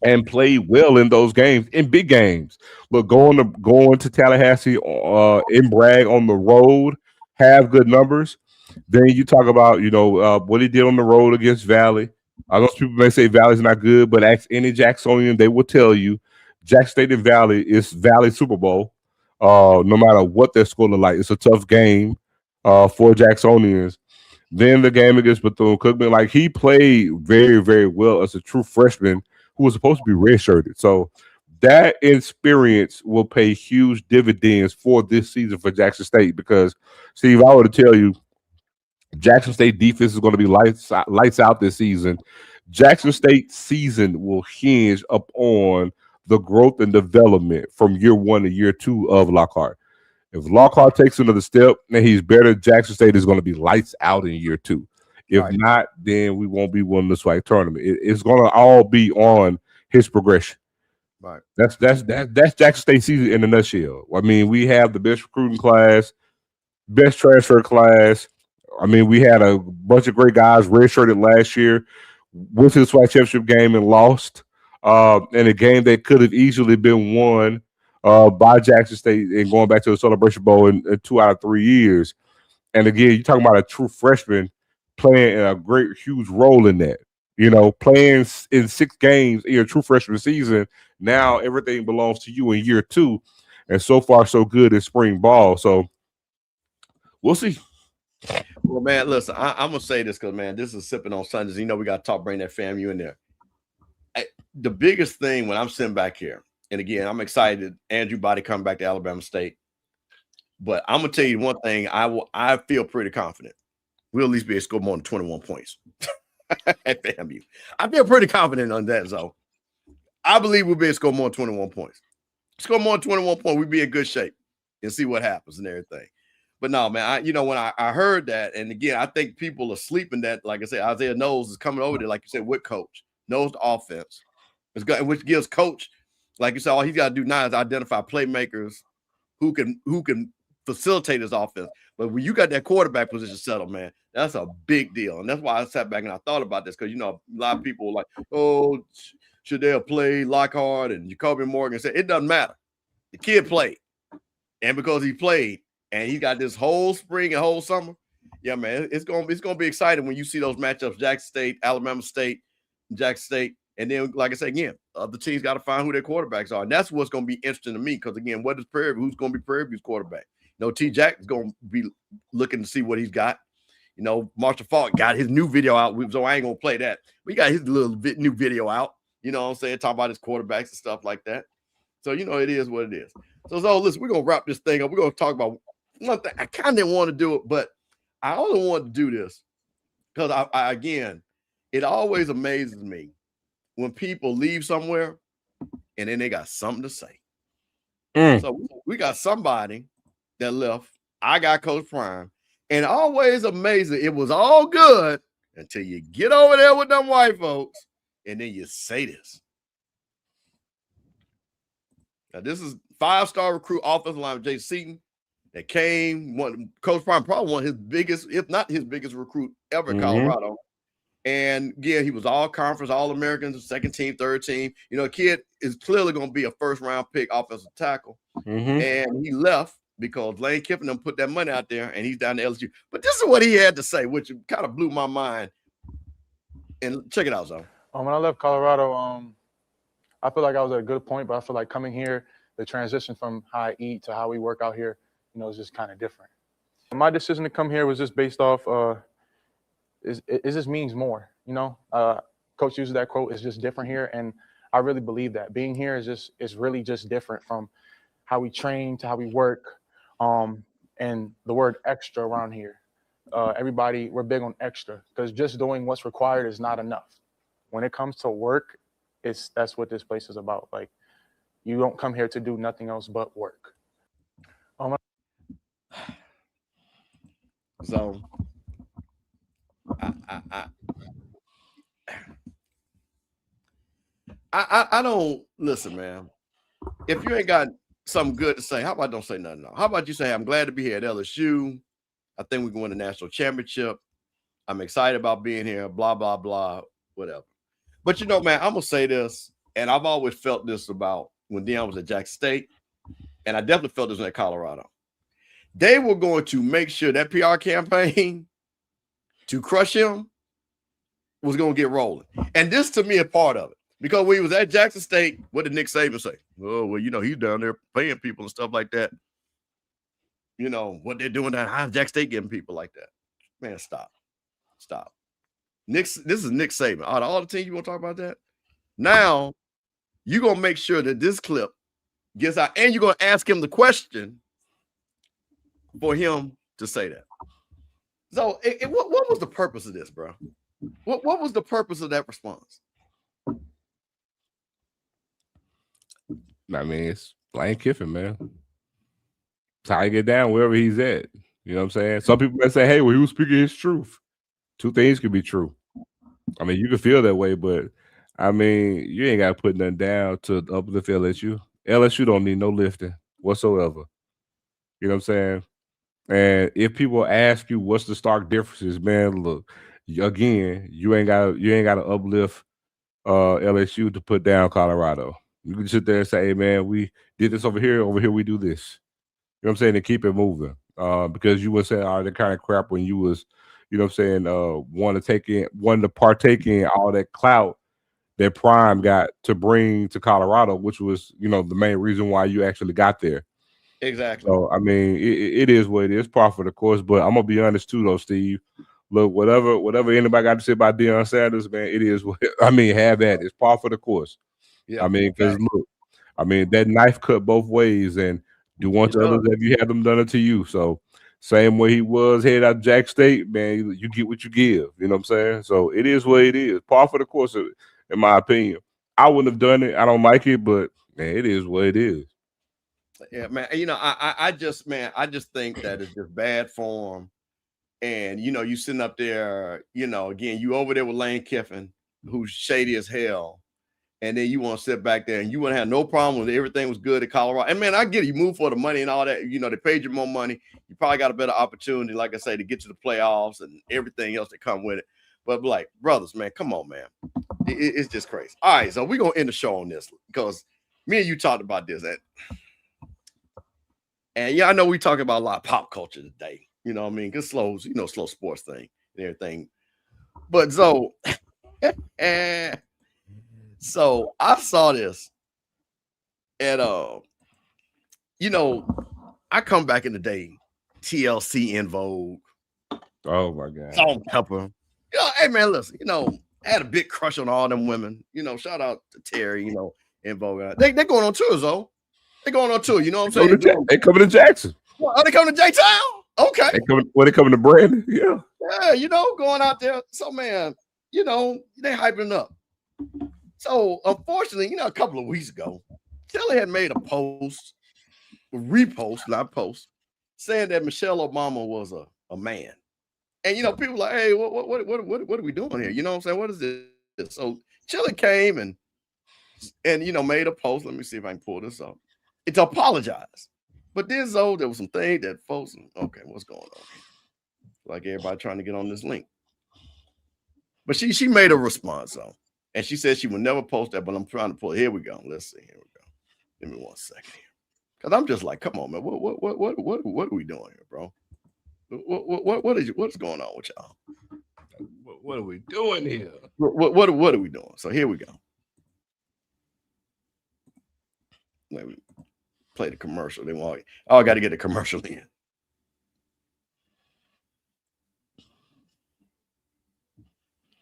and played well in those games, in big games. But going to Tallahassee in Bragg on the road, have good numbers. Then you talk about what he did on the road against Valley. I know people may say Valley's not good, but ask any Jacksonian, they will tell you Jackson State and Valley is Valley Super Bowl. No matter what their score look like, it's a tough game for Jacksonians. Then the game against Bethune-Cookman, he played very, very well as a true freshman who was supposed to be redshirted. So that experience will pay huge dividends for this season for Jackson State, because, Steve, I were to tell you, Jackson State defense is going to be lights out this season. Jackson State season will hinge upon the growth and development from year 1 to year 2 of Lockhart. If Lockhart takes another step and he's better, Jackson State is going to be lights out in year 2. If not, then we won't be winning the SWAC tournament. It's going to all be on his progression. Right. That's Jackson State season in a nutshell. I mean, we have the best recruiting class, best transfer class. I mean, we had a bunch of great guys redshirted last year, went to the SWAC championship game and lost. In a game that could have easily been won by Jackson State and going back to the Celebration Bowl in 2 out of 3 years. And again, you're talking about a true freshman playing a great, huge role in that. Playing in 6 games in your true freshman season, now everything belongs to you in year 2. And so far, so good in spring ball. So we'll see. Well, man, listen, I'm going to say this because, man, this is Sippin' on Sundays. We got to bring that FAMU in there. The biggest thing when I'm sitting back here, and again, I'm excited Andrew Body coming back to Alabama State, but I'm gonna tell you one thing. I feel pretty confident we'll at least be able to score more than 21 points at FAMU. I feel pretty confident on that. So I believe we'll be able to score more than 21 points. Score more than 21 points, we'll be in good shape and see what happens and everything. But no, man, when I heard that, and again, I think people are sleeping that, like I said, Isaiah Knowles is coming over there, like you said, with coach, knows the offense. Which gives coach, like you said, all he's got to do now is identify playmakers who can facilitate his offense. But when you got that quarterback position settled, man, that's a big deal. And that's why I sat back and I thought about this, because a lot of people were like, oh, should they have played Lockhart and Jacoby Morgan? Said it doesn't matter. The kid played, and because he played and he got this whole spring and whole summer, yeah, man, it's gonna be exciting when you see those matchups: Jackson State, Alabama State, Jackson State. And then, like I said, again, the teams got to find who their quarterbacks are. And that's what's going to be interesting to me because, again, what is Prairie View? Who's going to be Prairie View's quarterback? T. Jack is going to be looking to see what he's got. Marshall Falk got his new video out, so I ain't going to play that. We got his little new video out, what I'm saying, talking about his quarterbacks and stuff like that. So, it is what it is. So listen, we're going to wrap this thing up. We're going to talk about one thing. I kind of didn't want to do it, but I only want to do this because, again, it always amazes me when people leave somewhere and then they got something to say. So we got somebody that left. I got Coach Prime, and always amazing. It was all good until you get over there with them white folks and then you say this. Now, this is 5-star recruit offensive line Jay Seaton. that came. Coach Prime probably one of his biggest, if not his biggest recruit ever in Colorado. And yeah, he was all conference, all Americans, second team, third team. You know, a kid is clearly going to be a first round pick offensive tackle. And he left because Lane Kiffin them put that money out there, and he's down to LSU. But this is what he had to say, which kind of blew my mind. And check it out, Zo. When I left Colorado, I feel like I was at a good point, but I feel like coming here, the transition from how I eat to how we work out here, you know, is just kind of different. My decision to come here was just based off it just means more, you know. Coach uses that quote, it's just different here, and I really believe that. Being here is really just different from how we train to how we work, and the word extra around here. Everybody, we're big on extra, because just doing what's required is not enough. When it comes to work, that's what this place is about. Like, you don't come here to do nothing else but work. So I don't listen, man. If you ain't got something good to say, how about don't say nothing? How about you say, I'm glad to be here at LSU. I think we can win the national championship. I'm excited about being here, blah, blah, blah, whatever. But you know, man, I'm gonna say this, and I've always felt this about when Deion was at Jackson State, and I definitely felt this at Colorado. They were going to make sure that PR campaign to crush him was going to get rolling. And this, to me, is part of it. Because when he was at Jackson State, what did Nick Saban say? Oh, well, you know, he's down there paying people and stuff like that. You know, what they're doing down, how's Jackson State getting people like that? Man, stop. Stop. This is Nick Saban. Out of all the teams, you want to talk about that? Now, you're going to make sure that this clip gets out, and you're going to ask him the question for him to say that. So, what was the purpose of this, bro? What was the purpose of that response? I mean, it's Lane Kiffin, man. It's how you get down wherever he's at. You know what I'm saying? Some people may say, hey, well, he was speaking his truth. Two things could be true. I mean, you can feel that way, but I mean, you ain't got to put nothing down to uplift LSU. LSU don't need no lifting whatsoever. You know what I'm saying? And if people ask you what's the stark differences, man, look, again, you ain't got to uplift LSU to put down Colorado. You can sit there and say, hey, man, we did this over here we do this. You know what I'm saying? And keep it moving. Because you would say all that kind of crap when you was, you know what I'm saying, wanting to partake in all that clout that Prime got to bring to Colorado, which was, you know, the main reason why you actually got there. Exactly. So, I mean, it is what it is, par for the course. But I'm gonna be honest too, though, Steve. Look, whatever anybody got to say about Deion Sanders, man, it is what I mean. Have at it. It's par for the course. Yeah. I mean, because look, I mean that knife cut both ways, and do unto others if you have them done it to you. So, same way he was head out of Jack State, man. You get what you give. You know what I'm saying? So it is what it is. Par for the course, in my opinion. I wouldn't have done it. I don't like it, but man, it is what it is. Yeah, man. You know, I just think that it's just bad form. And you know, you sitting up there, you know, again, you over there with Lane Kiffin, who's shady as hell, and then you want to sit back there and you want to have no problem with everything was good at Colorado. And man, I get it. You move for the money and all that. You know, they paid you more money. You probably got a better opportunity, like I say, to get to the playoffs and everything else that come with it. But like, brothers, man, come on, man. It's just crazy. All right, so we're gonna end the show on this because me and you talked about this. And yeah, I know we talking about a lot of pop culture today. You know what I mean? Because slow sports thing and everything. But so I saw this at you know, I come back in the day, TLC in vogue. Oh my God. Salt and pepper. You know, hey man, listen, you know, I had a big crush on all them women. You know, shout out to Terry, you know, in vogue. They going on tours, though. They going on tour, you know what I'm saying? They coming to Jackson. Are they coming to J-Town? Okay. They coming to Brandon? Yeah. Yeah, you know, going out there. So, man, you know, they hyping up. So, unfortunately, you know, a couple of weeks ago, Kelly had made a repost, not post, saying that Michelle Obama was a man. And, you know, people like, hey, what are we doing here? You know what I'm saying? What is this? So, Chili came and, you know, made a post. Let me see if I can pull this up. It's apologize. But then Zoe, there was some thing that folks, okay, what's going on? Like everybody trying to get on this link. But she made a response, though. And she said she would never post that, but I'm trying to pull it. Here we go. Let's see. Here we go. Give me 1 second here. Because I'm just like, come on, man. What are we doing here, bro? What's going on with y'all? What are we doing here? What are we doing? So here we go. Let me play the commercial. They want, I got to get the commercial in.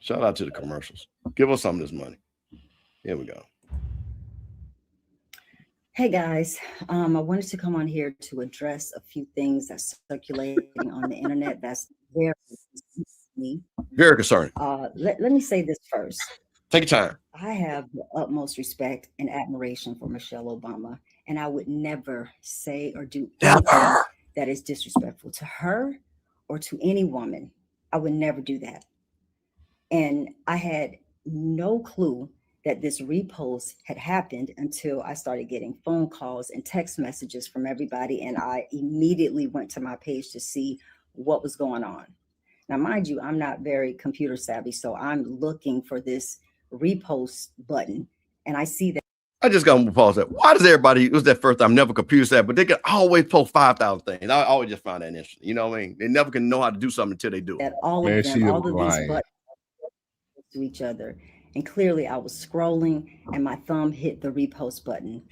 Shout out to the commercials. Give us some of this money. Here we go. Hey guys, I wanted to come on here to address a few things that's circulating on the internet that's very concerning. Very concerning. Let me say this first. Take your time. I have the utmost respect and admiration for Michelle Obama, and I would never say or do anything that is disrespectful to her or to any woman. I would never do that. And I had no clue that this repost had happened until I started getting phone calls and text messages from everybody. And I immediately went to my page to see what was going on. Now, mind you, I'm not very computer savvy, so I'm looking for this repost button. And I see that. I just got to pause that. Why does everybody, it was that first time, never computer savvy, but they can always post 5,000 things. I always just find that interesting. You know what I mean? They never can know how to do something until they do. That all of them, all of these buttons to each other. And clearly I was scrolling and my thumb hit the repost button.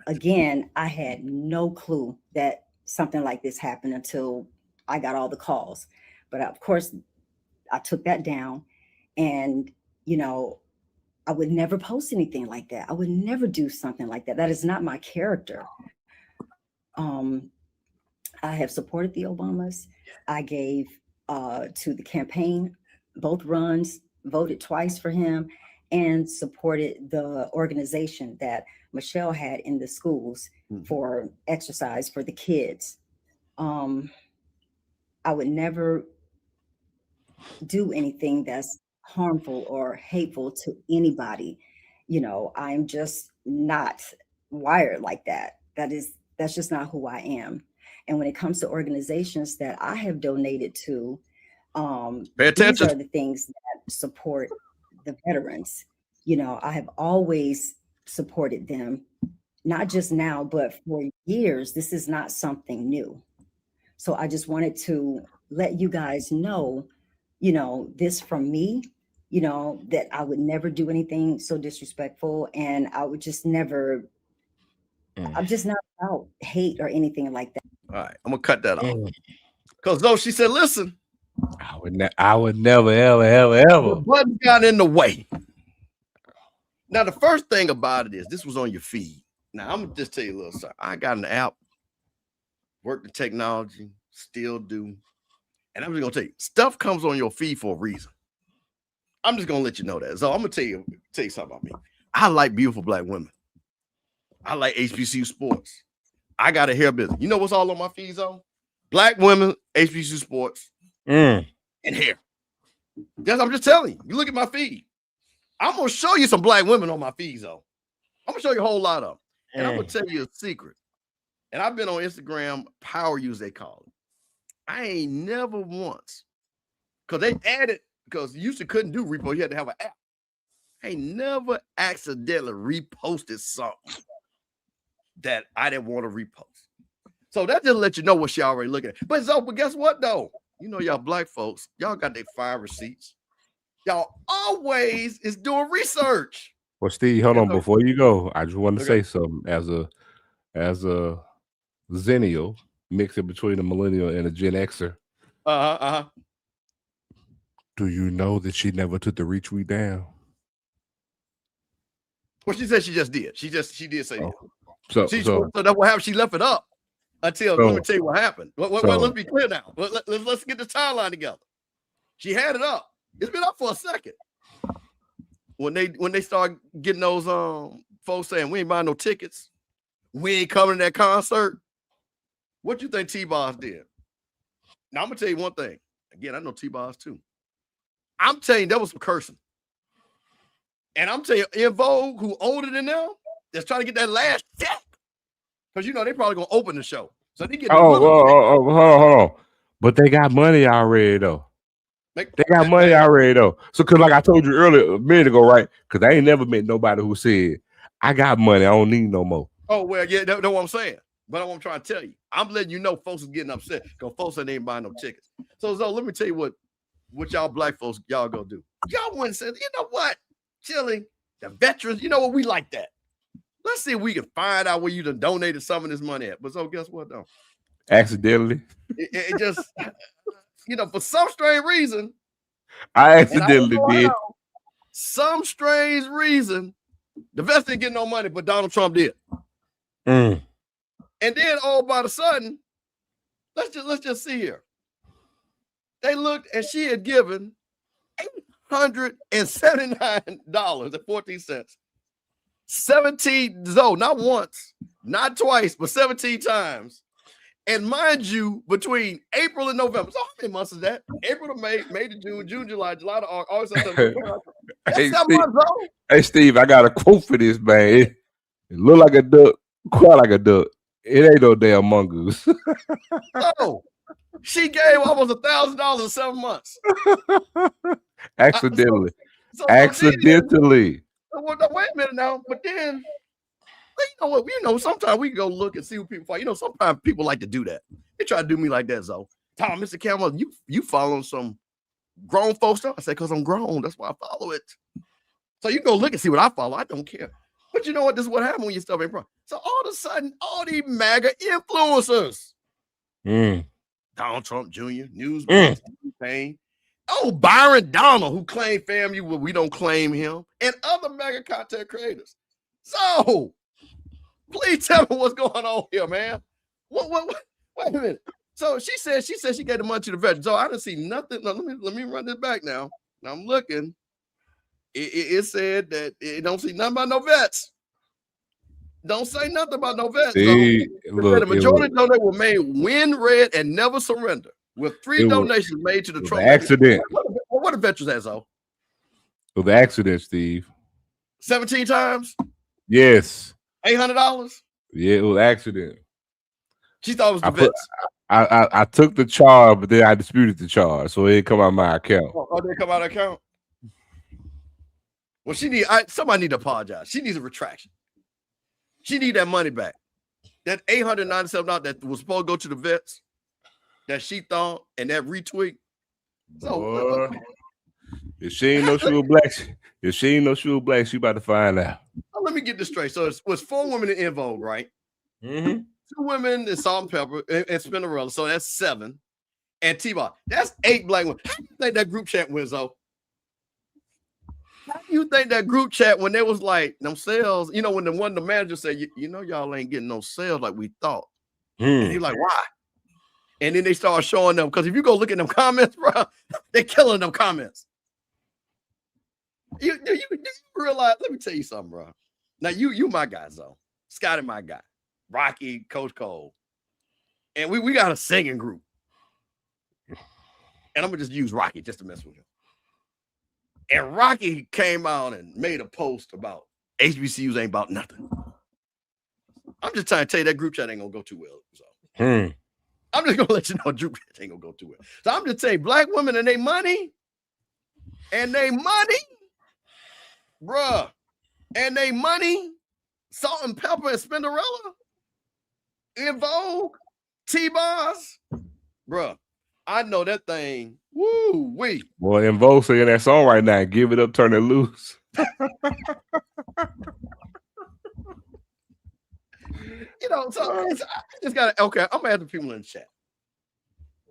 Again, I had no clue that something like this happened until I got all the calls. But of course, I took that down and, you know, I would never post anything like that. I would never do something like that. That is not my character. I have supported the Obamas. I gave to the campaign, both runs, voted twice for him, and supported the organization that Michelle had in the schools for exercise for the kids. I would never do anything that's harmful or hateful to anybody. You know, I'm just not wired like that. That's just not who I am. And when it comes to organizations that I have donated to, pay attention. These are the things that support the veterans. You know, I have always supported them, not just now, but for years. This is not something new. So I just wanted to let you guys know, you know, this from me, you know, that I would never do anything so disrespectful, and I would just never, I'm just not about hate or anything like that. All right, I'm gonna cut that off. Because though she said, listen, I would never, ever. the button got in the way. Now, the first thing about it is this was on your feed. Now, I'm gonna just tell you a little something. I got an app, work the technology, still do. And I'm just gonna tell you, stuff comes on your feed for a reason. I'm just gonna let you know that. So I'm gonna tell you something about me. I like beautiful black women. I like HBCU sports. I got a hair business. You know what's all on my feeds on? Black women, HBCU sports, and hair. Yes, I'm just telling you. You look at my feed. I'm gonna show you some black women on my feeds, though. I'm gonna show you a whole lot of them. And I'm gonna tell you a secret. And I've been on Instagram, power use, they call it. I ain't never once, because they added, because you used to couldn't do repost, you had to have an app. I ain't never accidentally reposted something that I didn't want to repost. So that just let you know what she already looking at. But guess what though? You know, y'all black folks, y'all got their fire receipts. Y'all always is doing research. Well, Steve, hold on. Before you go, I just want to say something as a Zennial, mixing between a millennial and a Gen Xer. Do you know that she never took the retweet down? Well, she said she just did. She did say that. So that's what happened. She left it up until let me tell you what happened. Well, let's be clear now. Let's get the timeline together. She had it up. It's been up for a second. When they start getting those folks saying we ain't buying no tickets, we ain't coming to that concert. What you think T-Boss did? Now I'm gonna tell you one thing. Again, I know T-Boss too. I'm telling you, there was some cursing. And I'm telling you, In Vogue, who older than them, that's trying to get that last check. Because you know they probably gonna open the show. So they get hold on. But they got money already though. They got money already though. So cause like I told you earlier a minute ago, right? Cause I ain't never met nobody who said, I got money, I don't need no more. Oh, well, yeah, that's what I'm saying. But that's what I'm trying to tell you. I'm letting you know folks is getting upset because folks ain't buying no tickets. So let me tell you what y'all black folks, y'all gonna do. Y'all wouldn't say, you know what? Chilling, the veterans, you know what? We like that. Let's see if we can find out where you done donated some of this money at. But so guess what, though? Accidentally. It just, for some strange reason. I accidentally did. Some strange reason, the vets didn't get no money, but Donald Trump did. Mm. And then all by a sudden, let's just see here. They looked and she had given $879.14. 17, not once, not twice, but 17 times. And mind you, between April and November, so how many months is that? April to May, May to June, June, July, July to August, September. Hey, Steve, I got a quote for this, man. It look like a duck, cry like a duck. It ain't no damn mongoose. Oh, she gave almost $1,000 in 7 months. Accidentally. Accidentally. Well, no, wait a minute now. But then, you know what? Sometimes we go look and see what people find. Sometimes people like to do that. They try to do me like that, Zoe. Tom, Mr. Campbell, you following some grown folks stuff? I say, because I'm grown. That's why I follow it. So you go look and see what I follow. I don't care. But you know what? This is what happens when your stuff ain't front. So all of a sudden, all these MAGA influencers, Donald Trump Jr., Newsweek, Payne, Byron Donald, who claimed FAMU, but we don't claim him, and other MAGA content creators. So please tell me what's going on here, man. What? Wait a minute. So she said she gave the money to the veterans. So I didn't see nothing. No, let me run this back now. Now I'm looking. It said that it don't see nothing about no vets. Don't say nothing about no vets. See, so the majority of donations were made win, red, and never surrender. With 3 donations made to the Trump accident. What the veterans has, though? It was an accident, Steve. 17 times? Yes. $800? Yeah, it was an accident. She thought it was the vets. I took the charge, but then I disputed the charge, so it didn't come out of my account. Oh, did it come out of account? Well, somebody need to apologize. She needs a retraction. She need that money back. That $897 that was supposed to go to the vets, that she thought, and that retweet. So if she ain't no shoe black, she about to find out. Let me get this straight. So it was 4 women in Vogue, right? 2 women in Salt and Pepper and Spinnerella. So that's 7. And T-Bar. That's 8 black women. How do you think that group chat went, Zoe? How do you think that group chat when they was like them sales, when the manager said, y'all ain't getting no sales like we thought. And he's like, why? And then they start showing them, because if you go look at them comments, bro, they're killing them comments. You realize, let me tell you something, bro. Now, you my guy, though. Scotty, my guy. Rocky, Coach Cole. And we got a singing group. And I'm going to just use Rocky just to mess with him. And Rocky came out and made a post about HBCUs ain't about nothing. I'm just trying to tell you that group chat ain't going to go too well. So. I'm just going to let you know group chat ain't going to go too well. So I'm just saying black women and they money, bruh, and they money, Salt and Pepper and Spinderella, In Vogue, T-Bars, bruh. I know that thing. Woo wee. Well, In Vogue saying that song right now, give it up, turn it loose. So I just gotta. Okay, I'm gonna ask the people in the chat.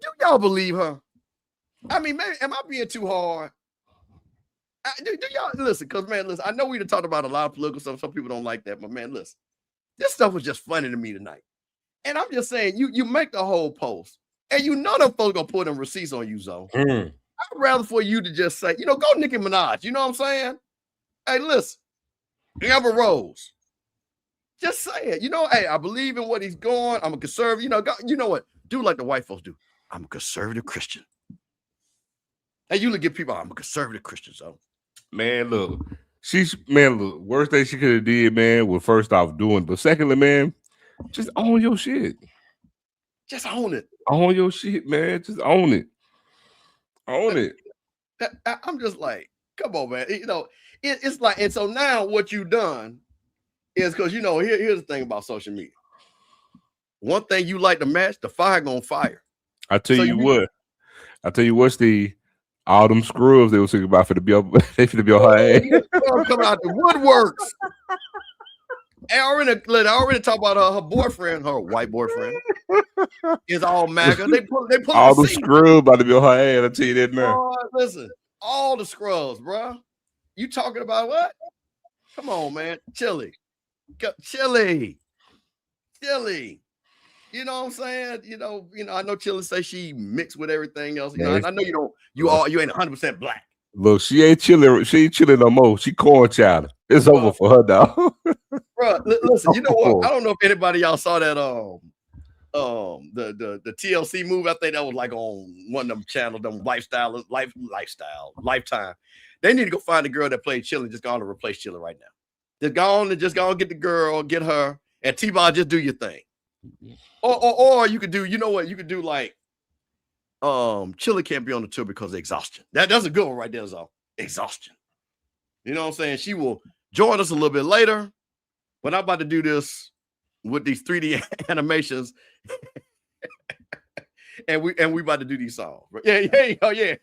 Do y'all believe her? I mean, maybe am I being too hard? Do y'all listen? Because man, listen. I know we done talked about a lot of political stuff. Some people don't like that, but man, listen. This stuff was just funny to me tonight, and I'm just saying, you make the whole post. And them folks gonna put them receipts on you, Zoe. I'd rather for you to just say, go Nicki Minaj. You know what I'm saying? Hey, listen, Amber Rose. Just say it. Hey, I believe in what he's going. I'm a conservative. You know what? Do like the white folks do. I'm a conservative Christian. Hey, you look at people. I'm a conservative Christian, Zoe. Man, look, worst thing she could have did, man, was first off doing, but secondly, man, just own your shit. Just own it. Own your shit, man. Just own it. Own it. I'm just like, come on, man. You know, it's like, and so now what you done is because you know, here's the thing about social media. One thing you like to match, the fire gonna fire. I tell you what. I tell you what, Steve. All them scrubs they was thinking about for the bill, they finna be on her ass. Coming out the woodworks. I already talked about her boyfriend, her white boyfriend. Is all MAGA. They pull all the scrubs about to be on her ass. I tell you that now. Oh, listen, all the scrubs, bro. You talking about what? Come on, man. Chili. You know what I'm saying? You know, I know Chili say she mixed with everything else. You know, I know you ain't 100% black. Look, she ain't chilling no more. She corn child. It's over for her, dog. Bro, listen, you know what? I don't know if anybody y'all saw that the TLC movie. I think that was like on one of them channels, them lifestyle, Lifetime. They need to go find the girl that played Chili. Just go on to replace Chili right now. Just go on and get the girl, get her, and T-Ball just do your thing. Or you could do, you know what? You could do like Chili can't be on the tour because of exhaustion. That's a good one right there, Zo. Exhaustion. You know what I'm saying? She will join us a little bit later, but I'm about to do this with these 3D animations. and we about to do these songs. Yeah.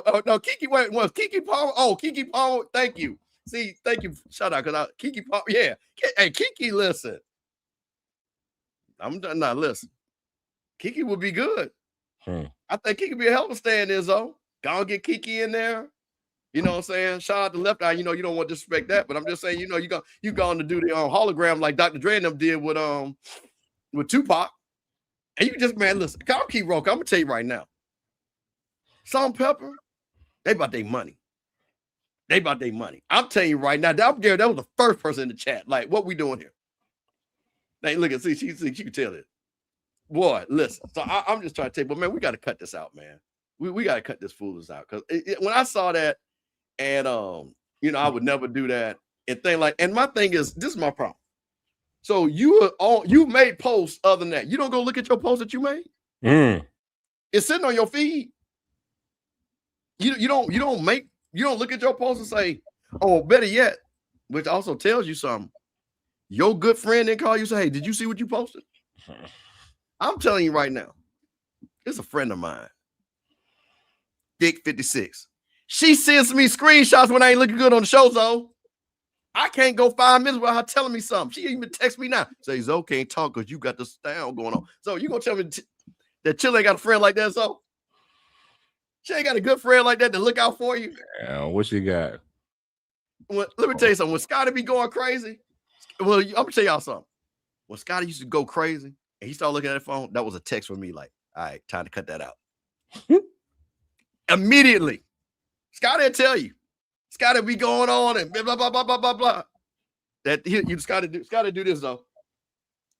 Oh, no, Kiki, wait, was Kiki Palmer? Oh, Kiki Palmer, thank you. See, thank you. Shout out, because Kiki Palmer, yeah. Hey, Kiki, listen. I'm done now. Listen, Kiki would be good. I think Kiki be a hell of a stand in, Zo. Go and get Kiki in there. You know what I'm saying? Shout out to Left Eye. You know, you don't want to disrespect that, but I'm just saying, you know, you going to do the hologram like Dr. Dre and them did with Tupac. And you just, man, listen, I'll keep rocking. I'm gonna tell you right now. Salt and Pepper, they about their money. I'm telling you right now, that was the first person in the chat. Like, what we doing here? Hey, look at, see, she can tell it. Boy, listen. So I'm just trying to tell you, but man, we got to cut this out, man. We got to cut this foolishness out. Because when I saw that, and you know, I would never do that. And my thing is, this is my problem. So you made posts other than that. You don't go look at your posts that you made. It's sitting on your feed. You don't look at your posts and say, oh, better yet, which also tells you something. Your good friend didn't call you and say, hey, did you see what you posted? I'm telling you right now, it's a friend of mine, Dick 56. She sends me screenshots when I ain't looking good on the show, Zo. I can't go 5 minutes without her telling me something. She even text me now. Say, Zo can't talk because you got the style going on. So you gonna tell me that Chili ain't got a friend like that, Zo? She ain't got a good friend like that to look out for you. Yeah, what she got? Let me tell you something. When Scotty be going crazy, well, I'm gonna tell y'all something. When Scotty used to go crazy and he started looking at the phone, that was a text from me like, all right, time to cut that out. Immediately. Scotty will tell you. Scotty be going on and blah, blah, blah, blah, blah, blah, blah. That you just gotta do this though.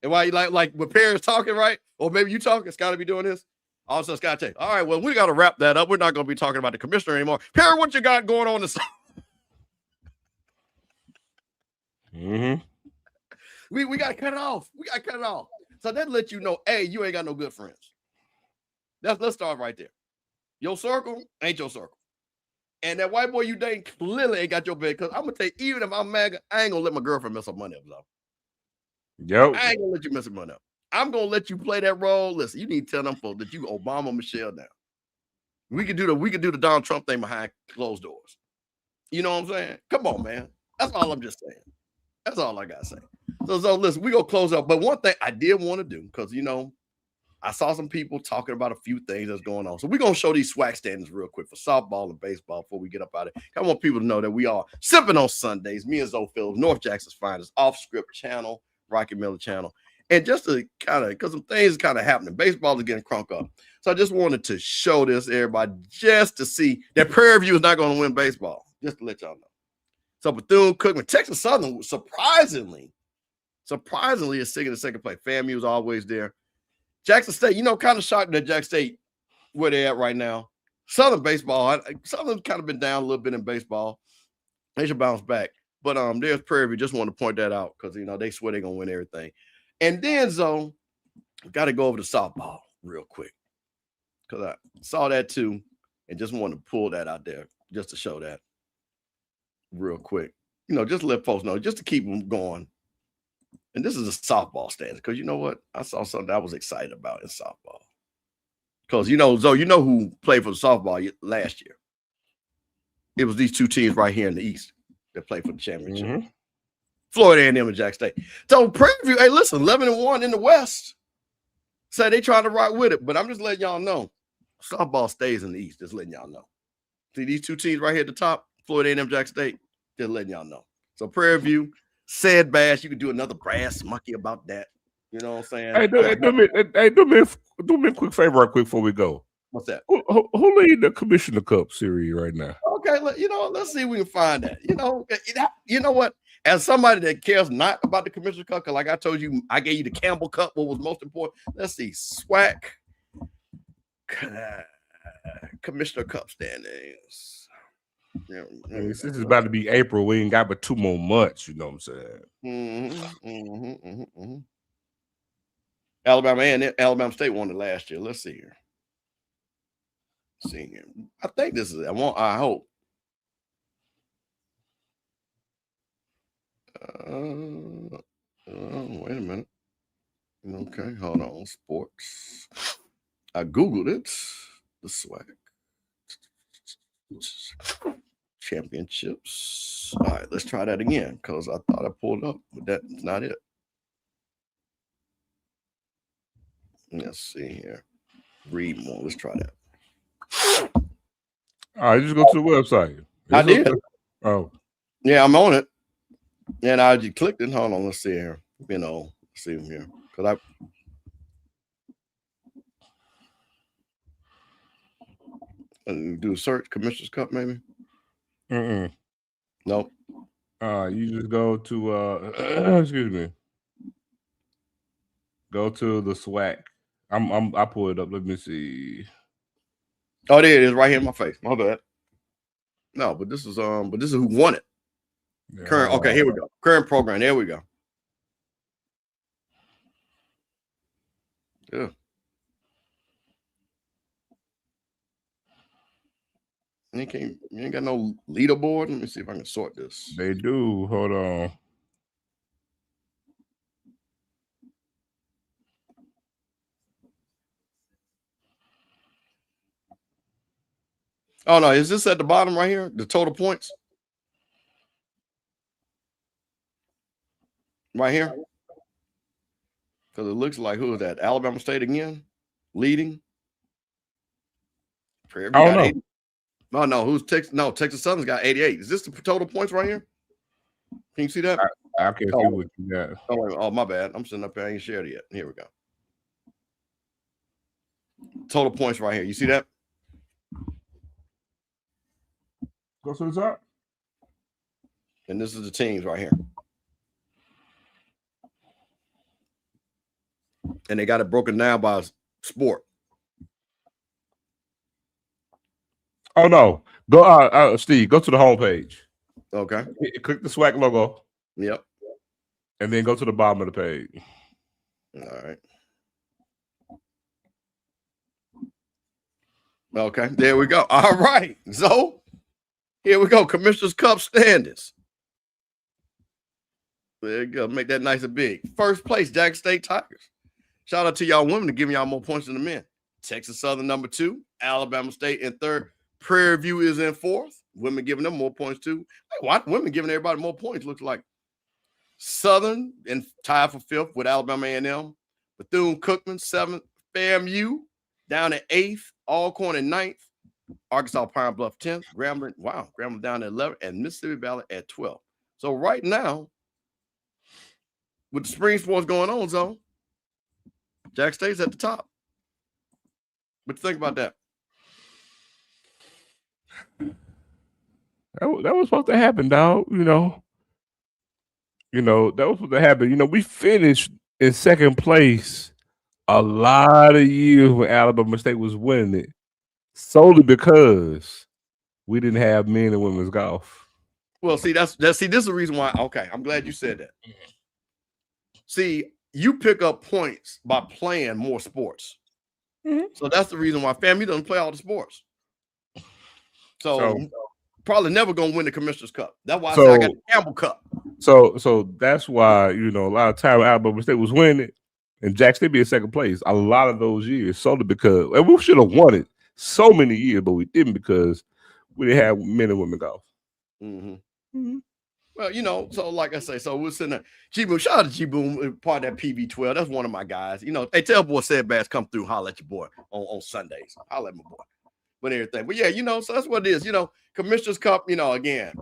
And while you like when parents talking, right? Or maybe you talking, Scotty be doing this. All of a sudden, Scotty tell you, all right, well, we gotta wrap that up. We're not gonna be talking about the commissioner anymore. Perry, what you got going on this? We gotta cut it off. So that lets you know, hey, you ain't got no good friends. Let's start right there. Your circle ain't your circle. And that white boy you dating clearly ain't got your bed. Because I'm gonna tell you, even if I'm MAGA, I ain't gonna let my girlfriend mess up money up, though. Yo. I ain't gonna let you mess up money up. I'm gonna let you play that role. Listen, you need to tell them folks that you Obama Michelle now. We could do the Donald Trump thing behind closed doors. You know what I'm saying? Come on, man. That's all I'm just saying. That's all I gotta say. So listen, we gonna close up. But one thing I did want to do, because you know, I saw some people talking about a few things that's going on. So we're gonna show these SWAC standings real quick for softball and baseball before we get up out of it. I want people to know that we are sipping on Sundays. Me and Zo Phillips, North Jackson's finest, off script channel, Rocky Miller channel. And just to kind of, because some things are kind of happening. Baseball is getting crunk up. So I just wanted to show this everybody just to see that Prairie View is not going to win baseball. Just to let y'all know. So Bethune-Cookman, Texas Southern, surprisingly is sitting in second place. FAMU is always there. Jackson State, you know, kind of shocked that Jackson State where they're at right now. Southern baseball, Southern's kind of been down a little bit in baseball. They should bounce back. But there's Prairie View. Just want to point that out because, you know, they swear they're going to win everything. And then, Zo, got to go over to softball real quick because I saw that too and just wanted to pull that out there just to show that real quick. You know, just let folks know, just to keep them going. And this is a softball standard because you know what? I saw something I was excited about in softball. Because, you know, Zoe, you know who played for the softball last year? It was these two teams right here in the East that played for the championship. Mm-hmm. Florida A&M and Jack State. So preview, hey, listen, 11-1 in the West. Say they trying to rock with it, but I'm just letting y'all know. Softball stays in the East, just letting y'all know. See these two teams right here at the top, Florida A&M, Jack State, just letting y'all know. So Prairie View, said Bass, you could do another brass monkey about that. You know what I'm saying? Hey, do me a quick favor right quick before we go. What's that? Who lead the Commissioner Cup series right now? Okay, let's see if we can find that. You know what? As somebody that cares not about the Commissioner Cup, because like I told you, I gave you the Campbell Cup, what was most important. Let's see, SWAC Commissioner Cup standings. Yeah, this is about to be April. We ain't got but 2 more months. You know what I'm saying? Alabama and Alabama State won it last year. Let's see here. I think this is it. I hope. Wait a minute. Okay, hold on. Sports. I Googled it. The SWAC championships. All right, let's try that again because I thought I pulled up, but that's not it. Let's see here. Read more. Let's try that. All right, just go to the website. I did. Oh, yeah, I'm on it. And I just clicked it. Hold on, let's see here. Let's see here. Because do a search, Commissioner's Cup, maybe? Nope. You just go to excuse me. Go to the SWAC. I pull it up. Let me see. Oh, there it is, right here in my face. My bad. No, but this is who won it. Yeah. Current. Okay, here we go. Current program. There we go. Yeah. You ain't got no leaderboard. Let me see if I can sort this. They do. Hold on. Oh no, is this at the bottom right here? The total points? Right here? Because it looks like who is that? Alabama State again? Leading? I don't know. Oh no, who's Texas? No, Texas Southern's got 88. Is this the total points right here? Can you see that? I can't see what you got. Oh, my bad. I'm sitting up here. I ain't shared it yet. Here we go. Total points right here. You see that? Go to the top. And this is the teams right here. And they got it broken down by sport. Oh no. Go Steve, go to the homepage. Okay. Click the SWAC logo. Yep. And then go to the bottom of the page. All right. Okay, there we go. All right. So here we go. Commissioner's Cup standings. There you go. Make that nice and big. First place, Jack State Tigers. Shout out to y'all women to giving y'all more points than the men. Texas Southern number 2, Alabama State in 3rd. Prairie View is in 4th. Women giving them more points too. Why women giving everybody more points? Looks like Southern and tied for 5th with Alabama A&M. Bethune-Cookman 7th. FAMU down at 8th. Alcorn in 9th. Arkansas Pine Bluff 10th. Grambling down at 11th. And Mississippi Valley at 12th. So right now, with the spring sports going on, Zone, Jack State's at the top. What do you think about that? That was supposed to happen, dog. You know, that was supposed to happen. We finished in 2nd place a lot of years when Alabama State was winning it, solely because we didn't have men and women's golf. Well, see, this is the reason why. Okay, I'm glad you said that. See, you pick up points by playing more sports. So that's the reason why family doesn't play all the sports. So probably never gonna win the Commissioner's Cup. That's why I say I got the Campbell Cup. So that's why, you know, a lot of time Alabama State was winning and Jack State be in second place a lot of those years solely because, and we should have won it so many years, but we didn't because we didn't have men and women golf. Well, you know, so like I say, so we're sitting there. G-Boom, shout out to G-Boom, part of that PV12. That's one of my guys. You know, hey, tell boy said Bass come through, holler at your boy on Sundays. Holler at my boy. But everything. But yeah, you know, so that's what it is. You know, Commissioner's Cup, you know, again,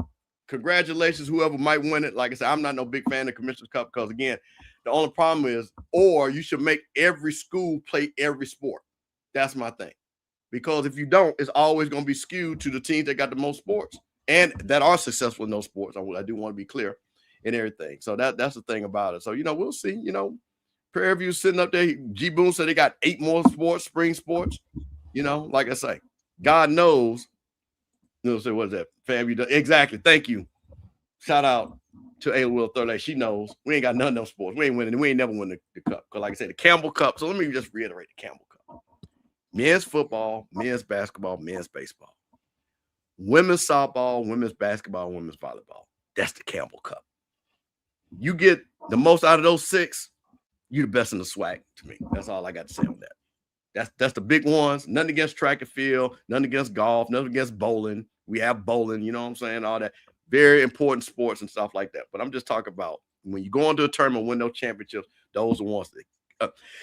congratulations, whoever might win it. Like I said, I'm not no big fan of the Commissioner's Cup because, again, the only problem is, or you should make every school play every sport. That's my thing. Because if you don't, it's always going to be skewed to the teams that got the most sports and that are successful in those sports. I do want to be clear in everything. So that's the thing about it. So, you know, we'll see. You know, Prairie View sitting up there. G Boone said they got 8 more sports, spring sports. You know, like I say, God knows. You know, say what is that? Fairview. Exactly. Thank you. Shout out to A. Will Thurley. She knows we ain't got none of those sports. We ain't winning. We ain't never win the cup. Because like I said, the Campbell Cup. So let me just reiterate the Campbell Cup. Men's football, men's basketball, men's baseball. Women's softball, women's basketball, women's volleyball. That's the Campbell Cup. You get the most out of those 6, you the best in the SWAC to me. That's all I got to say on that. That's the big ones. Nothing against track and field, nothing against golf, nothing against bowling. We have bowling, you know what I'm saying? All that. Very important sports and stuff like that. But I'm just talking about when you go into a tournament, win those championships, those are the ones that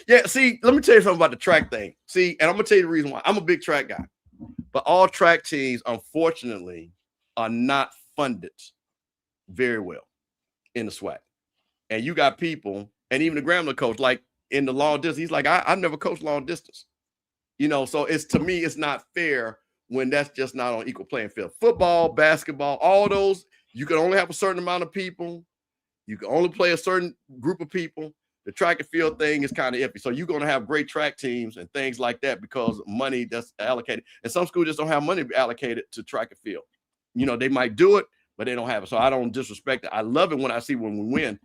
yeah, see, let me tell you something about the track thing. See, and I'm going to tell you the reason why. I'm a big track guy. But all track teams, unfortunately, are not funded very well in the SWAC. And you got people, and even the Grambling coach, like in the long distance, he's like, I never coached long distance. You know, so it's, to me, it's not fair when that's just not on equal playing field. Football, basketball, all those, you can only have a certain amount of people. You can only play a certain group of people. The track and field thing is kind of iffy. So you're going to have great track teams and things like that because of money that's allocated. And some schools just don't have money allocated to track and field. You know, they might do it, but they don't have it. So I don't disrespect it. I love it when I see when we win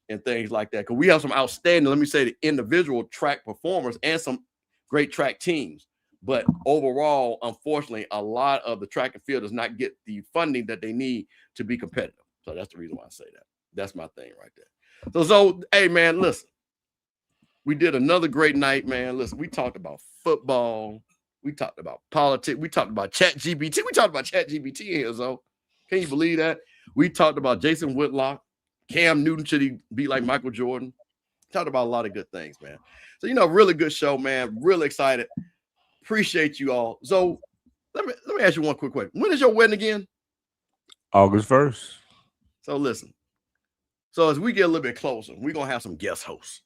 and things like that. Because we have some outstanding, let me say, the individual track performers and some great track teams. But overall, unfortunately, a lot of the track and field does not get the funding that they need to be competitive. So that's the reason why I say that. That's my thing right there. So, hey, man, listen. We did another great night, man. Listen, we talked about football. We talked about politics. We talked about ChatGPT. We talked about ChatGPT here, so can you believe that? We talked about Jason Whitlock. Cam Newton, should he be like Michael Jordan? Talked about a lot of good things, man. So, you know, really good show, man. Really excited. Appreciate you all. So let me ask you one quick question. When is your wedding again? August 1st. So listen. So as we get a little bit closer, we're gonna have some guest hosts.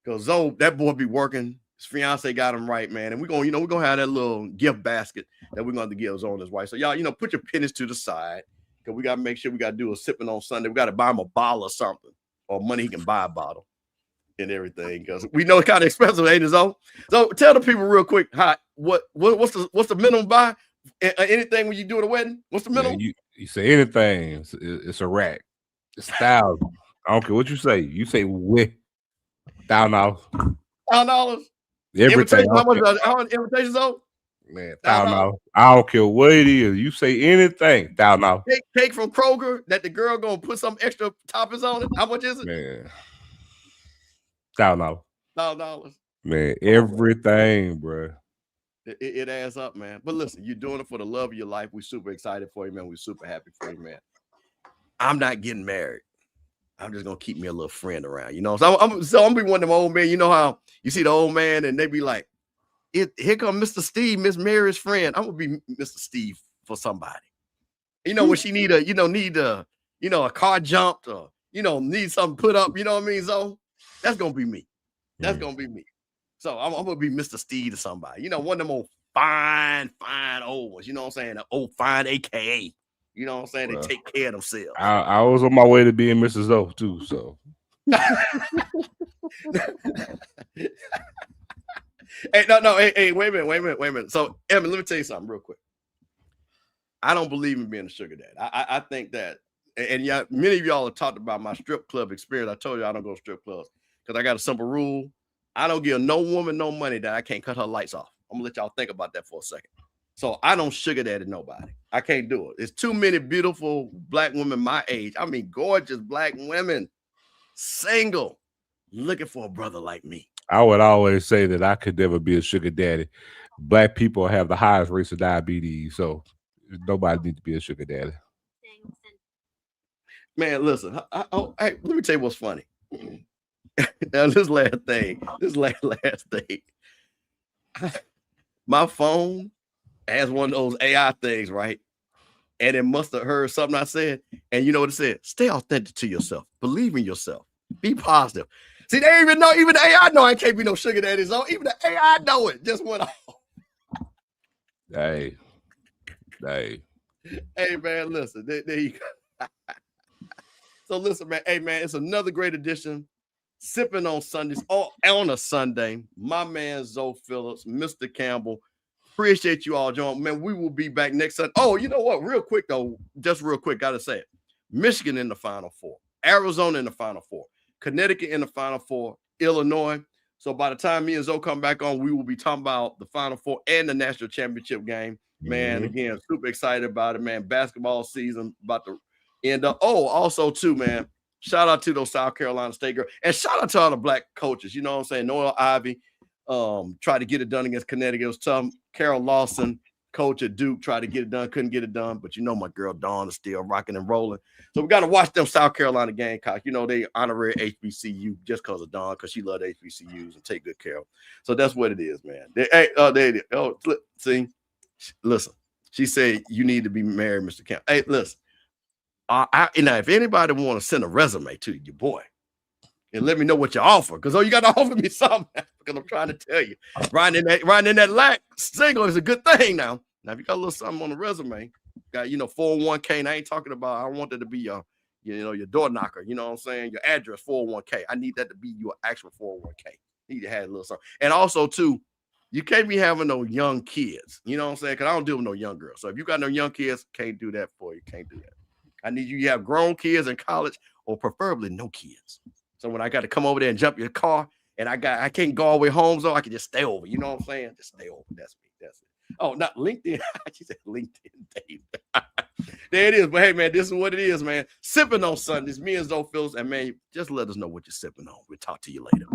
Because Zoe, that boy be working. His fiance got him right, man. And we're gonna have that little gift basket that we're gonna have to give Zoe and his wife. So y'all, you know, put your pennies to the side. Because we gotta make sure we gotta do a sipping on Sunday. We gotta buy him a bottle or something, or money he can buy a bottle and everything. Because we know it's kind of expensive, ain't it, Zoe? So tell the people real quick, what's the minimum buy? Anything when you do a wedding? What's the minimum? Man, you say anything, it's a rack. It's $1,000. I don't care what you say. You say $1,000. $1,000. Everything. How much invitations on? Man, $1,000. I don't care what it is. You say anything, $1,000. Cake from Kroger that the girl gonna put some extra toppings on it. How much is it? Man, $1,000. $1,000. Man, everything, bro. It adds up, man. But listen, you're doing it for the love of your life. We're super excited for you, man. We're super happy for you, man. I'm not getting married. I'm just gonna keep me a little friend around, you know. So I'm gonna be one of them old men. You know how you see the old man and they be like, here come Mr. Steve, Miss Mary's friend. I'm gonna be Mr. Steve for somebody. You know, when she need a car jumped or need something put up, you know what I mean? So that's gonna be me. That's gonna be me. So I'm gonna be Mr. Steve to somebody. You know, one of them old fine old ones, you know what I'm saying? The old fine AKA. You know what I'm saying? They take care of themselves. I was on my way to being Mrs. O too, so. Hey, wait a minute. So, Evan, let me tell you something real quick. I don't believe in being a sugar dad. I think that, and yeah, many of y'all have talked about my strip club experience. I told you I don't go to strip clubs because I got a simple rule. I don't give no woman no money that I can't cut her lights off. I'm gonna let y'all think about that for a second. So I don't sugar daddy nobody. I can't do it. There's too many beautiful black women my age. I mean, gorgeous black women, single, looking for a brother like me. I would always say that I could never be a sugar daddy. Black people have the highest rates of diabetes, so nobody needs to be a sugar daddy. Man, listen. Hey, let me tell you what's funny. Now, this last thing. My phone has one of those AI things, right? And it must have heard something I said. And you know what it said? Stay authentic to yourself. Believe in yourself. Be positive. See, they even know, even the AI know I can't be no sugar daddy. So even the AI know it. Just went off. Hey, man, listen. There you go. So listen, man. Hey, man, it's another great edition. Sipping on Sundays, on a Sunday. My man, Zoe Phillips, Mr. Campbell. Appreciate you all, John. Man, we will be back next Sunday. Oh, you know what? Real quick, though. Just real quick. Got to say it. Michigan in the Final Four. Arizona in the Final Four. Connecticut in the Final Four. Illinois. So by the time me and Zoe come back on, we will be talking about the Final Four and the national championship game. Man, again, super excited about it, man. Basketball season about to end up. Oh, also, too, man. Shout out to those South Carolina State girls. And shout out to all the black coaches. You know what I'm saying? Noel Ivy tried to get it done against Connecticut. It was tough. Carol Lawson, coach at Duke, tried to get it done. Couldn't get it done. But you know my girl Dawn is still rocking and rolling. So we got to watch them South Carolina Gamecocks. You know, they honorary HBCU just because of Dawn, because she loved HBCUs and take good care of them. So that's what it is, man. See, listen. She said you need to be married, Mr. Campbell. Hey, listen. If anybody want to send a resume to your boy and let me know what you offer, because you got to offer me something, because I'm trying to tell you, riding in that lack single is a good thing now. Now, if you got a little something on the resume, got 401k, and I ain't talking about, I want that to be your door knocker, you know what I'm saying? Your address, 401k. I need that to be your actual 401k. Need to have a little something. And also, too, you can't be having no young kids, you know what I'm saying? Because I don't deal with no young girls. So if you got no young kids, can't do that for you. Can't do that. I need you to have grown kids in college, or preferably no kids. So when I got to come over there and jump your car, and I can't go all the way home, so I can just stay over. You know what I'm saying? Just stay over. That's me. That's it. Oh, not LinkedIn. She said LinkedIn, Dave. There it is. But hey, man, this is what it is, man. Sipping on Sundays. Me and Zoe Phillips, and man, just let us know what you're sipping on. We'll talk to you later.